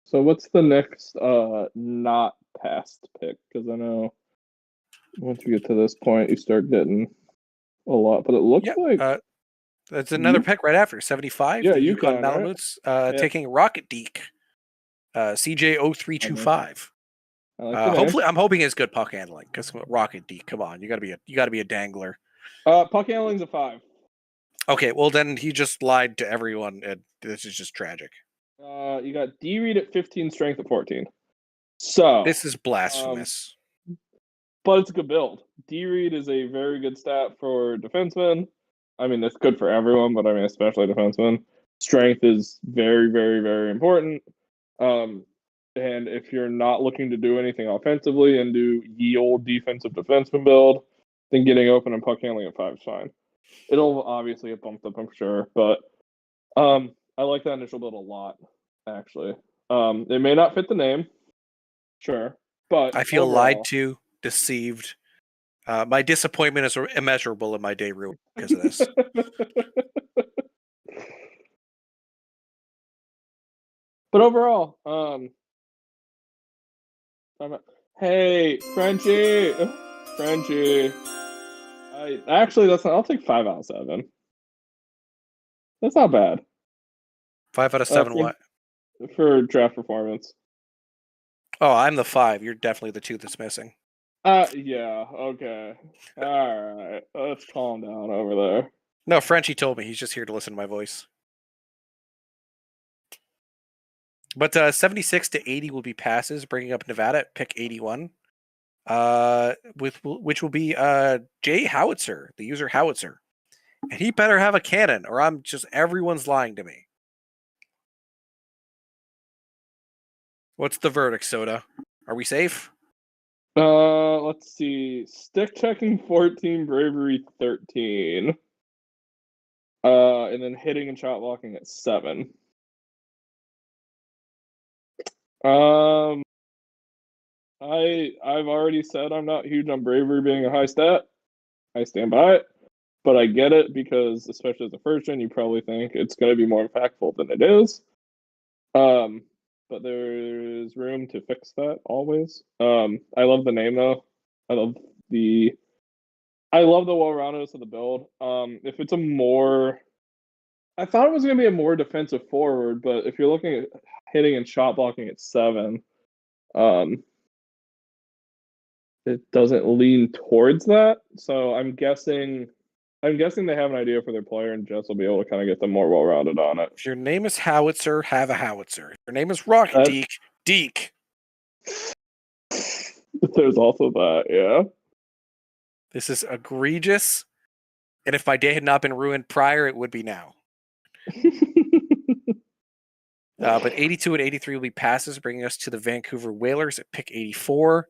So what's the next not passed pick? Because I know once you get to this point, you start getting a lot. But it looks like that's another pick right after 75. Yeah, the Yukon, Yukon Malamutes taking Rocket Deek, CJ0325. Hopefully, I'm hoping it's good puck handling because Rocket Deek. Come on, you gotta be a dangler. Puck handling's a 5. Okay, well then he just lied to everyone, and this is just tragic. You got D read at 15, strength at 14. So this is blasphemous. But it's a good build. D read is a very good stat for defensemen. I mean, that's good for everyone, but I mean, especially defensemen. Strength is very, very, very important. And if you're not looking to do anything offensively and do ye old defensive defenseman build, then getting open and puck handling at 5 is fine. It'll obviously get bumped up, I'm sure, but I like that initial build a lot, actually. It may not fit the name, sure, but I feel lied to, deceived. My disappointment is immeasurable in my day room because of this. But overall, hey, Frenchie. I'll take 5 out of 7. That's not bad. 5 out of 7 what? For draft performance. Oh, I'm the 5. You're definitely the 2 that's missing. Yeah, okay. Alright. Let's calm down over there. No, Frenchie told me he's just here to listen to my voice. But 76 to 80 will be passes, bringing up Nevada at pick 81. Which will be Jay Howitzer, the user Howitzer. And he better have a cannon, or everyone's lying to me. What's the verdict, Soda? Are we safe? Let's see. Stick checking 14, bravery 13. And then hitting and shot blocking at 7. I've already said I'm not huge on bravery being a high stat. I stand by it, but I get it because, especially as a first gen, you probably think it's going to be more impactful than it is. But there's room to fix that always. I love the name though. I love the well-roundedness of the build. If it's I thought it was going to be a more defensive forward, but if you're looking at hitting and shot blocking at 7, it doesn't lean towards that. So I'm guessing they have an idea for their player, and Jess will be able to kind of get them more well-rounded on it. If your name is Howitzer, have a Howitzer. If your name is Rocket Deke. There's also that, yeah. This is egregious, and if my day had not been ruined prior, it would be now. But 82 and 83 will be passes, bringing us to the Vancouver Whalers at pick 84.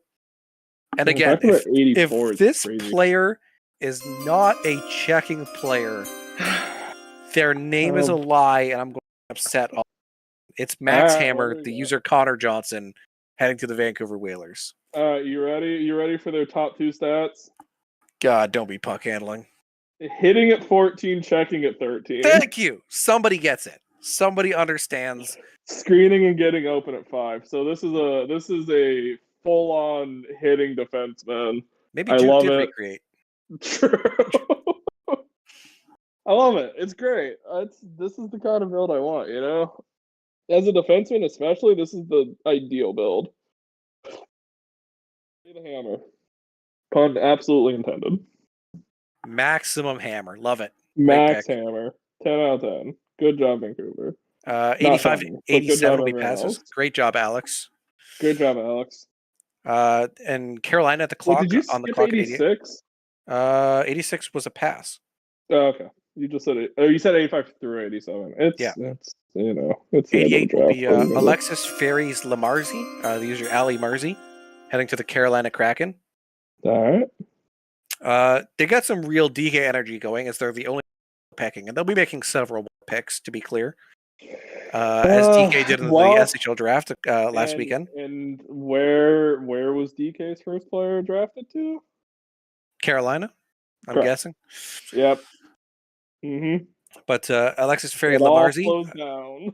And again, if this player is not a checking player, their name is a lie, and I'm going to be upset. It's Max Hammer, the user Connor Johnson, heading to the Vancouver Whalers. You ready? You ready for their top 2 stats? God, don't be puck handling. Hitting at 14, checking at 13. Thank you. Somebody gets it. Somebody understands. Screening and getting open at 5. So this is a full-on hitting defenseman. Maybe Duke did recreate. True. I love it. It's great. This is the kind of build I want, you know? As a defenseman especially, this is the ideal build. The hammer. Pun absolutely intended. Maximum hammer. Love it. Max hammer. 10 out of 10. Good job, Vancouver. 85 to 87 will be passes. Great job, Alex. Good job, Alex. And Carolina at the clock. Wait, did you on the skip clock 86? 86 was a pass. Oh, okay. You just said it. Oh, you said 85 through 87. It's 88 will be Alexis Ferries Lamarzi, the user Ali Marzi, heading to the Carolina Kraken. All right. They got some real DK energy going, as they're the only picking, and they'll be making several picks, to be clear. As DK did in the SHL draft last weekend. And where was DK's first player drafted to? Carolina, I'm guessing. Yep. Mm-hmm. But Alexis Ferry Lamarzi,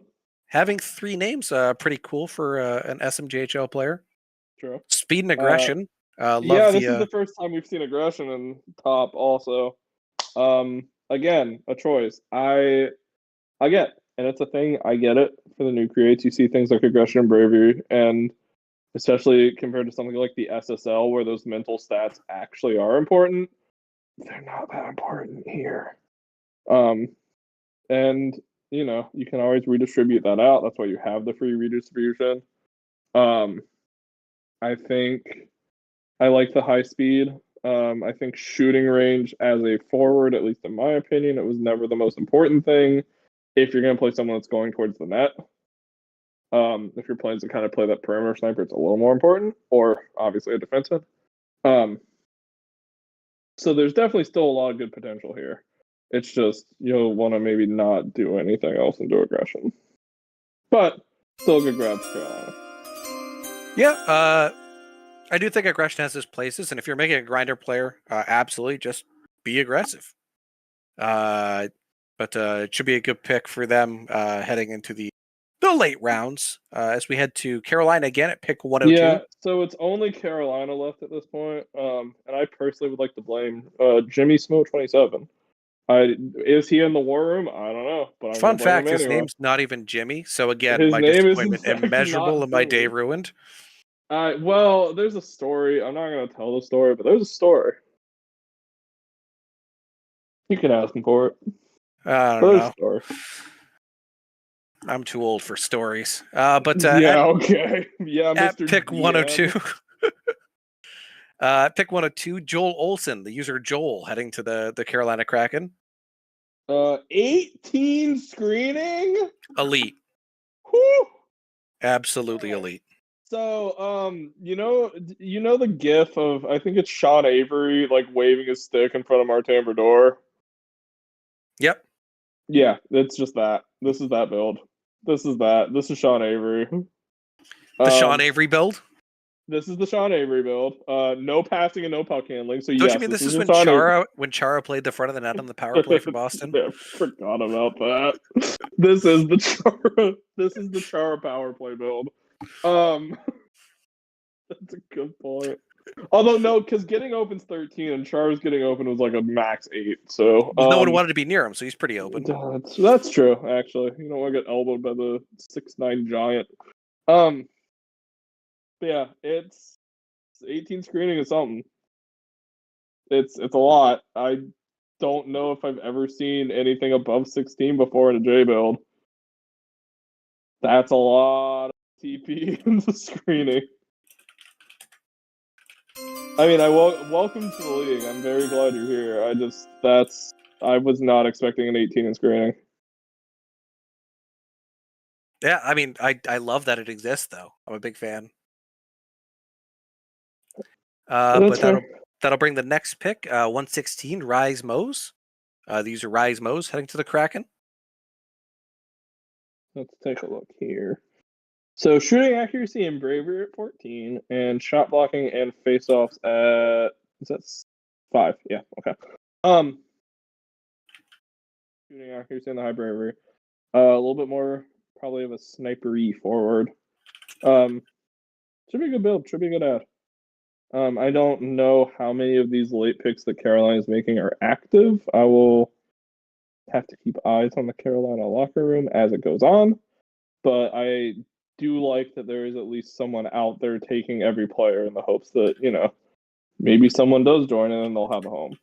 having 3 names, pretty cool for an SMJHL player. True. Speed and aggression. This is the first time we've seen aggression in top also. Again, a choice. I get, and it's a thing, I get it. For the new creates, you see things like aggression and bravery, and especially compared to something like the SSL, where those mental stats actually are important, they're not that important here. And, you know, you can always redistribute that out. That's why you have the free redistribution. I think I like the high speed. I think shooting range as a forward, at least in my opinion, it was never the most important thing. If you're going to play someone that's going towards the net, if you're playing to kind of play that perimeter sniper, it's a little more important, or obviously a defensive. So there's definitely still a lot of good potential here. It's just you'll want to maybe not do anything else and do aggression. But still a good grab for Carolina. Yeah, I do think aggression has its places, and if you're making a grinder player, absolutely just be aggressive. But it should be a good pick for them heading into the late rounds as we head to Carolina again at pick 102. Yeah, so it's only Carolina left at this point, and I personally would like to blame Jimmy Smo 27. Is he in the war room? I don't know. But fun fact, his name's not even Jimmy. So again, my disappointment immeasurable and my day ruined. Well, there's a story. I'm not going to tell the story, but there's a story. You can ask him for it. I don't know. I'm too old for stories. But okay. Yeah, at Mr. pick DM. 102. Pick 102, Joel Olsen, the user Joel, heading to the Carolina Kraken. 18 screening? Elite. Whew. Absolutely elite. So, you know the gif of, I think it's Sean Avery, like, waving his stick in front of Martin Brodeur? Yep. Yeah, it's just that. This is that build. This is that. This is Sean Avery. The Sean Avery build? This is the Sean Avery build. No passing and no puck handling. So don't you mean this is when Chara played the front of the net on the power play for Boston? Yeah, forgot about that. This is the Chara. This is the Chara power play build. That's a good point. Although no, because getting open's 13 and Char's getting open was like a max 8. So Well, no one wanted to be near him, so he's pretty open. That's true, actually. You don't want to get elbowed by the 6'9" giant. But yeah, it's 18 screening is something. It's a lot. I don't know if I've ever seen anything above 16 before in a J build. That's a lot of TP in the screening. I mean, welcome to the league. I'm very glad you're here. I was not expecting an 18 in screening. Yeah, I mean, I love that it exists, though. I'm a big fan. But that'll bring the next pick, 116, Rise Mose. These are Rise Mose heading to the Kraken. Let's take a look here. So shooting accuracy and bravery at 14, and shot blocking and face-offs at is that 5? Yeah, okay. Shooting accuracy and the high bravery. A little bit more probably of a sniper-y forward. Should be a good build. Should be a good ad. I don't know how many of these late picks that Carolina is making are active. I will have to keep eyes on the Carolina locker room as it goes on, but I do like that there is at least someone out there taking every player in the hopes that, maybe someone does join and then they'll have a home.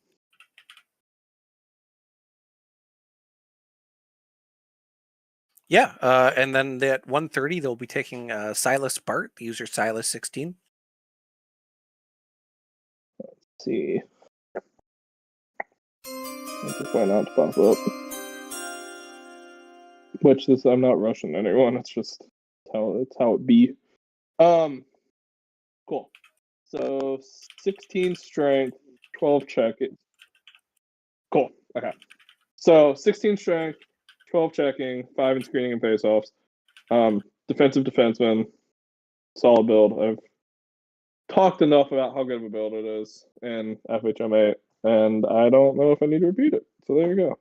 Yeah, and then at 130, they'll be taking Silas Bart, the user Silas16. Let's see. I'll just why not to pop up. Which I'm not rushing anyone. It's just how it be. Cool. So 16 strength, 12 check. Cool. Okay. So 16 strength, 12 checking, 5 in screening and face-offs. Defensive defenseman, solid build. I've talked enough about how good of a build it is in FHM8, and I don't know if I need to repeat it. So there you go.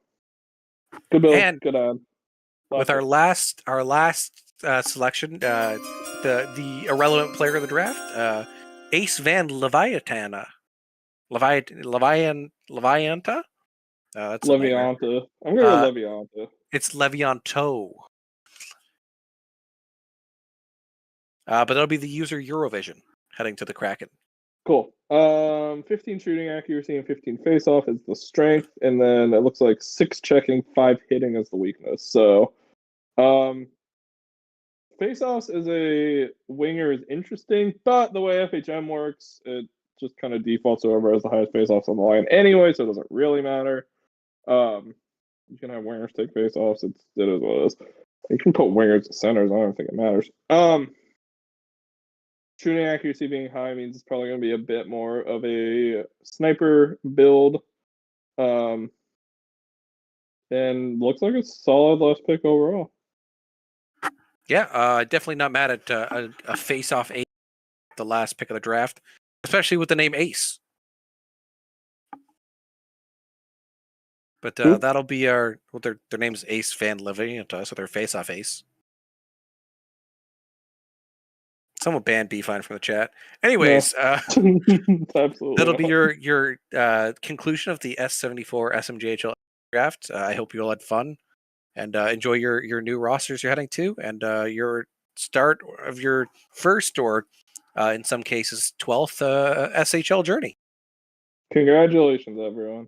Good build. And good ad. With our last selection, the irrelevant player of the draft, Ace Van Leviatana. Levianta? That's Levianta. I'm going to Levianta. It's Levianto. But that'll be the user Eurovision heading to the Kraken. Cool. 15 shooting accuracy and 15 face-off is the strength, and then it looks like 6 checking, 5 hitting is the weakness. So, face-offs as a winger is interesting, but the way FHM works, it just kind of defaults whoever has the highest face-offs on the line anyway, so it doesn't really matter. You can have wingers take face-offs. It is what it is. You can put wingers as centers. I don't think it matters. Shooting accuracy being high means it's probably going to be a bit more of a sniper build. And looks like a solid last pick overall. Yeah, definitely not mad at a face-off ace, the last pick of the draft, especially with the name Ace. But that'll be their name is Ace Van Levianta, so their face-off ace. Someone banned B-Fine from the chat. Anyways, Absolutely that'll be your conclusion of the S74 SMJHL Draft. I hope you all had fun and enjoy your new rosters you're heading to, and your start of your first or in some cases 12th SHL journey. Congratulations, everyone.